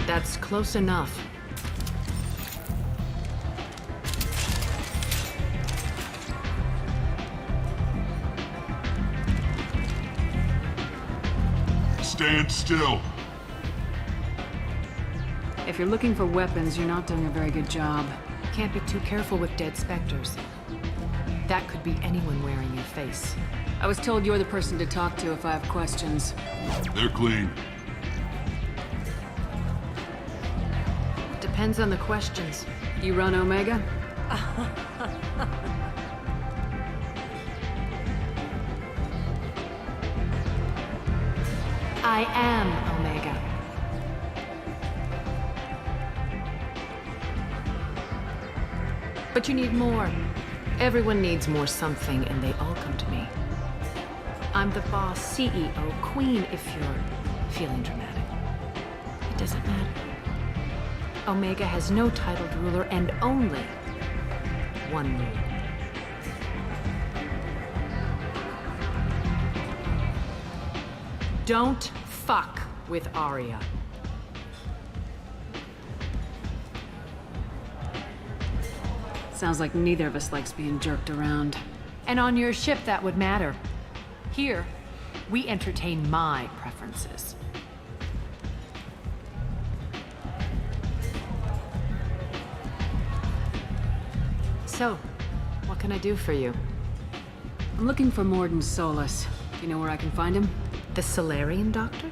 That's close enough. Stand still. If you're looking for weapons, you're not doing a very good job. Can't be too careful with dead specters. That could be anyone wearing your face. I was told you're the person to talk to if I have questions. They're clean. Depends on the questions. You run Omega? I am Omega. But you need more. Everyone needs more something, and they all come to me. I'm the boss, CEO, queen, if you're feeling dramatic. It doesn't matter. Omega has no titled ruler and only one rule. Don't fuck with Aria. Sounds like neither of us likes being jerked around. And on your ship, that would matter. Here, we entertain my preferences. So, what can I do for you? I'm looking for Mordin Solus. Do you know where I can find him? The Salarian doctor?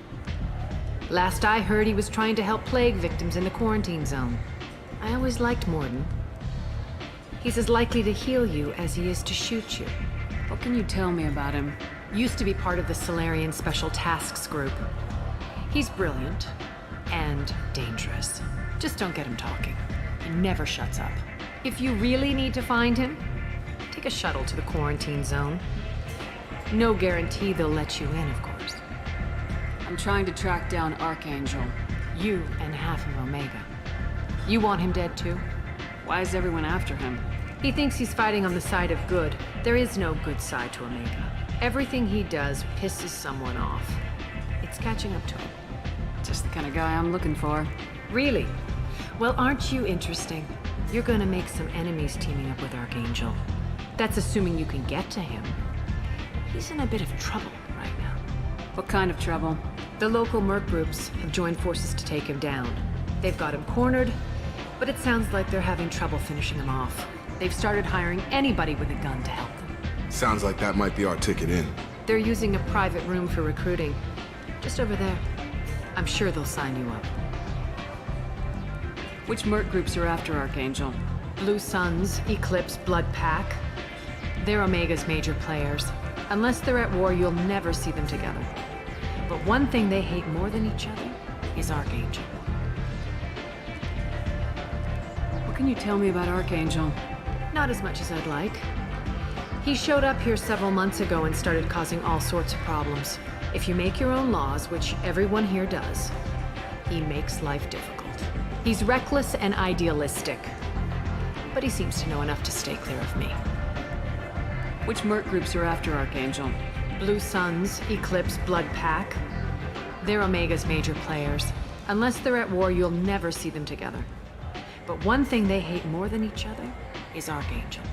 Last I heard, he was trying to help plague victims in the quarantine zone. I always liked Mordin. He's as likely to heal you as he is to shoot you. What can you tell me about him? Used to be part of the Salarian Special Tasks Group. He's brilliant and dangerous. Just don't get him talking. He never shuts up. If you really need to find him, take a shuttle to the quarantine zone. No guarantee they'll let you in, of course. I'm trying to track down Archangel. You and half of Omega. You want him dead too? Why is everyone after him? He thinks he's fighting on the side of good. There is no good side to Omega. Everything he does pisses someone off. It's catching up to him. Just the kind of guy I'm looking for. Really? Well, aren't you interesting? You're gonna make some enemies teaming up with Archangel. That's assuming you can get to him. He's in a bit of trouble right now. What kind of trouble? The local merc groups have joined forces to take him down. They've got him cornered, but it sounds like they're having trouble finishing him off. They've started hiring anybody with a gun to help them. Sounds like that might be our ticket in. They're using a private room for recruiting. Just over there. I'm sure they'll sign you up. Which merc groups are after Archangel? Blue Suns, Eclipse, Blood Pack. They're Omega's major players. Unless they're at war, you'll never see them together. But one thing they hate more than each other is Archangel. What can you tell me about Archangel? Not as much as I'd like. He showed up here several months ago and started causing all sorts of problems. If you make your own laws, which everyone here does, he makes life difficult. He's reckless and idealistic. But he seems to know enough to stay clear of me. Which merc groups are after Archangel? Blue Suns, Eclipse, Blood Pack. They're Omega's major players. Unless they're at war, you'll never see them together. But one thing they hate more than each other is Archangel.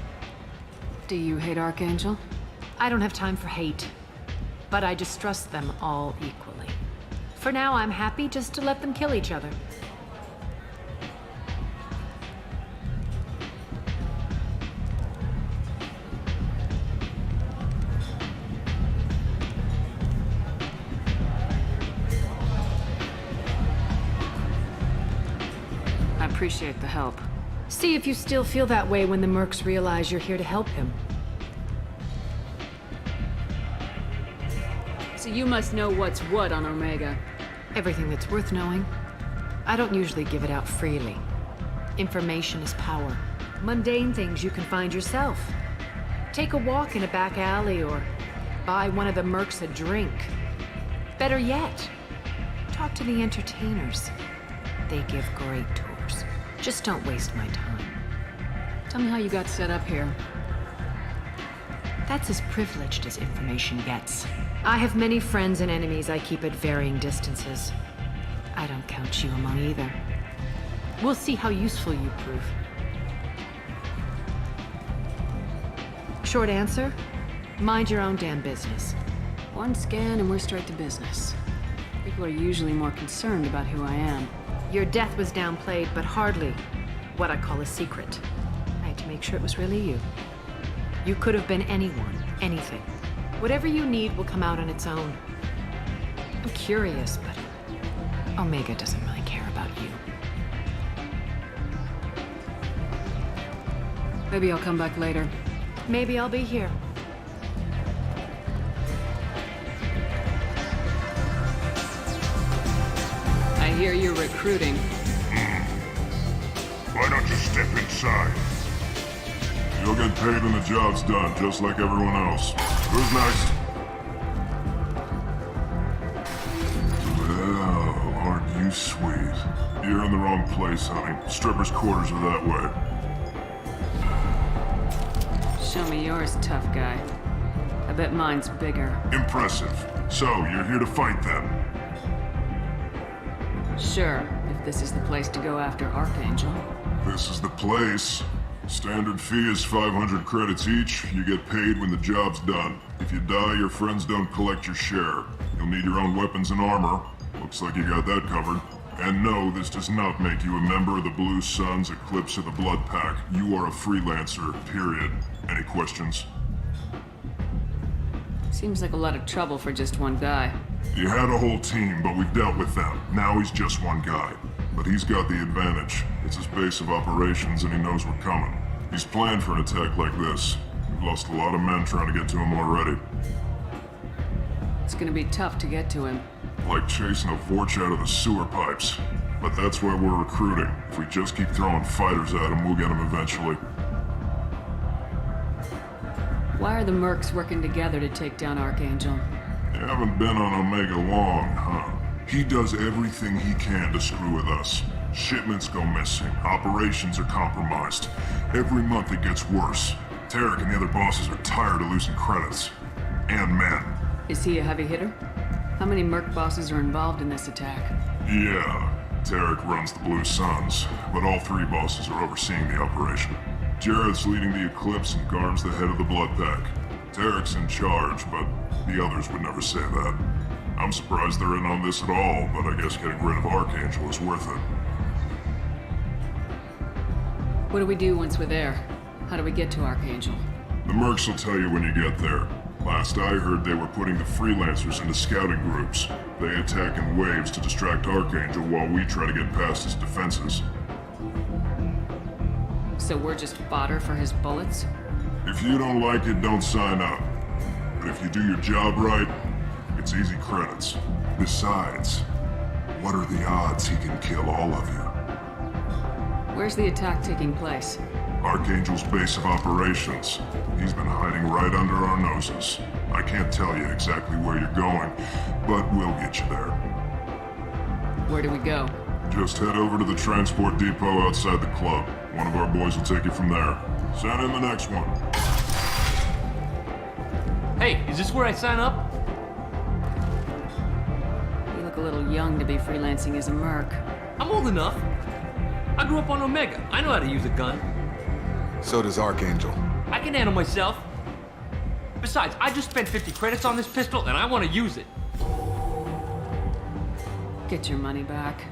Do you hate Archangel? I don't have time for hate. But I distrust them all equally. For now, I'm happy just to let them kill each other. I appreciate the help. See if you still feel that way when the mercs realize you're here to help him. So you must know what's what on Omega. Everything that's worth knowing. I don't usually give it out freely. Information is power. Mundane things you can find yourself. Take a walk in a back alley or buy one of the mercs a drink. Better yet, talk to the entertainers. They give great tours. Just don't waste my time. Tell me how you got set up here. That's as privileged as information gets. I have many friends and enemies I keep at varying distances. I don't count you among either. We'll see how useful you prove. Short answer? Mind your own damn business. One scan and we're straight to business. People are usually more concerned about who I am. Your death was downplayed, but hardly what I call a secret. I had to make sure it was really you. You could have been anyone, anything. Whatever you need will come out on its own. I'm curious, but Omega doesn't really care about you. Maybe I'll come back later. Maybe I'll be here. I hear you're recruiting. Why don't you step inside? You'll get paid when the job's done, just like everyone else. Who's next? Well, aren't you sweet? You're in the wrong place, honey. Strippers' quarters are that way. Show me yours, tough guy. I bet mine's bigger. Impressive. So, you're here to fight then? Sure, if this is the place to go after Archangel. This is the place. Standard fee is 500 credits each. You get paid when the job's done. If you die, your friends don't collect your share. You'll need your own weapons and armor. Looks like you got that covered. And no, this does not make you a member of the Blue Suns, Eclipse, or the Blood Pack. You are a freelancer, period. Any questions? Seems like a lot of trouble for just one guy. You had a whole team, but we've dealt with them. Now he's just one guy. But he's got the advantage. It's his base of operations and he knows we're coming. He's planned for an attack like this. We've lost a lot of men trying to get to him already. It's gonna be tough to get to him. Like chasing a Vorch out of the sewer pipes. but that's why we're recruiting. If we just keep throwing fighters at them, we'll get them eventually. Why are the mercs working together to take down Archangel? You haven't been on Omega long, huh? He does everything he can to screw with us. Shipments go missing. Operations are compromised. Every month it gets worse. Tarek and the other bosses are tired of losing credits. And men. Is he a heavy hitter? How many merc bosses are involved in this attack? Yeah, Tarek runs the Blue Suns, but all three bosses are overseeing the operation. Jared's leading the Eclipse and Garm's the head of the Blood Pack. Tarek's in charge, but the others would never say that. I'm surprised they're in on this at all, but I guess getting rid of Archangel is worth it. What do we do once we're there? How do we get to Archangel? The mercs will tell you when you get there. Last I heard, they were putting the freelancers into scouting groups. They attack in waves to distract Archangel while we try to get past his defenses. So we're just fodder for his bullets? If you don't like it, don't sign up. But if you do your job right, it's easy credits. Besides, what are the odds he can kill all of you? Where's the attack taking place? Archangel's base of operations. He's been hiding right under our noses. I can't tell you exactly where you're going, but we'll get you there. Where do we go? Just head over to the transport depot outside the club. One of our boys will take you from there. Send in the next one. Hey, is this where I sign up? You look a little young to be freelancing as a merc. I'm old enough. I grew up on Omega. I know how to use a gun. So does Archangel. I can handle myself. Besides, I just spent 50 credits on this pistol and I want to use it. Get your money back.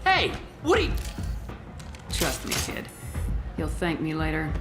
Hey, Woody! Trust me, kid. You'll thank me later.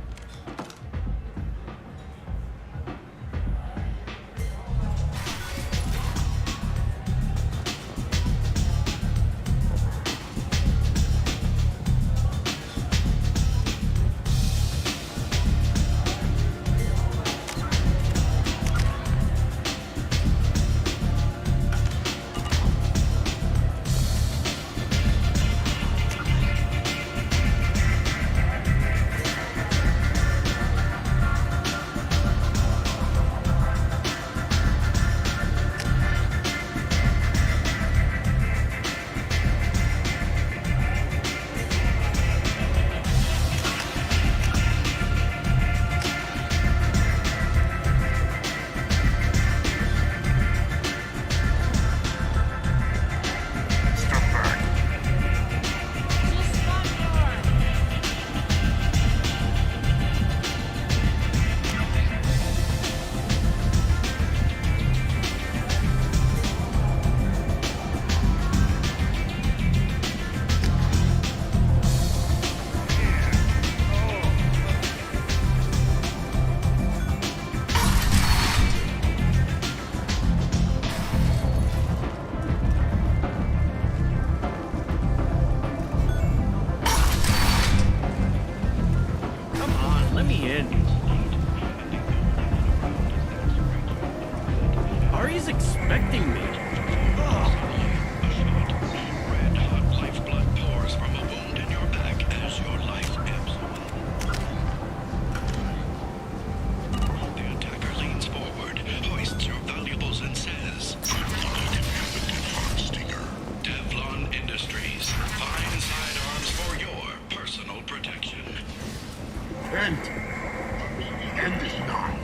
End is nigh.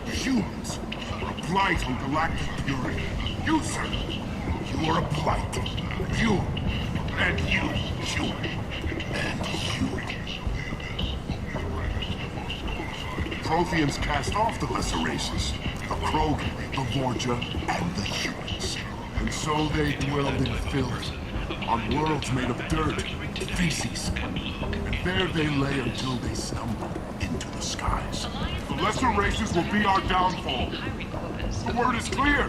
Humans are a blight on galactic purity. You, sir, you are a blight. You, and you, and you. Protheans cast off the lesser races, the Krogan, the Vorja, and the humans. And so they dwelled in filth, on worlds made of dirt, feces. And there they lay until they stumbled into the skies. The lesser races will be our downfall. The word is clear.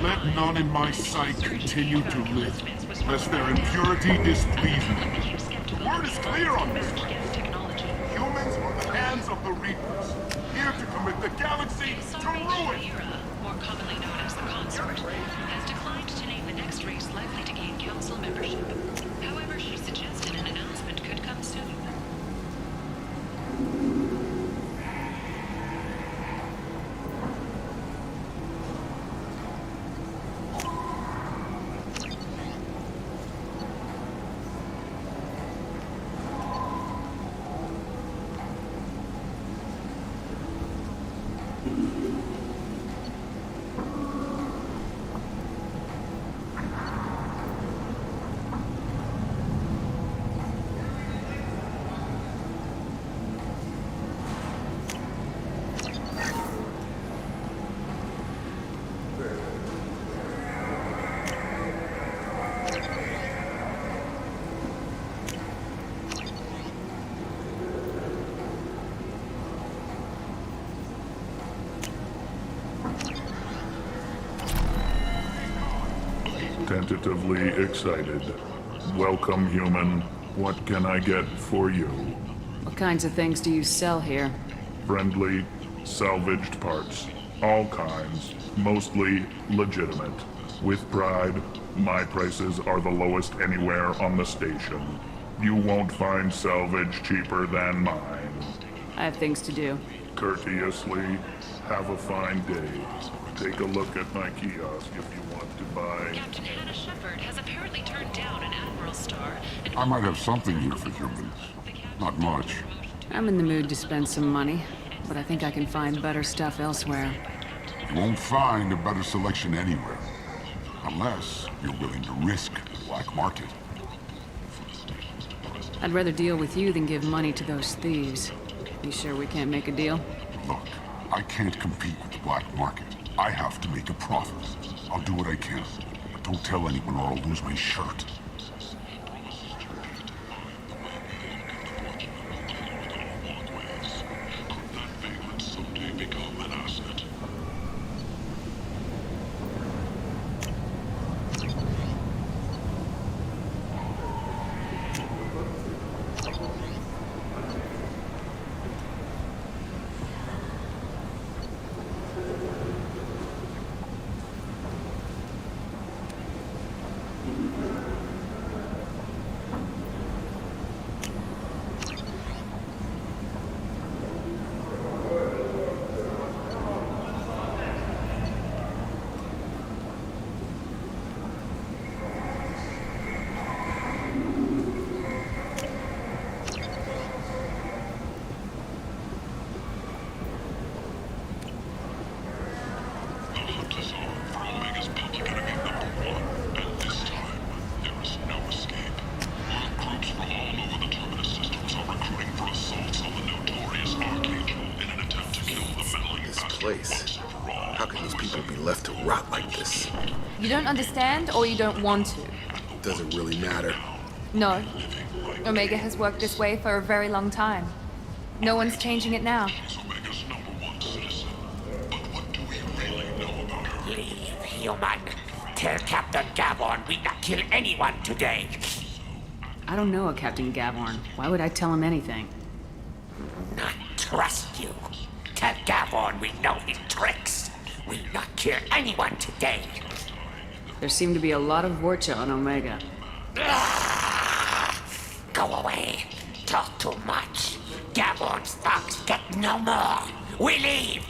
Let none in my sight continue to live, lest their impurity displease me. The word is clear on this. Humans are the hands of the Reapers, here to commit the galaxy to ruin. More commonly known as the Consort, has declined to name the Tentatively excited. Welcome, human. What can I get for you? What kinds of things do you sell here? Friendly, salvaged parts. All kinds. Mostly legitimate. With pride, my prices are the lowest anywhere on the station. You won't find salvage cheaper than mine. I have things to do. Courteously, have a fine day. Take a look at my kiosk if you want to buy... Captain Hannah Shepard has apparently turned down an Admiral Star. I might have something here for humans. Not much. I'm in the mood to spend some money, but I think I can find better stuff elsewhere. You won't find a better selection anywhere. Unless you're willing to risk the black market. I'd rather deal with you than give money to those thieves. You sure we can't make a deal? Look, I can't compete with the black market. I have to make a profit. I'll do what I can. But don't tell anyone or I'll lose my shirt. How can these people be left to rot like this? You don't understand, or you don't want to? Doesn't really matter. No. Omega has worked this way for a very long time. No one's changing it now. Leave, human. Tell Captain Gavorn we not kill anyone today. I don't know a Captain Gavorn. Why would I tell him anything? Not trust you. Tell Gavorn we know his tricks. We not kill anyone today. There seem to be a lot of Vorcha on Omega. Go away. Talk too much. Gavorn's thugs get no more. We leave.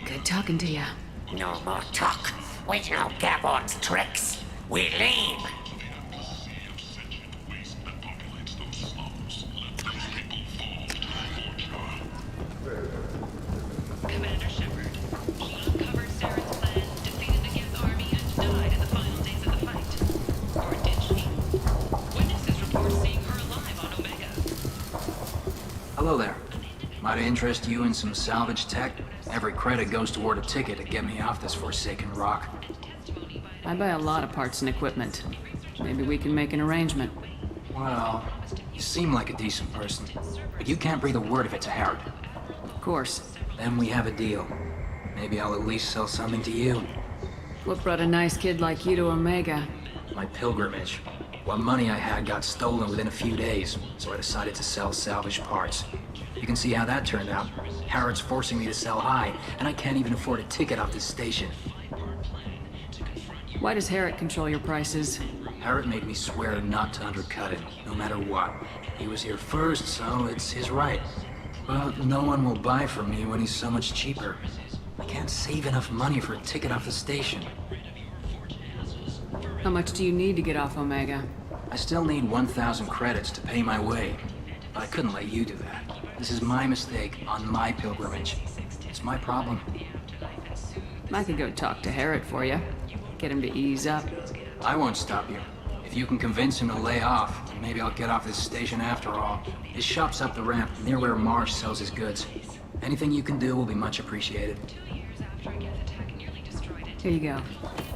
Good talking to you. No more talk. We know Gavorn's tricks. We leave. Commander Shepard, you uncovered Saren's plan, defeated the Geth army, and died in the final days of the fight. Or did she? Witnesses report seeing her alive on Omega. Hello there. Might interest you in some salvage tech? Every credit goes toward a ticket to get me off this forsaken rock. I buy a lot of parts and equipment. Maybe we can make an arrangement. Well, you seem like a decent person, but you can't breathe a word of it to Harrod. Of course. Then we have a deal. Maybe I'll at least sell something to you. What brought a nice kid like you to Omega? My pilgrimage. What money I had got stolen within a few days, so I decided to sell salvaged parts. You can see how that turned out. Harrod's forcing me to sell high, and I can't even afford a ticket off this station. Why does Harrod control your prices? Harrod made me swear not to undercut it, no matter what. He was here first, so it's his right. But no one will buy from me when he's so much cheaper. I can't save enough money for a ticket off the station. How much do you need to get off Omega? I still need 1,000 credits to pay my way. But I couldn't let you do that. This is my mistake on my pilgrimage. It's my problem. I could go talk to Harrod for you. Get him to ease up. I won't stop you. If you can convince him to lay off, maybe I'll get off this station after all. His shop's up the ramp, near where Marsh sells his goods. Anything you can do will be much appreciated. Here you go.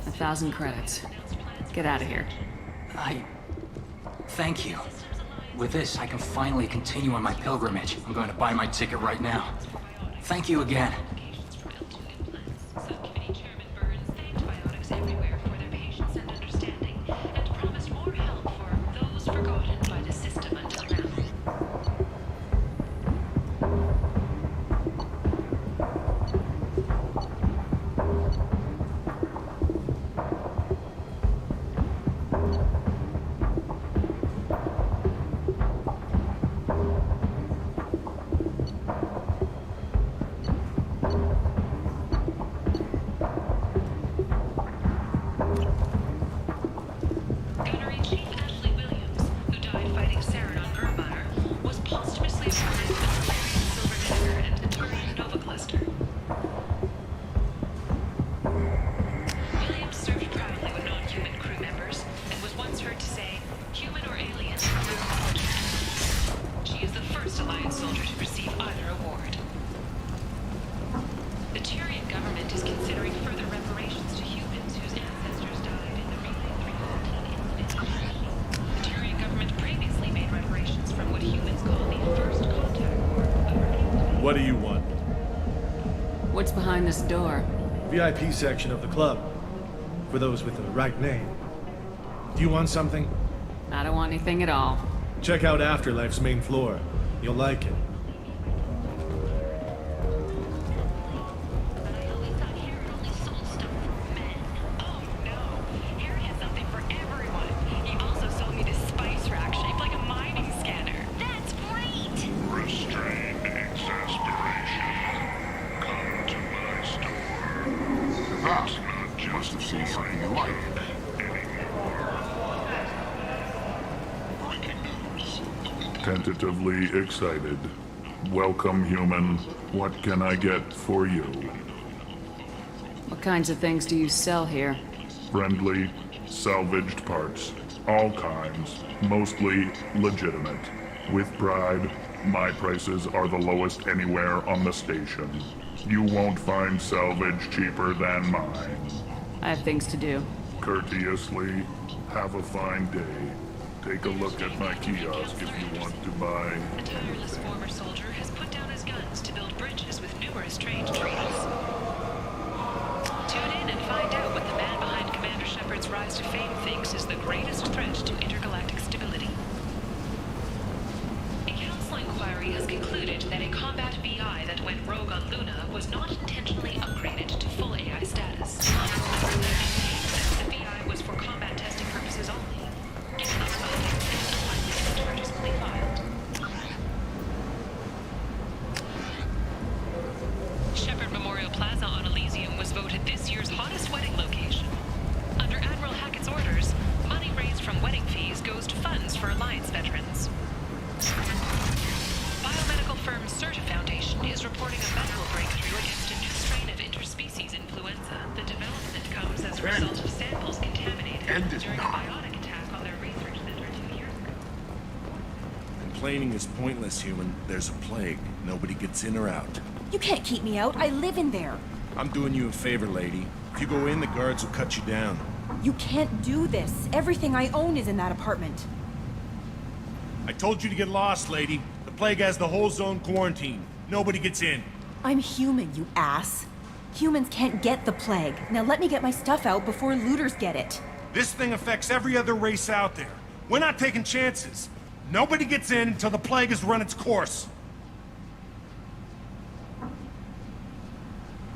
1,000 credits. Get out of here. Thank you. With this, I can finally continue on my pilgrimage. I'm going to buy my ticket right now. Thank you again. Subcommittee Chairman Burns thanked Biotics everywhere for their patience and understanding. What do you want? What's behind this door? VIP section of the club. For those with the right name. Do you want something? I don't want anything at all. Check out Afterlife's main floor. You'll like it. Tentatively excited. Welcome, human. What can I get for you? What kinds of things do you sell here? Friendly, salvaged parts. All kinds. Mostly legitimate. With pride, my prices are the lowest anywhere on the station. You won't find salvage cheaper than mine. I have things to do. Courteously, have a fine day. Take a look at my kiosk if you want to buy A tireless former soldier has put down his guns to build bridges with numerous trained troops. Tune in and find out what the man behind Commander Shepard's rise to fame thinks is the greatest threat to intergalactic stability. A council inquiry has concluded that a combat VI that went rogue on Luna was not intentionally upgraded to full AI status. The VI was for combat testing purposes only. Given the scope, it's unlikely that charges will be filed. Shepard Memorial Plaza on Elysium was voted this year's hottest wedding location. Under Admiral Hackett's orders, money raised from wedding fees goes to funds for Alliance veterans. Biomedical firm Certa Foundation is reporting a medical breakthrough against a new strain of interspecies influenza. The development comes as a result of samples contaminated during a biotic attack on their research center 2 years ago. Complaining is pointless, human. There's a plague. Nobody gets in or out. You can't keep me out. I live in there. I'm doing you a favor, lady. If you go in, the guards will cut you down. You can't do this. Everything I own is in that apartment. I told you to get lost, lady. The plague has the whole zone quarantined. Nobody gets in. I'm human, you ass. Humans can't get the plague. Now let me get my stuff out before looters get it. This thing affects every other race out there. We're not taking chances. Nobody gets in until the plague has run its course.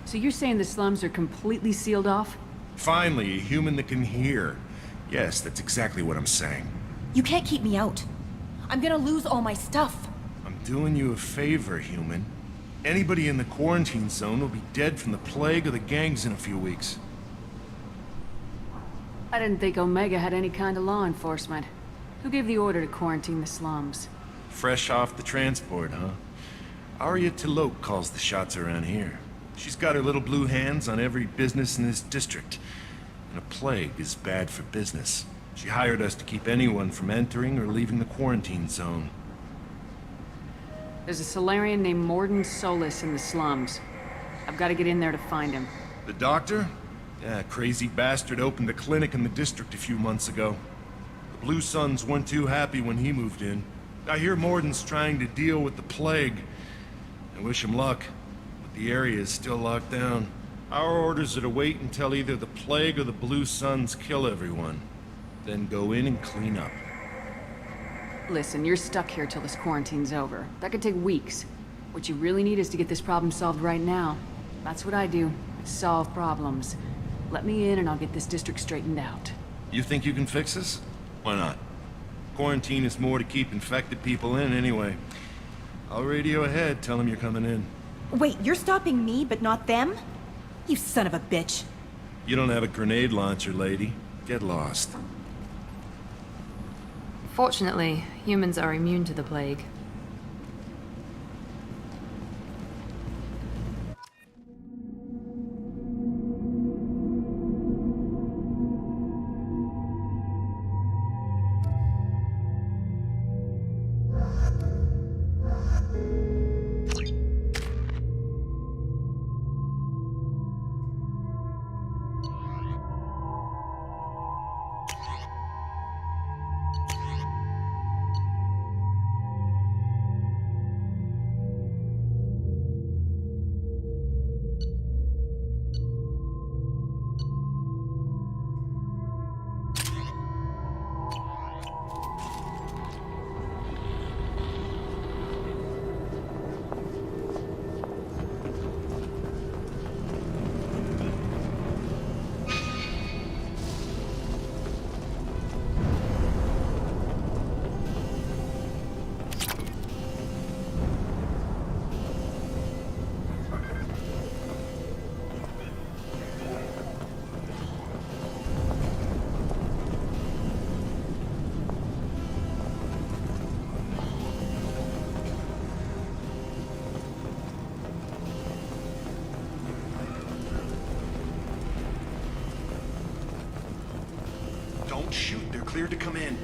So you're saying the slums are completely sealed off? Finally, a human that can hear. Yes, that's exactly what I'm saying. You can't keep me out. I'm gonna lose all my stuff. I'm doing you a favor, human. Anybody in the quarantine zone will be dead from the plague or the gangs in a few weeks. I didn't think Omega had any kind of law enforcement. Who gave the order to quarantine the slums? Fresh off the transport, huh? Arya T'Loak calls the shots around here. She's got her little blue hands on every business in this district. And a plague is bad for business. She hired us to keep anyone from entering or leaving the quarantine zone. There's a Solarian named Morden Solis in the slums. I've got to get in there to find him. The doctor? Yeah, crazy bastard opened a clinic in the district a few months ago. The Blue Suns weren't too happy when he moved in. I hear Morden's trying to deal with the plague. I wish him luck, but the area is still locked down. Our orders are to wait until either the plague or the Blue Suns kill everyone. Then go in and clean up. Listen, you're stuck here till this quarantine's over. That could take weeks. What you really need is to get this problem solved right now. That's what I do. Solve problems. Let me in and I'll get this district straightened out. You think you can fix this? Why not? Quarantine is more to keep infected people in anyway. I'll radio ahead, tell them you're coming in. Wait, you're stopping me, but not them? You son of a bitch. You don't have a grenade launcher, lady. Get lost. Fortunately, humans are immune to the plague. Shoot, they're cleared to come in.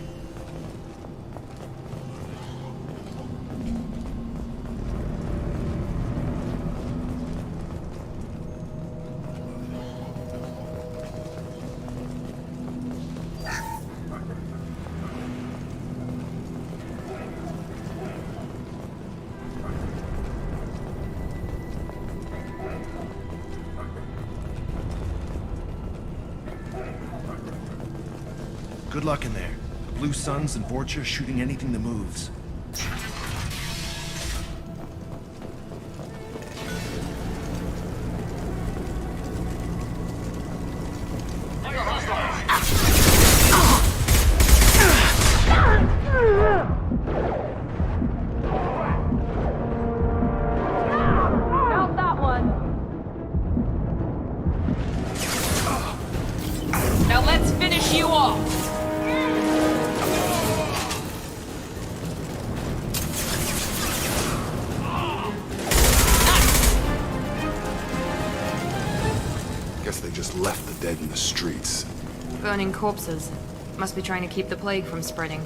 Good luck in there. The Blue Suns and Vorcha shooting anything that moves. Found that one. Now let's finish you off. Guess they just left the dead in the streets. Burning corpses. Must be trying to keep the plague from spreading.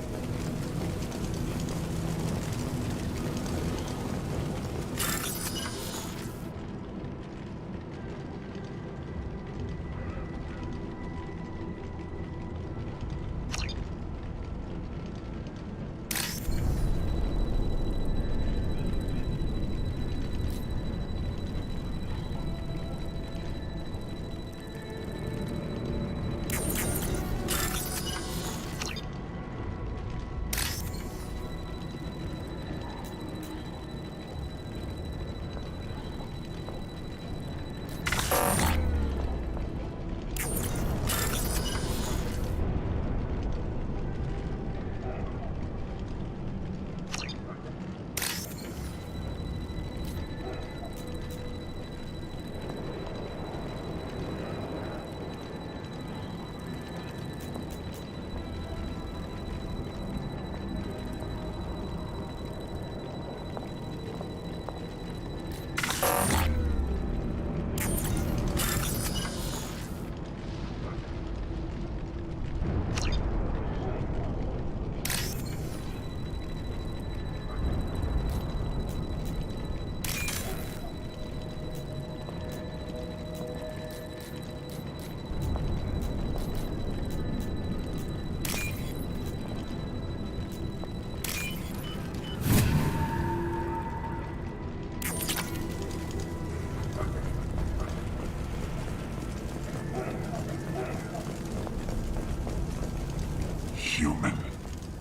Human.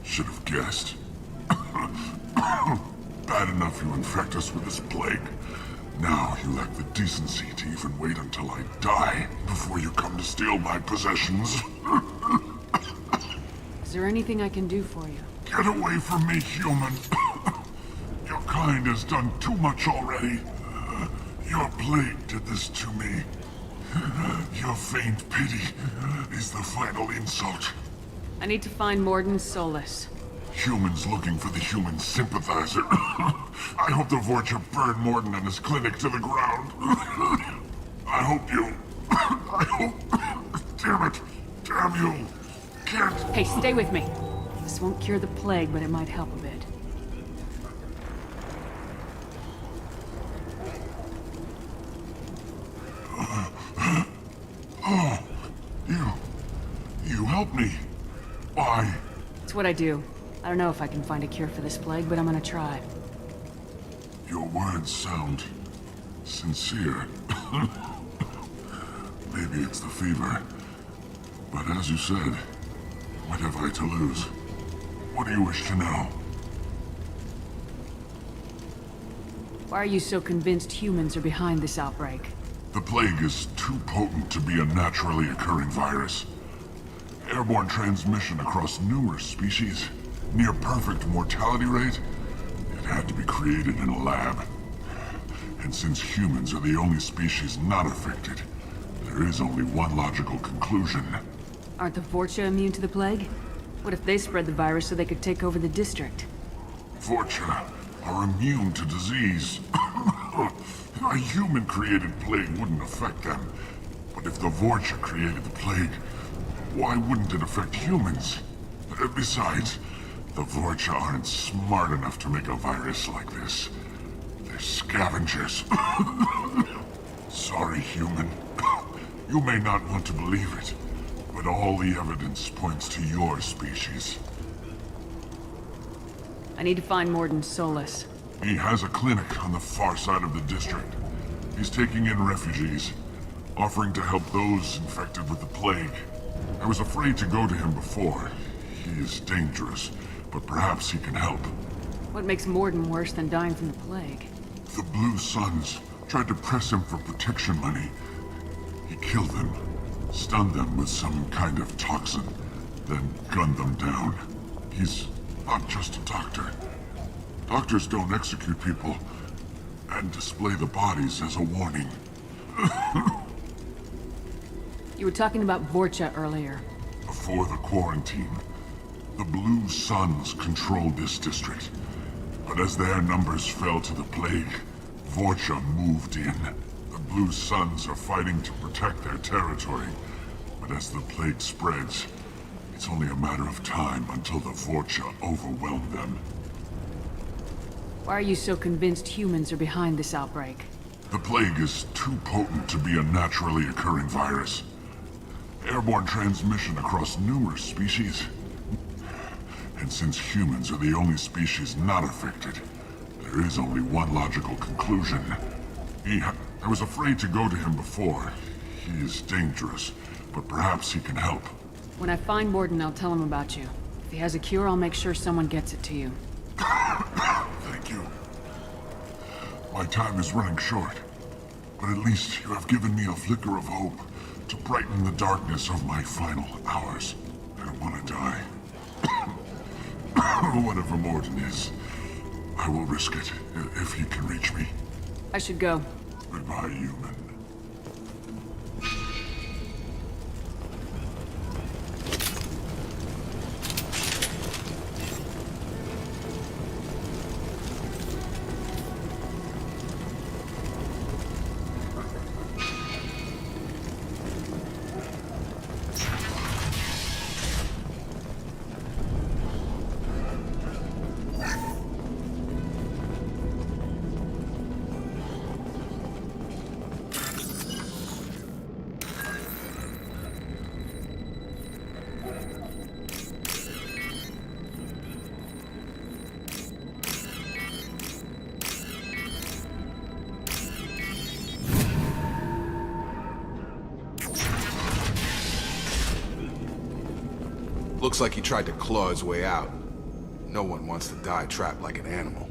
Should have guessed. Bad enough you infect us with this plague. Now you lack the decency to even wait until I die before you come to steal my possessions. Is there anything I can do for you? Get away from me, human. Your kind has done too much already. Your plague did this to me. Your faint pity is the final insult. I need to find Mordin Solus. Humans looking for the human sympathizer. I hope the Vorcha burned Mordin and his clinic to the ground. I hope you... I hope... Damn it. Damn you. Can't... Hey, stay with me. This won't cure the plague, but it might help a bit. Oh, you helped me. Why? It's what I do. I don't know if I can find a cure for this plague, but I'm gonna try. Your words sound sincere. Maybe it's the fever. But as you said, what have I to lose? What do you wish to know? Why are you so convinced humans are behind this outbreak? The plague is too potent to be a naturally occurring virus. Airborne transmission across numerous species, near perfect mortality rate. It had to be created in a lab. And since humans are the only species not affected, there is only one logical conclusion. Aren't the Vorcha immune to the plague? What if they spread the virus so they could take over the district? Vorcha are immune to disease. A human-created plague wouldn't affect them. But if the Vorcha created the plague, why wouldn't it affect humans? Besides, the Vorcha aren't smart enough to make a virus like this. They're scavengers. Sorry, human. You may not want to believe it, but all the evidence points to your species. I need to find Mordin Solus. He has a clinic on the far side of the district. He's taking in refugees, offering to help those infected with the plague. I was afraid to go to him before. He is dangerous, but perhaps he can help. What makes Mordin worse than dying from the plague? The Blue Suns tried to press him for protection money. He killed them, stunned them with some kind of toxin, then gunned them down. He's not just a doctor. Doctors don't execute people and display the bodies as a warning. You were talking about Vorcha earlier. Before the quarantine, the Blue Suns controlled this district. But as their numbers fell to the plague, Vorcha moved in. The Blue Suns are fighting to protect their territory. But as the plague spreads, it's only a matter of time until the Vorcha overwhelm them. Why are you so convinced humans are behind this outbreak? The plague is too potent to be a naturally occurring virus. Airborne transmission across numerous species. And since humans are the only species not affected, there is only one logical conclusion. I was afraid to go to him before. He is dangerous, but perhaps he can help. When I find Mordin, I'll tell him about you. If he has a cure, I'll make sure someone gets it to you. Thank you. My time is running short, but at least you have given me a flicker of hope to brighten the darkness of my final hours. I don't want to die. Whatever Mordin is, I will risk it if he can reach me. I should go. Goodbye, human. Looks like he tried to claw his way out. No one wants to die trapped like an animal.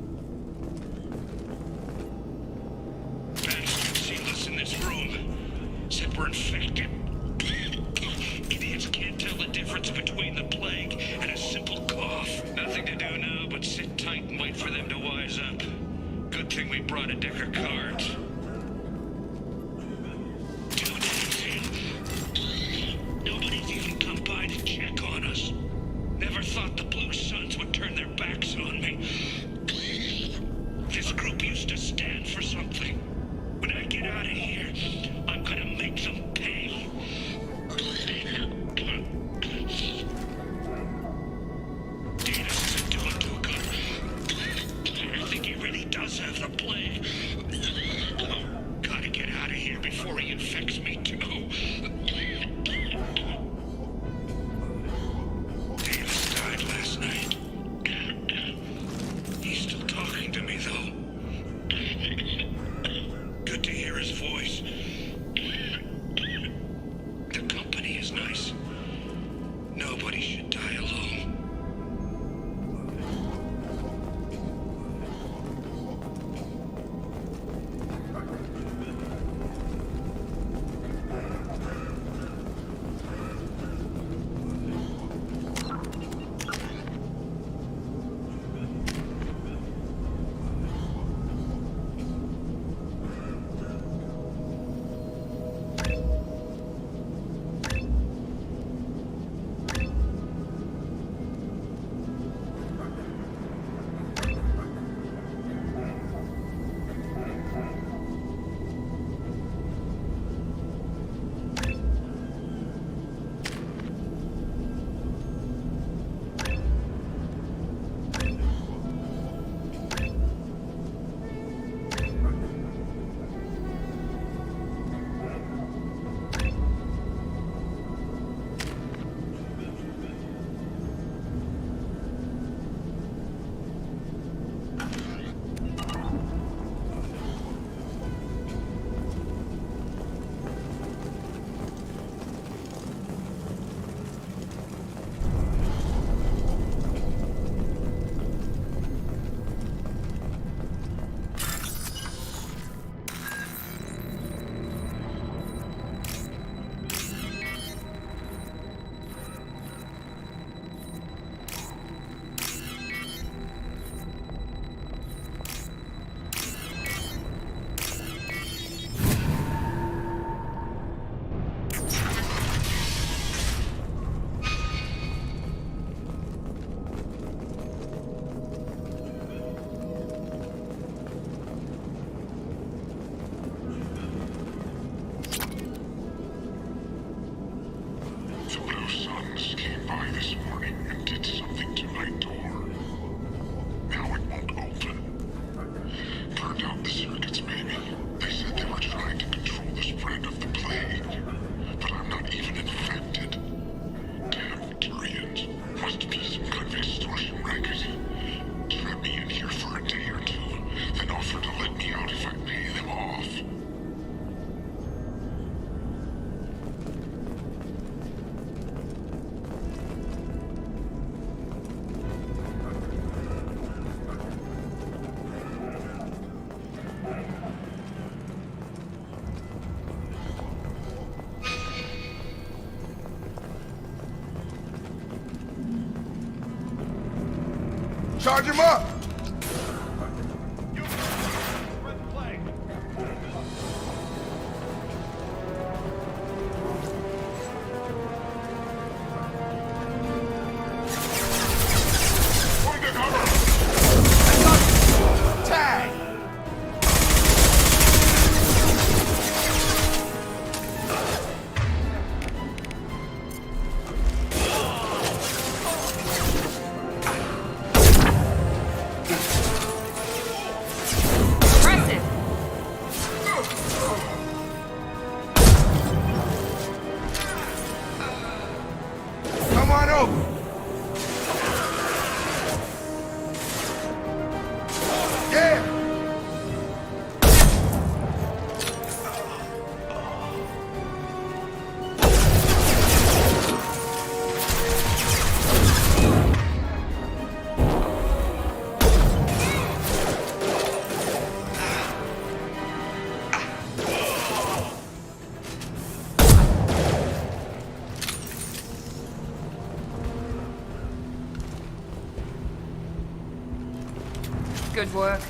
Bastards seen us in this room. Said we're infected. Idiots can't tell the difference between the plague and a simple cough. Nothing to do now but sit tight and wait for them to wise up. Good thing we brought a deck of cards. 2 days in. Nobody's even come by to check on us. Never thought the Blue Suns would turn their backs on me. This group used to stand for something. When I get out of here, I'm gonna make them pay. Danis isn't doing too good. I think he really does have the plague. Charge him up! Good work.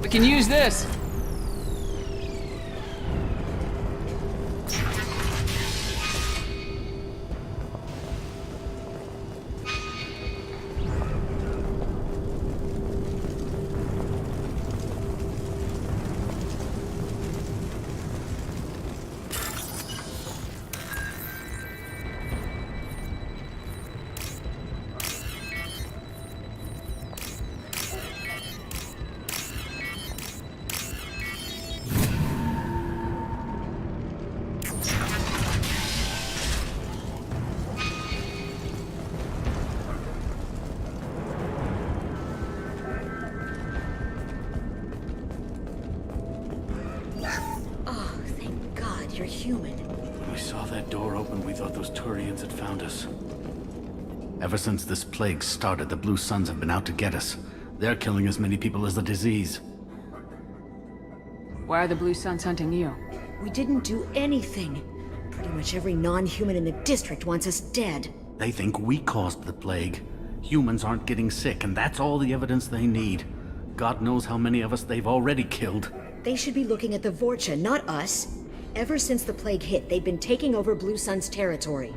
We can use this. You're human. When we saw that door open, we thought those Turians had found us. Ever since this plague started, the Blue Suns have been out to get us. They're killing as many people as the disease. Why are the Blue Suns hunting you? We didn't do anything. Pretty much every non-human in the district wants us dead. They think we caused the plague. Humans aren't getting sick, and that's all the evidence they need. God knows how many of us they've already killed. They should be looking at the Vorcha, not us. Ever since the plague hit, they've been taking over Blue Sun's territory.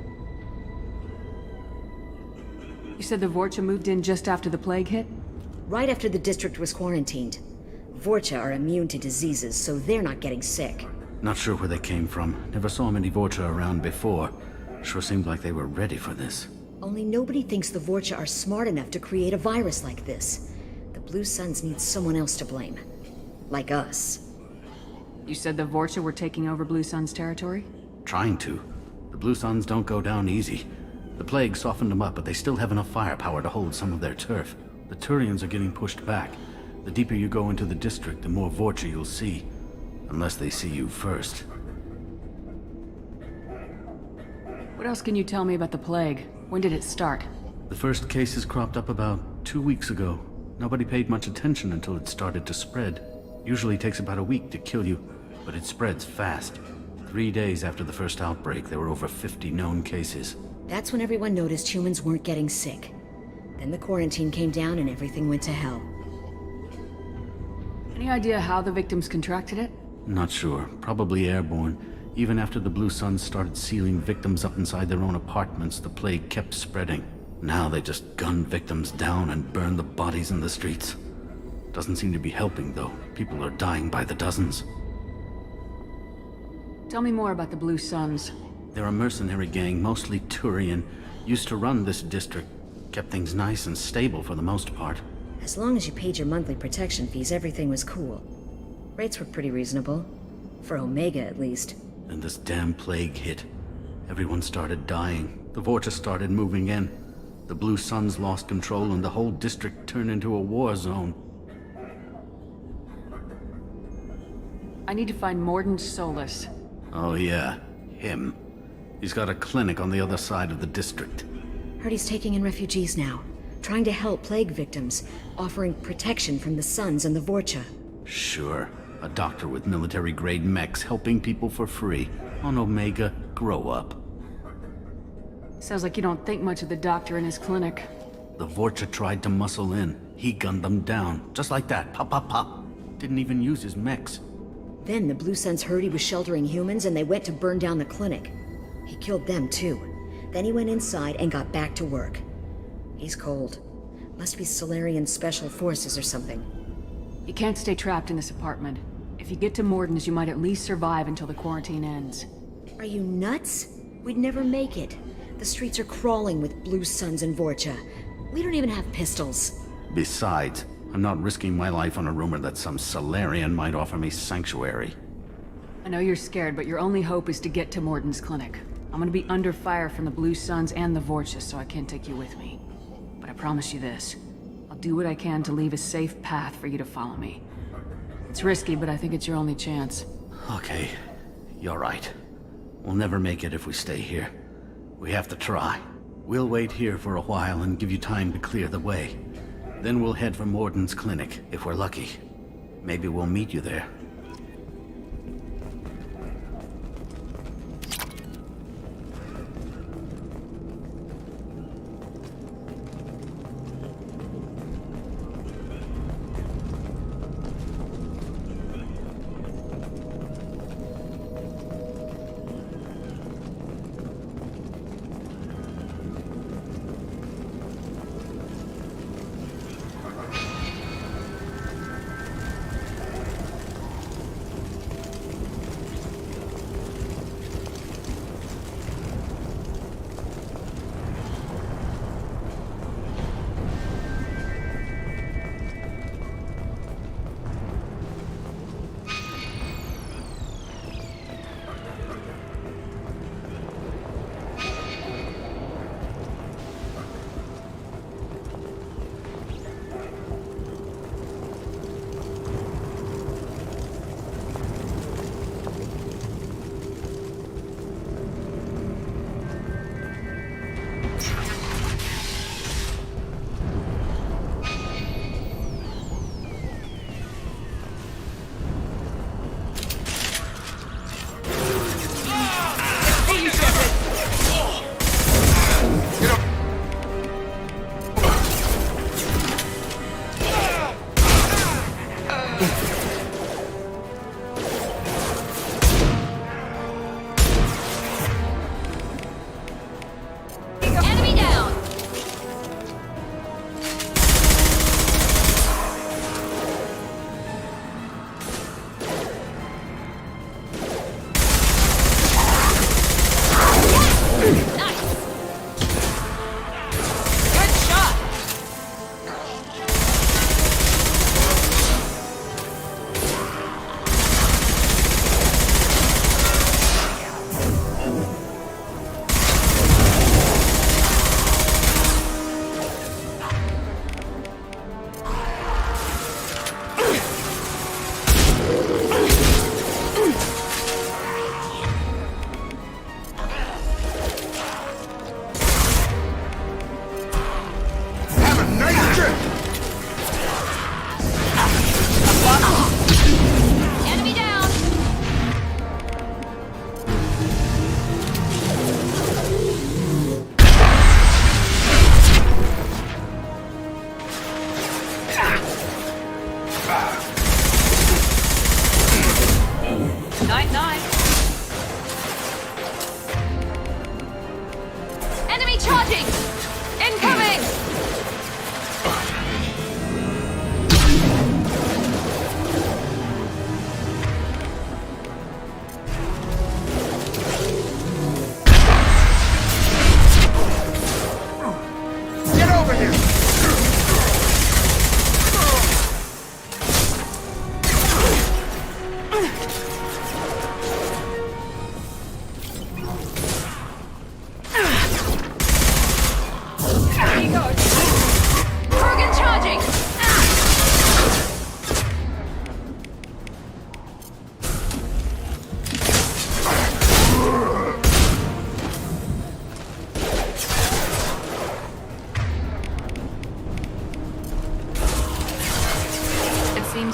You said the Vorcha moved in just after the plague hit? Right after the district was quarantined. Vorcha are immune to diseases, so they're not getting sick. Not sure where they came from. Never saw many Vorcha around before. Sure seemed like they were ready for this. Only nobody thinks the Vorcha are smart enough to create a virus like this. The Blue Suns need someone else to blame. Like us. You said the Vorcha were taking over Blue Sun's territory? Trying to. The Blue Suns don't go down easy. The plague softened them up, but they still have enough firepower to hold some of their turf. The Turians are getting pushed back. The deeper you go into the district, the more Vorcha you'll see. Unless they see you first. What else can you tell me about the plague? When did it start? The first cases cropped up about 2 weeks ago. Nobody paid much attention until it started to spread. Usually takes about a week to kill you, but it spreads fast. 3 days after the first outbreak, there were over 50 known cases. That's when everyone noticed humans weren't getting sick. Then the quarantine came down and everything went to hell. Any idea how the victims contracted it? Not sure. Probably airborne. Even after the Blue Suns started sealing victims up inside their own apartments, the plague kept spreading. Now they just gun victims down and burn the bodies in the streets. Doesn't seem to be helping, though. People are dying by the dozens. Tell me more about the Blue Suns. They're a mercenary gang, mostly Turian. Used to run this district. Kept things nice and stable for the most part. As long as you paid your monthly protection fees, everything was cool. Rates were pretty reasonable. For Omega, at least. Then this damn plague hit. Everyone started dying. The Vorta started moving in. The Blue Suns lost control and the whole district turned into a war zone. I need to find Mordin Solus. Oh yeah, him. He's got a clinic on the other side of the district. Heard he's taking in refugees now. Trying to help plague victims. Offering protection from the Suns and the Vorcha. Sure. A doctor with military-grade mechs helping people for free. On Omega, grow up. Sounds like you don't think much of the doctor in his clinic. The Vorcha tried to muscle in. He gunned them down. Just like that. Pop, pop, pop. Didn't even use his mechs. Then the Blue Suns heard he was sheltering humans and they went to burn down the clinic. He killed them too. Then he went inside and got back to work. He's cold. Must be Solarian Special Forces or something. You can't stay trapped in this apartment. If you get to Mordin's, you might at least survive until the quarantine ends. Are you nuts? We'd never make it. The streets are crawling with Blue Suns and Vorcha. We don't even have pistols. Besides, I'm not risking my life on a rumor that some Solarian might offer me sanctuary. I know you're scared, but your only hope is to get to Mordin's clinic. I'm gonna be under fire from the Blue Suns and the Vorcha, so I can't take you with me. But I promise you this. I'll do what I can to leave a safe path for you to follow me. It's risky, but I think it's your only chance. Okay, you're right. We'll never make it if we stay here. We have to try. We'll wait here for a while and give you time to clear the way. Then we'll head for Mordin's clinic, if we're lucky. Maybe we'll meet you there.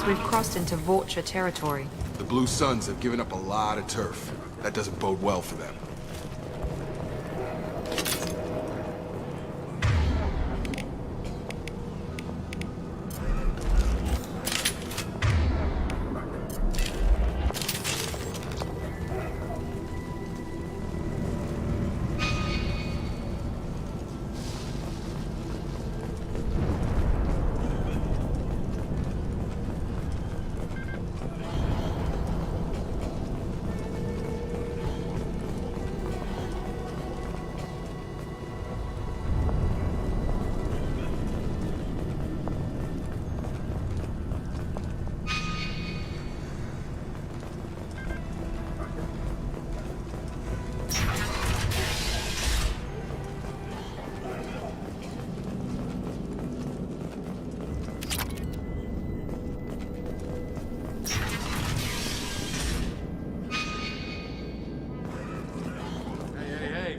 seems we've crossed into Vorcha territory. The Blue Suns have given up a lot of turf. That doesn't bode well for them.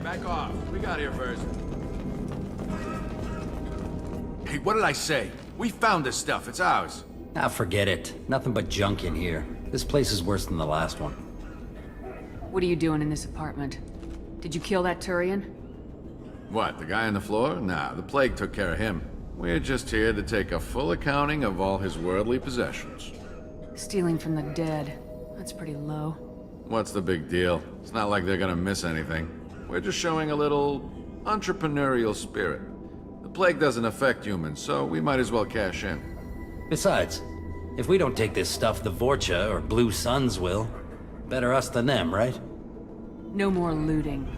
Back off. We got here first. Hey, what did I say? We found this stuff. It's ours. Ah, forget it. Nothing but junk in here. This place is worse than the last one. What are you doing in this apartment? Did you kill that Turian? What, the guy on the floor? Nah, the plague took care of him. We're just here to take a full accounting of all his worldly possessions. Stealing from the dead. That's pretty low. What's the big deal? It's not like they're gonna miss anything. We're just showing a little entrepreneurial spirit. The plague doesn't affect humans, so we might as well cash in. Besides, if we don't take this stuff, the Vorcha or Blue Suns will. Better us than them, right? No more looting.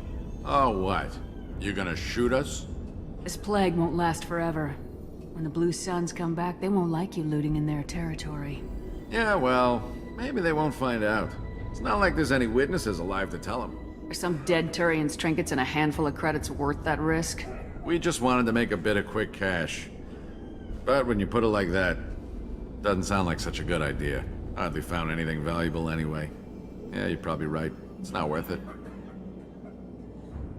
Oh, what? You gonna shoot us? This plague won't last forever. When the Blue Suns come back, they won't like you looting in their territory. Yeah, well, maybe they won't find out. It's not like there's any witnesses alive to tell them. Are some dead Turian's trinkets and a handful of credits worth that risk? We just wanted to make a bit of quick cash. But when you put it like that, doesn't sound like such a good idea. Hardly found anything valuable anyway. Yeah, you're probably right. It's not worth it.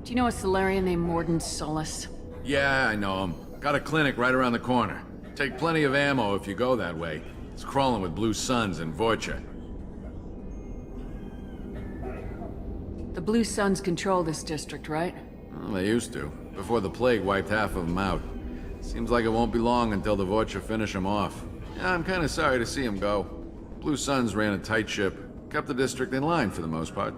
Do you know a Solarian named Morden Solus? Yeah, I know him. Got a clinic right around the corner. Take plenty of ammo if you go that way. It's crawling with Blue Suns and Vorcha. The Blue Suns control this district, right? Well, they used to, before the plague wiped half of them out. Seems like it won't be long until the Vorcha finish them off. Yeah, I'm kinda sorry to see them go. Blue Suns ran a tight ship, kept the district in line for the most part.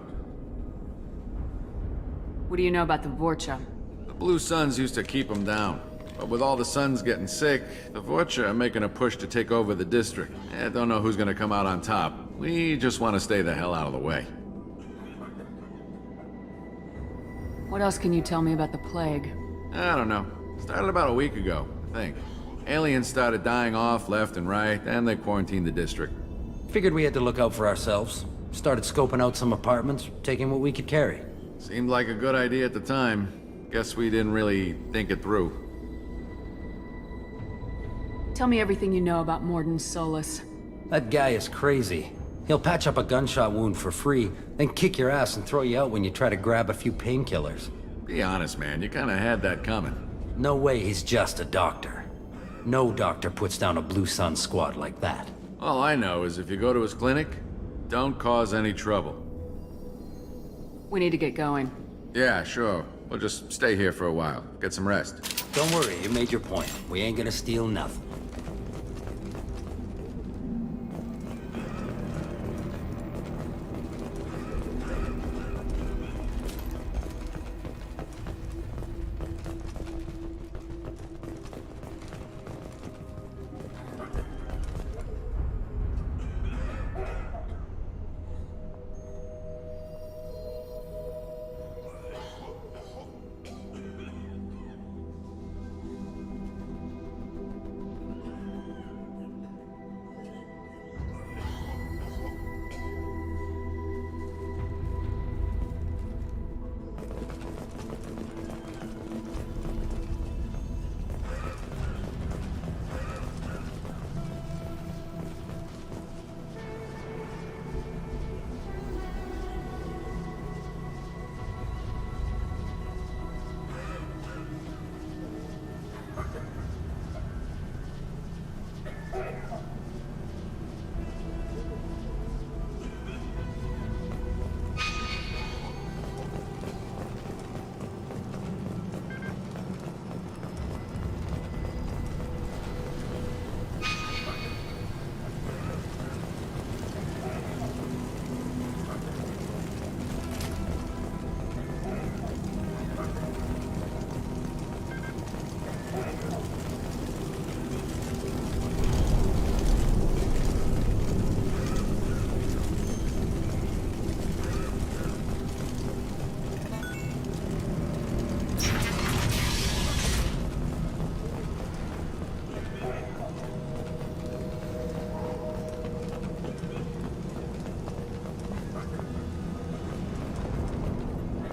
What do you know about the Vorcha? The Blue Suns used to keep them down. But with all the Suns getting sick, the Vorcha are making a push to take over the district. Don't know who's gonna come out on top. We just want to stay the hell out of the way. What else can you tell me about the plague? I don't know. Started about a week ago, I think. Aliens started dying off left and right, and they quarantined the district. Figured we had to look out for ourselves. Started scoping out some apartments, taking what we could carry. Seemed like a good idea at the time. Guess we didn't really think it through. Tell me everything you know about Morden Solus. That guy is crazy. He'll patch up a gunshot wound for free, then kick your ass and throw you out when you try to grab a few painkillers. Be honest, man. You kinda had that coming. No way he's just a doctor. No doctor puts down a Blue Sun squad like that. All I know is if you go to his clinic, don't cause any trouble. We need to get going. Yeah, sure. We'll just stay here for a while. Get some rest. Don't worry, you made your point. We ain't gonna steal nothing.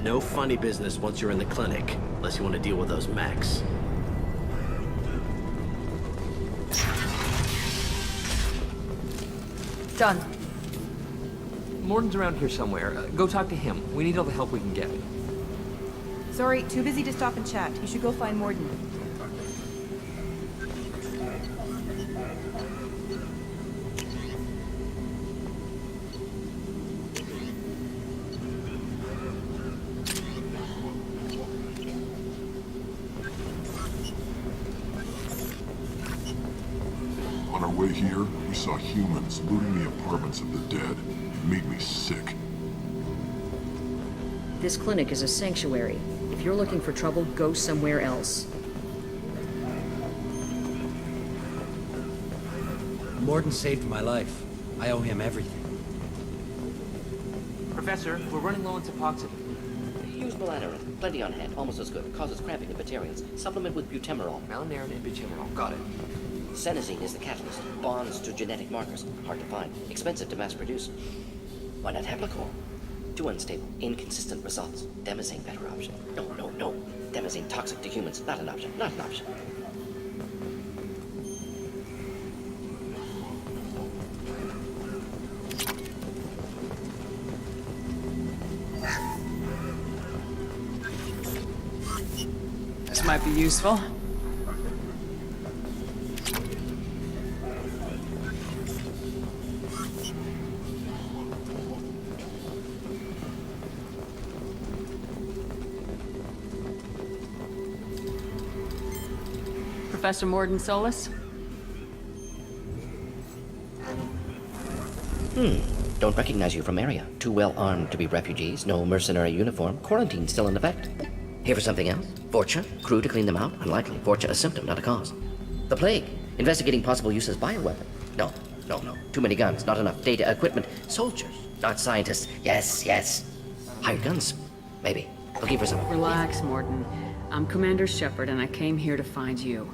No funny business once you're in the clinic, unless you want to deal with those mechs. Done. Morden's around here somewhere. Go talk to him. We need all the help we can get. Sorry, too busy to stop and chat. You should go find Morden. On our way here, we saw humans looting the apartments of the dead. It made me sick. This clinic is a sanctuary. If you're looking for trouble, go somewhere else. Morden saved my life. I owe him everything. Professor, we're running low on Suboxone. Use Malanarin. Plenty on hand. Almost as good. Causes cramping in Batarians. Supplement with butemerol. Malanarin and butemerol. Got it. Senesine is the catalyst. Bonds to genetic markers. Hard to find. Expensive to mass produce. Why not Heplicor? Too unstable. Inconsistent results. Demazine better option. No. Demazine toxic to humans. Not an option. Not an option. This might be useful. Professor Morden Solus? Don't recognize you from area. Too well armed to be refugees. No mercenary uniform. Quarantine still in effect. Here for something else? Vorcha? Crew to clean them out? Unlikely. Vorcha a symptom, not a cause. The plague? Investigating possible use as bioweapon? No. Too many guns, not enough data, equipment. Soldiers, not scientists. Yes. Hired guns? Maybe. Looking for some... Relax, Morden. I'm Commander Shepard, and I came here to find you.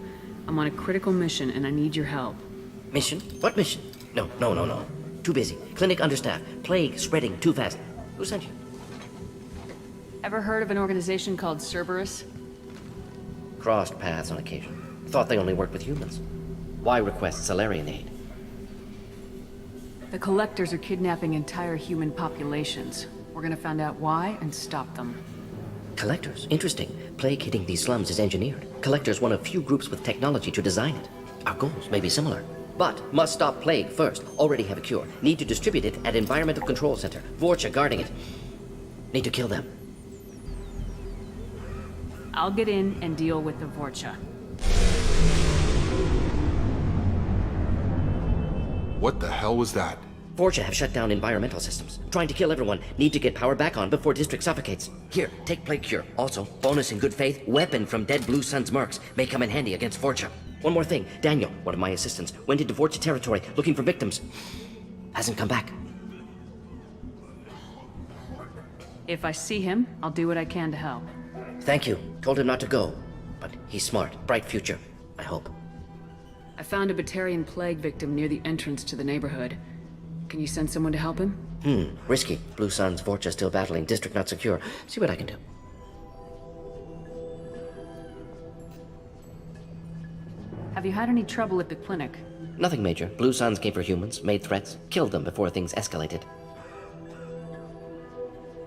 I'm on a critical mission, and I need your help. Mission? What mission? No. Too busy. Clinic understaffed. Plague spreading too fast. Who sent you? Ever heard of an organization called Cerberus? Crossed paths on occasion. Thought they only worked with humans. Why request Salarian aid? The Collectors are kidnapping entire human populations. We're gonna find out why and stop them. Collectors? Interesting. Plague hitting these slums is engineered. Collectors one of few groups with technology to design it. Our goals may be similar. But must stop plague first. Already have a cure. Need to distribute it at Environmental Control Center. Vorcha guarding it. Need to kill them. I'll get in and deal with the Vorcha. What the hell was that? Vorcha have shut down environmental systems. Trying to kill everyone. Need to get power back on before district suffocates. Here, take plague cure. Also, bonus in good faith, weapon from dead Blue Sun's mercs. May come in handy against Vorcha. One more thing. Daniel, one of my assistants, went into Vorcha territory looking for victims. Hasn't come back. If I see him, I'll do what I can to help. Thank you. Told him not to go. But he's smart. Bright future. I hope. I found a Batarian plague victim near the entrance to the neighborhood. Can you send someone to help him? Risky. Blue Sun's Vorcha still battling. District not secure. See what I can do. Have you had any trouble at the clinic? Nothing major. Blue Suns came for humans, made threats, killed them before things escalated.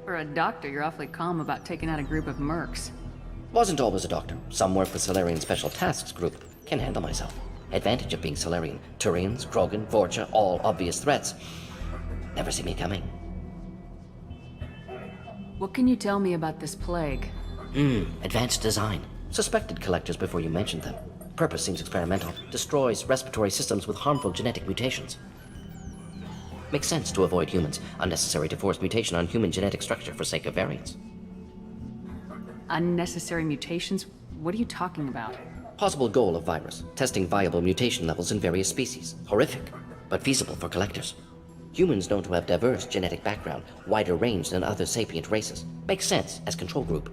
For a doctor, you're awfully calm about taking out a group of mercs. Wasn't always a doctor. Some work with Salarian Special Tasks Group. Can handle myself. Advantage of being Salarian. Turians, Krogan, Vorcha, all obvious threats. Never see me coming. What can you tell me about this plague? Advanced design. Suspected collectors before you mentioned them. Purpose seems experimental. Destroys respiratory systems with harmful genetic mutations. Makes sense to avoid humans. Unnecessary to force mutation on human genetic structure for sake of variants. Unnecessary mutations? What are you talking about? Possible goal of virus. Testing viable mutation levels in various species. Horrific, but feasible for collectors. Humans known to have diverse genetic background, wider range than other sapient races. Makes sense as control group.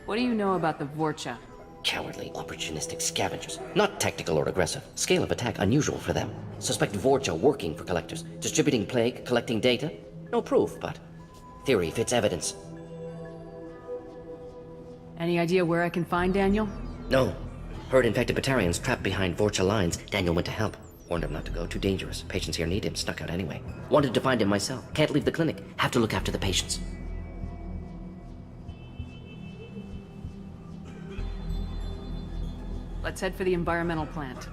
What do you know about the Vorcha? Cowardly, opportunistic scavengers. Not tactical or aggressive. Scale of attack unusual for them. Suspect Vorcha working for collectors. Distributing plague, collecting data. No proof, but theory fits evidence. Any idea where I can find Daniel? No. Heard infected Batarians trapped behind Vorcha lines. Daniel went to help. Warned him not to go. Too dangerous. Patients here need him. Snuck out anyway. Wanted to find him myself. Can't leave the clinic. Have to look after the patients. Let's head for the environmental plant.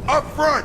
Up front!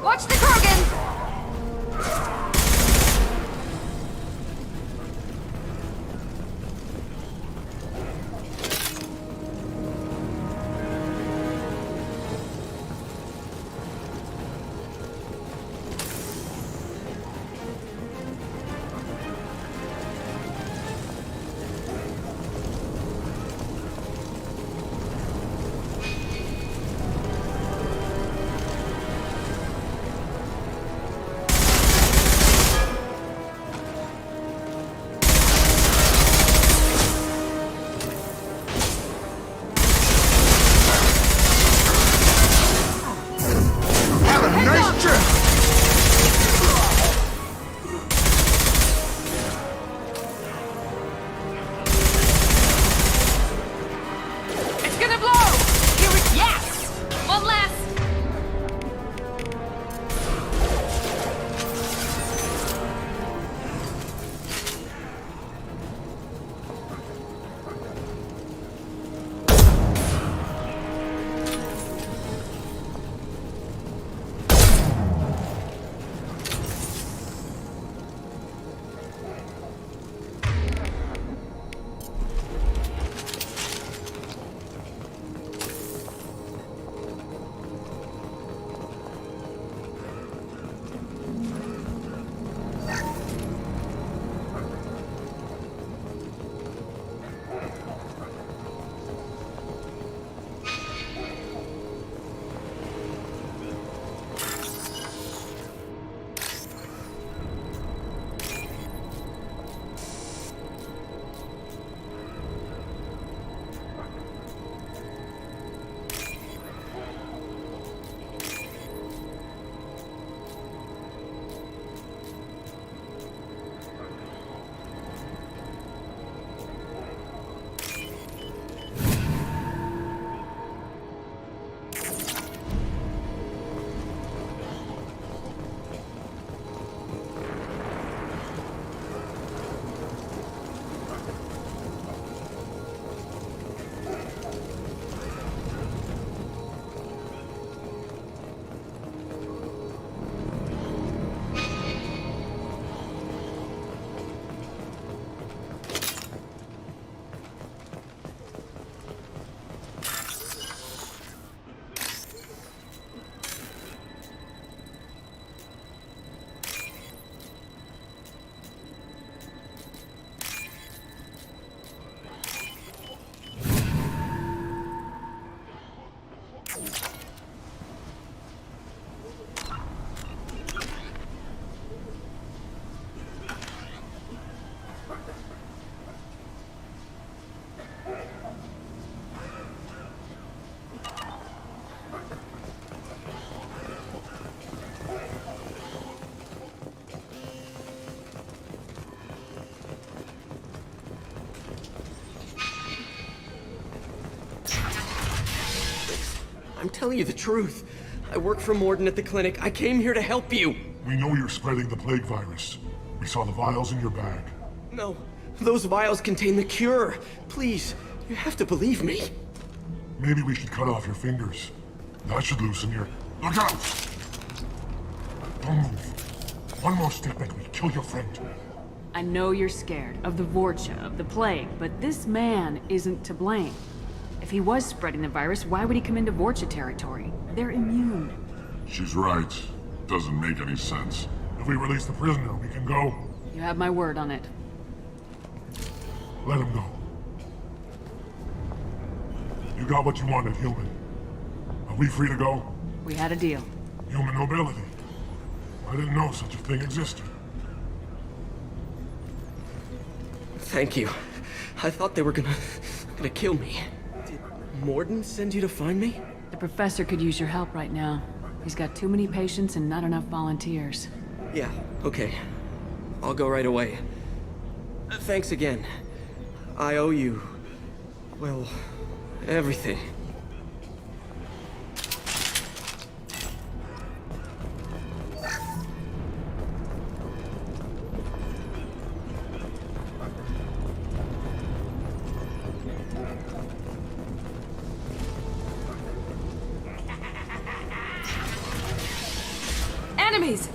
Watch the Krogan! I'm telling you the truth. I work for Morden at the clinic. I came here to help you. We know you're spreading the plague virus. We saw the vials in your bag. No, those vials contain the cure. Please, you have to believe me. Maybe we should cut off your fingers. That should loosen your... Look out! Don't move. One more step and we kill your friend. I know you're scared of the Vorcha, of the plague, but this man isn't to blame. If he was spreading the virus, why would he come into Vorcha territory? They're immune. She's right. Doesn't make any sense. If we release the prisoner, we can go. You have my word on it. Let him go. You got what you wanted, human. Are we free to go? We had a deal. Human nobility. I didn't know such a thing existed. Thank you. I thought they were gonna kill me. Did Morden send you to find me? The professor could use your help right now. He's got too many patients and not enough volunteers. Yeah, okay. I'll go right away. Thanks again. I owe you... well, everything. Enemies!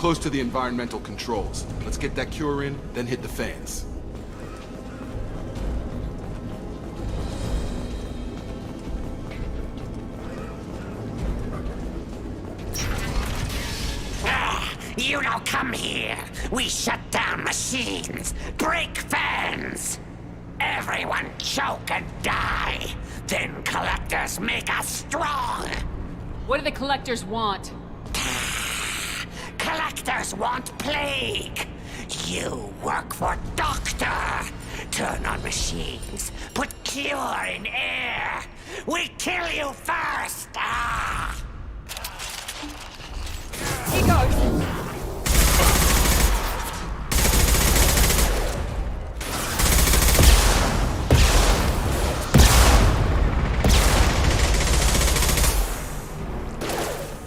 close to the environmental controls. Let's get that cure in, then hit the fans. You don't come here. We shut down machines, break fans. Everyone choke and die. Then collectors make us strong. What do the collectors want? Collectors want plague. You work for Doctor. Turn on machines. Put cure in air. We kill you first. Ah! He goes.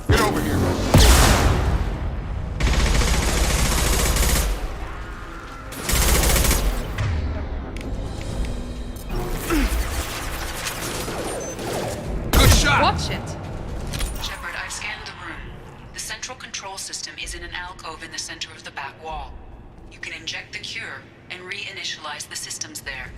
Get over here. Good shot! Watch it! Shepard, I've scanned the room. The central control system is in an alcove in the center of the back wall. You can inject the cure and reinitialize the systems there.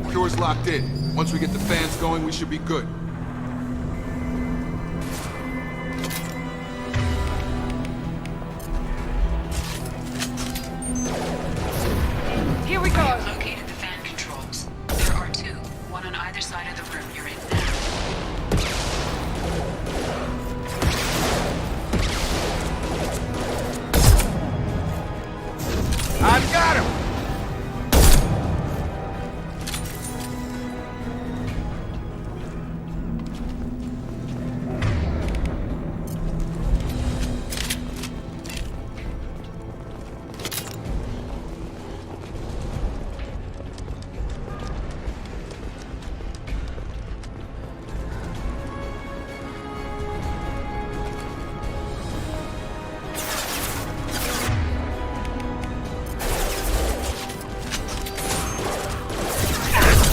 Cure's locked in. Once we get the fans going, we should be good. Here we go. I have located the fan controls. There are two, one on either side of the room you're in now. I've got him!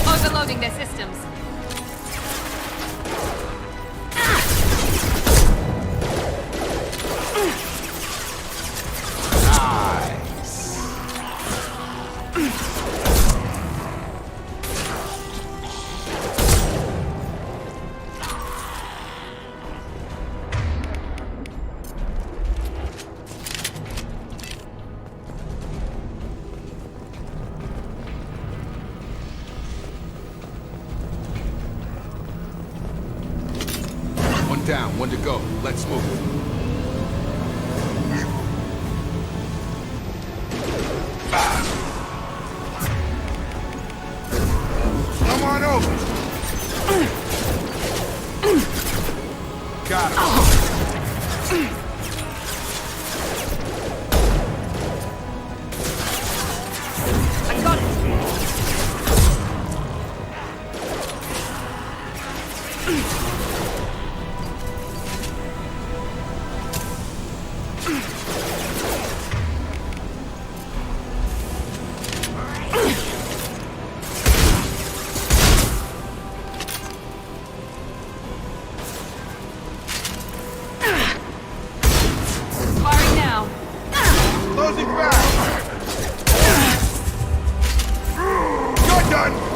Overloading their systems. One down, one to go. Let's move. Come on over! Got him. I got it. Closing fast! You're done!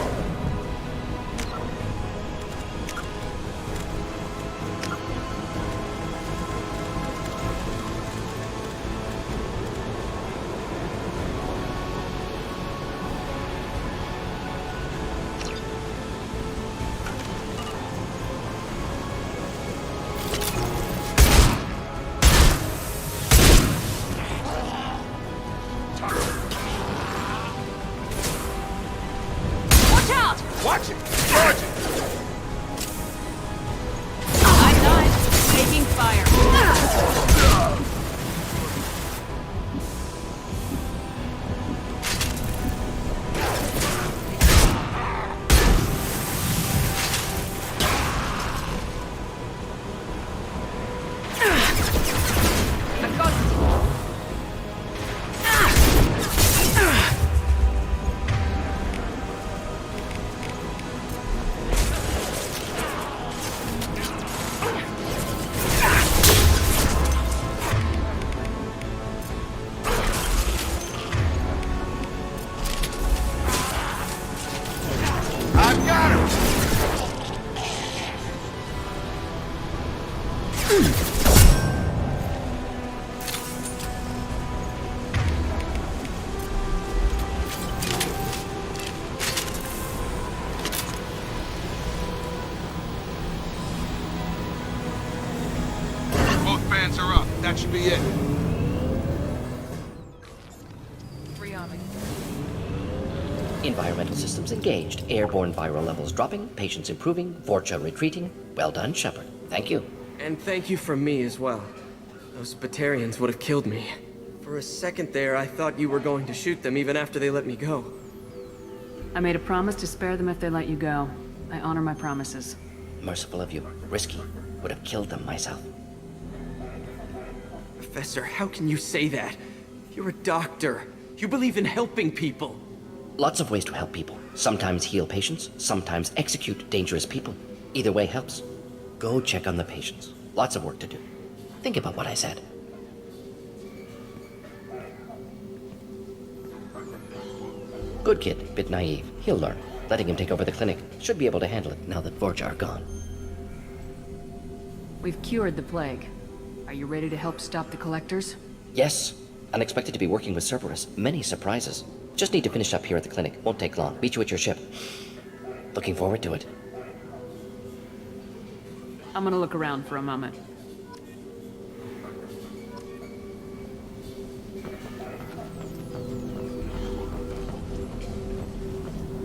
Watch it! Charge it! I'm not taking fire. I've got him! Both fans are up. That should be it. Free on me. Environmental systems engaged. Airborne viral levels dropping. Patients improving. Vorcha retreating. Well done, Shepard. Thank you. And thank you from me as well. Those Batarians would have killed me. For a second there, I thought you were going to shoot them even after they let me go. I made a promise to spare them if they let you go. I honor my promises. Merciful of you. Risky. Would have killed them myself. Professor, how can you say that? You're a doctor. You believe in helping people. Lots of ways to help people. Sometimes heal patients, sometimes execute dangerous people. Either way helps. Go check on the patients. Lots of work to do. Think about what I said. Good kid, bit naive. He'll learn. Letting him take over the clinic. Should be able to handle it now that Vorcha are gone. We've cured the plague. Are you ready to help stop the collectors? Yes. Unexpected to be working with Cerberus. Many surprises. Just need to finish up here at the clinic. Won't take long. Meet you at your ship. Looking forward to it. I'm gonna look around for a moment.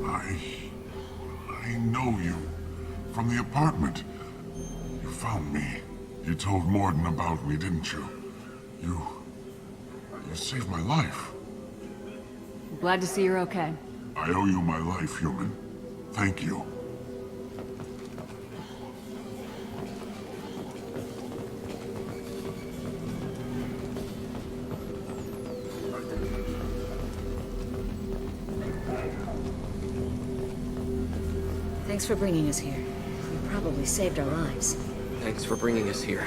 I know you. From the apartment. You found me. You told Morden about me, didn't you? You saved my life. I'm glad to see you're okay. I owe you my life, human. Thank you. Thanks for bringing us here. You probably saved our lives. Thanks for bringing us here.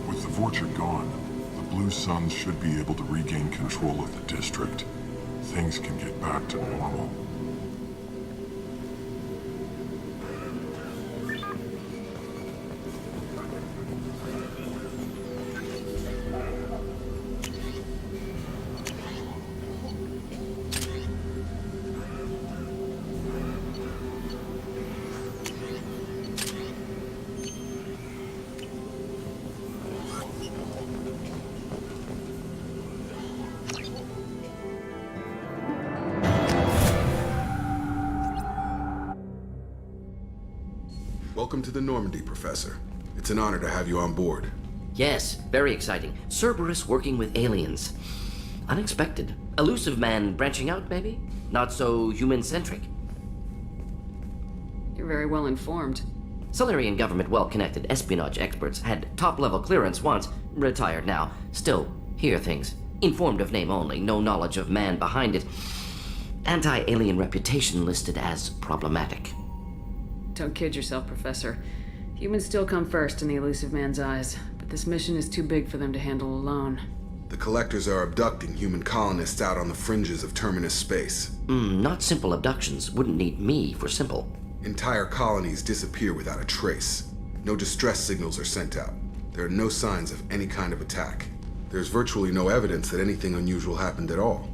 With the Vorcha gone, the Blue Suns should be able to regain control of the district. Things can get back to normal. Welcome to the Normandy, Professor. It's an honor to have you on board. Yes, very exciting. Cerberus working with aliens. Unexpected. Elusive man branching out, maybe? Not so human-centric. You're very well informed. Solarian government well-connected espionage experts had top-level clearance once, retired now. Still, hear things. Informed of name only, no knowledge of man behind it. Anti-alien reputation listed as problematic. Don't kid yourself, Professor. Humans still come first in the elusive man's eyes, but this mission is too big for them to handle alone. The Collectors are abducting human colonists out on the fringes of Terminus space. Not simple abductions. Wouldn't need me for simple. Entire colonies disappear without a trace. No distress signals are sent out. There are no signs of any kind of attack. There's virtually no evidence that anything unusual happened at all,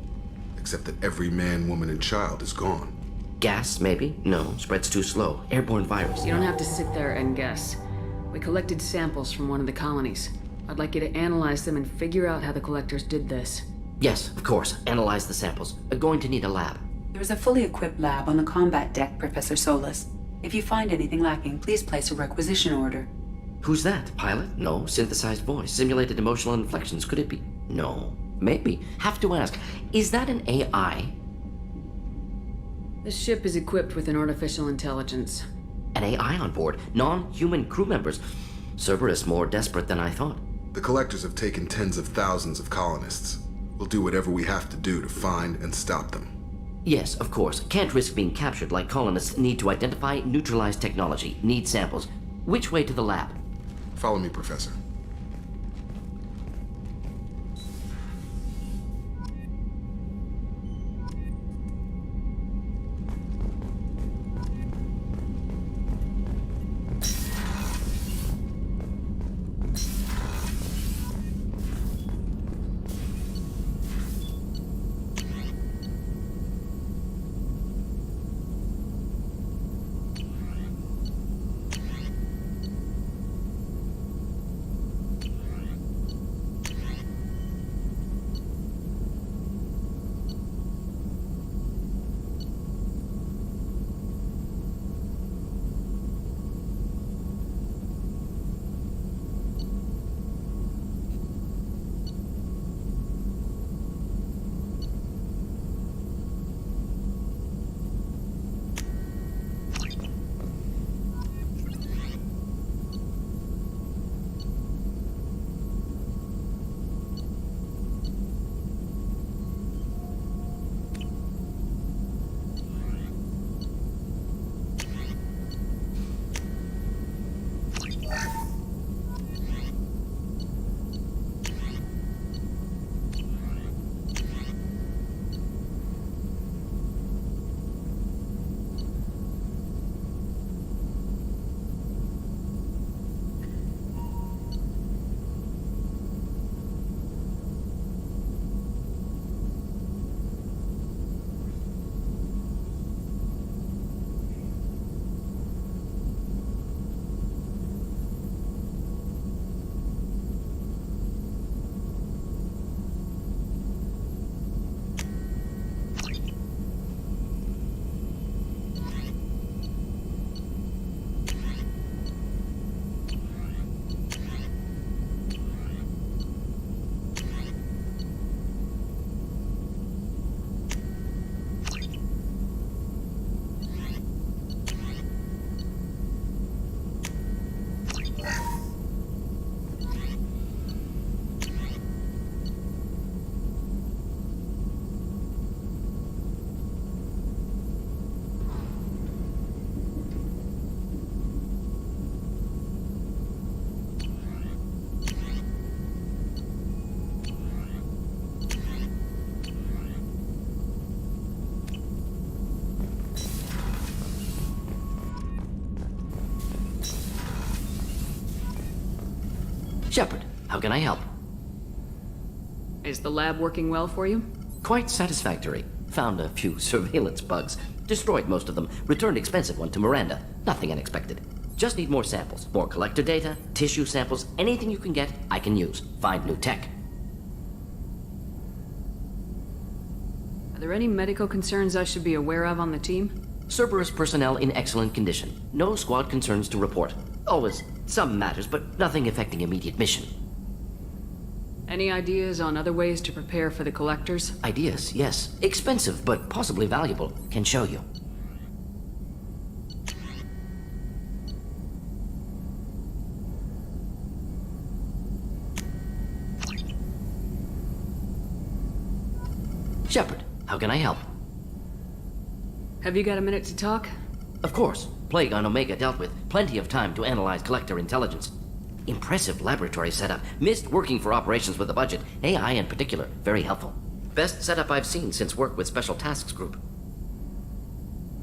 except that every man, woman, and child is gone. Gas, maybe? No, spreads too slow. Airborne virus. You don't have to sit there and guess. We collected samples from one of the colonies. I'd like you to analyze them and figure out how the Collectors did this. Yes, of course. Analyze the samples. Going to need a lab. There's a fully equipped lab on the combat deck, Professor Solis. If you find anything lacking, please place a requisition order. Who's that? Pilot? No. Synthesized voice. Simulated emotional inflections. Could it be? No. Maybe. Have to ask. Is that an AI? This ship is equipped with an artificial intelligence. An AI on board? Non-human crew members? Cerberus more desperate than I thought. The Collectors have taken tens of thousands of colonists. We'll do whatever we have to do to find and stop them. Yes, of course. Can't risk being captured like colonists need to identify, neutralize technology, need samples. Which way to the lab? Follow me, Professor. Shepard, how can I help? Is the lab working well for you? Quite satisfactory. Found a few surveillance bugs. Destroyed most of them. Returned expensive one to Miranda. Nothing unexpected. Just need more samples. More collector data, tissue samples, anything you can get, I can use. Find new tech. Are there any medical concerns I should be aware of on the team? Cerberus personnel in excellent condition. No squad concerns to report. Always some matters, but nothing affecting immediate mission. Any ideas on other ways to prepare for the Collectors? Ideas, yes. Expensive, but possibly valuable. Can show you. Shepard, how can I help? Have you got a minute to talk? Of course. Plague on Omega dealt with. Plenty of time to analyze Collector intelligence. Impressive laboratory setup. Missed working for operations with a budget. AI in particular, very helpful. Best setup I've seen since work with Special Tasks Group.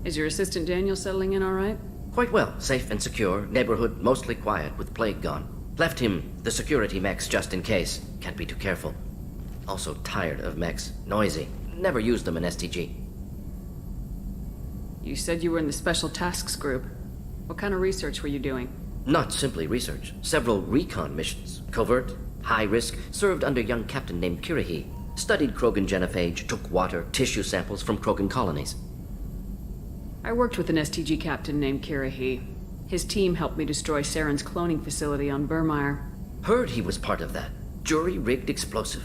Is your assistant Daniel settling in all right? Quite well. Safe and secure. Neighborhood mostly quiet with plague gone. Left him the security mechs just in case. Can't be too careful. Also tired of mechs. Noisy. Never used them in STG. You said you were in the Special Tasks Group. What kind of research were you doing? Not simply research. Several recon missions. Covert, high risk, served under a young captain named Kirahi. Studied Krogan genophage, took water, tissue samples from Krogan colonies. I worked with an STG captain named Kirahi. His team helped me destroy Saren's cloning facility on Burmire. Heard he was part of that. Jury-rigged explosive.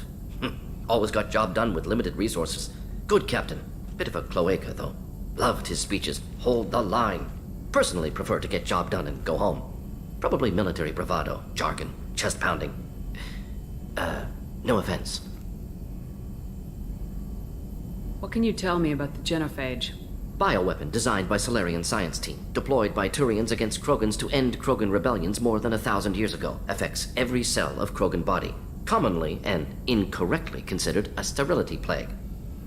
Always got job done with limited resources. Good captain. Bit of a cloaca, though. Loved his speeches. Hold the line. Personally prefer to get job done and go home. Probably military bravado, jargon, chest pounding. No offense. What can you tell me about the genophage? Bioweapon designed by Solarian science team, deployed by Turians against Krogans to end Krogan rebellions more than 1,000 years ago. Affects every cell of Krogan body. Commonly and incorrectly considered a sterility plague.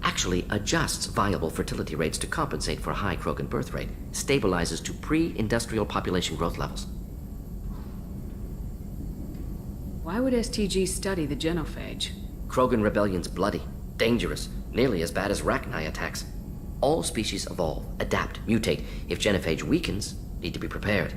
Actually adjusts viable fertility rates to compensate for a high Krogan birth rate. Stabilizes to pre-industrial population growth levels. Why would STG study the genophage? Krogan rebellion's bloody, dangerous, nearly as bad as Rachni attacks. All species evolve, adapt, mutate. If genophage weakens, need to be prepared.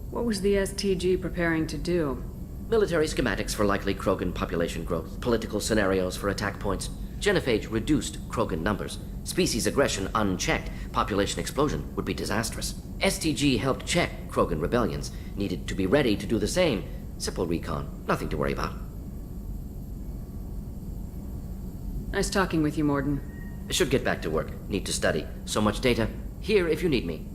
What was the STG preparing to do? Military schematics for likely Krogan population growth, political scenarios for attack points. Genophage reduced Krogan numbers. Species aggression unchecked, population explosion would be disastrous. STG helped check Krogan rebellions, needed to be ready to do the same. Simple recon, nothing to worry about. Nice talking with you, Morden. Should get back to work. Need to study. So much data. Here if you need me.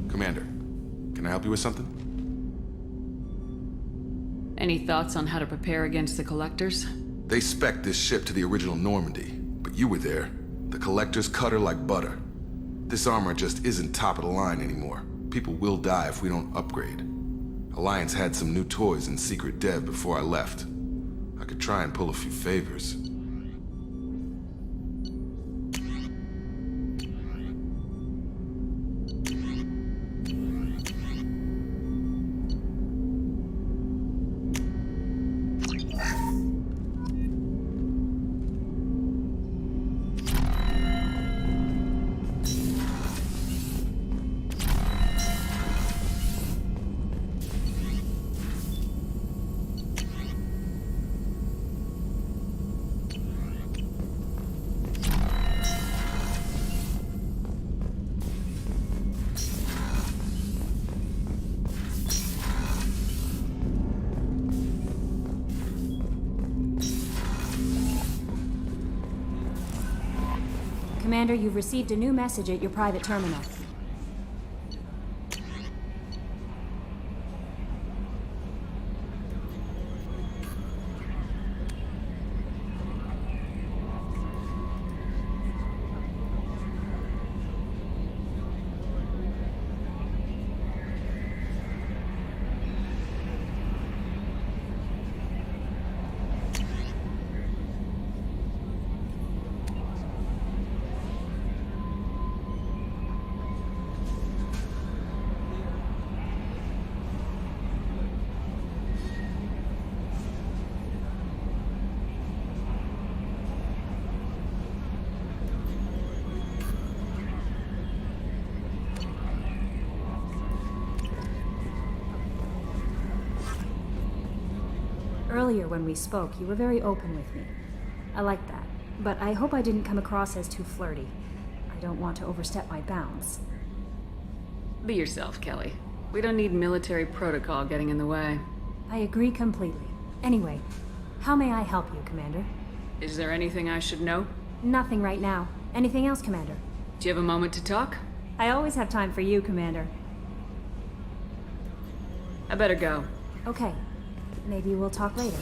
Commander, can I help you with something? Any thoughts on how to prepare against the Collectors? They spec'd this ship to the original Normandy, but you were there. The Collectors cut her like butter. This armor just isn't top of the line anymore. People will die if we don't upgrade. Alliance had some new toys in secret dev before I left. I could try and pull a few favors. Commander, you've received a new message at your private terminal. Earlier when we spoke, you were very open with me. I like that, but I hope I didn't come across as too flirty. I don't want to overstep my bounds. Be yourself, Kelly. We don't need military protocol getting in the way. I agree completely. Anyway, how may I help you, Commander? Is there anything I should know? Nothing right now. Anything else, Commander? Do you have a moment to talk? I always have time for you, Commander. I better go. Okay. Maybe we'll talk later.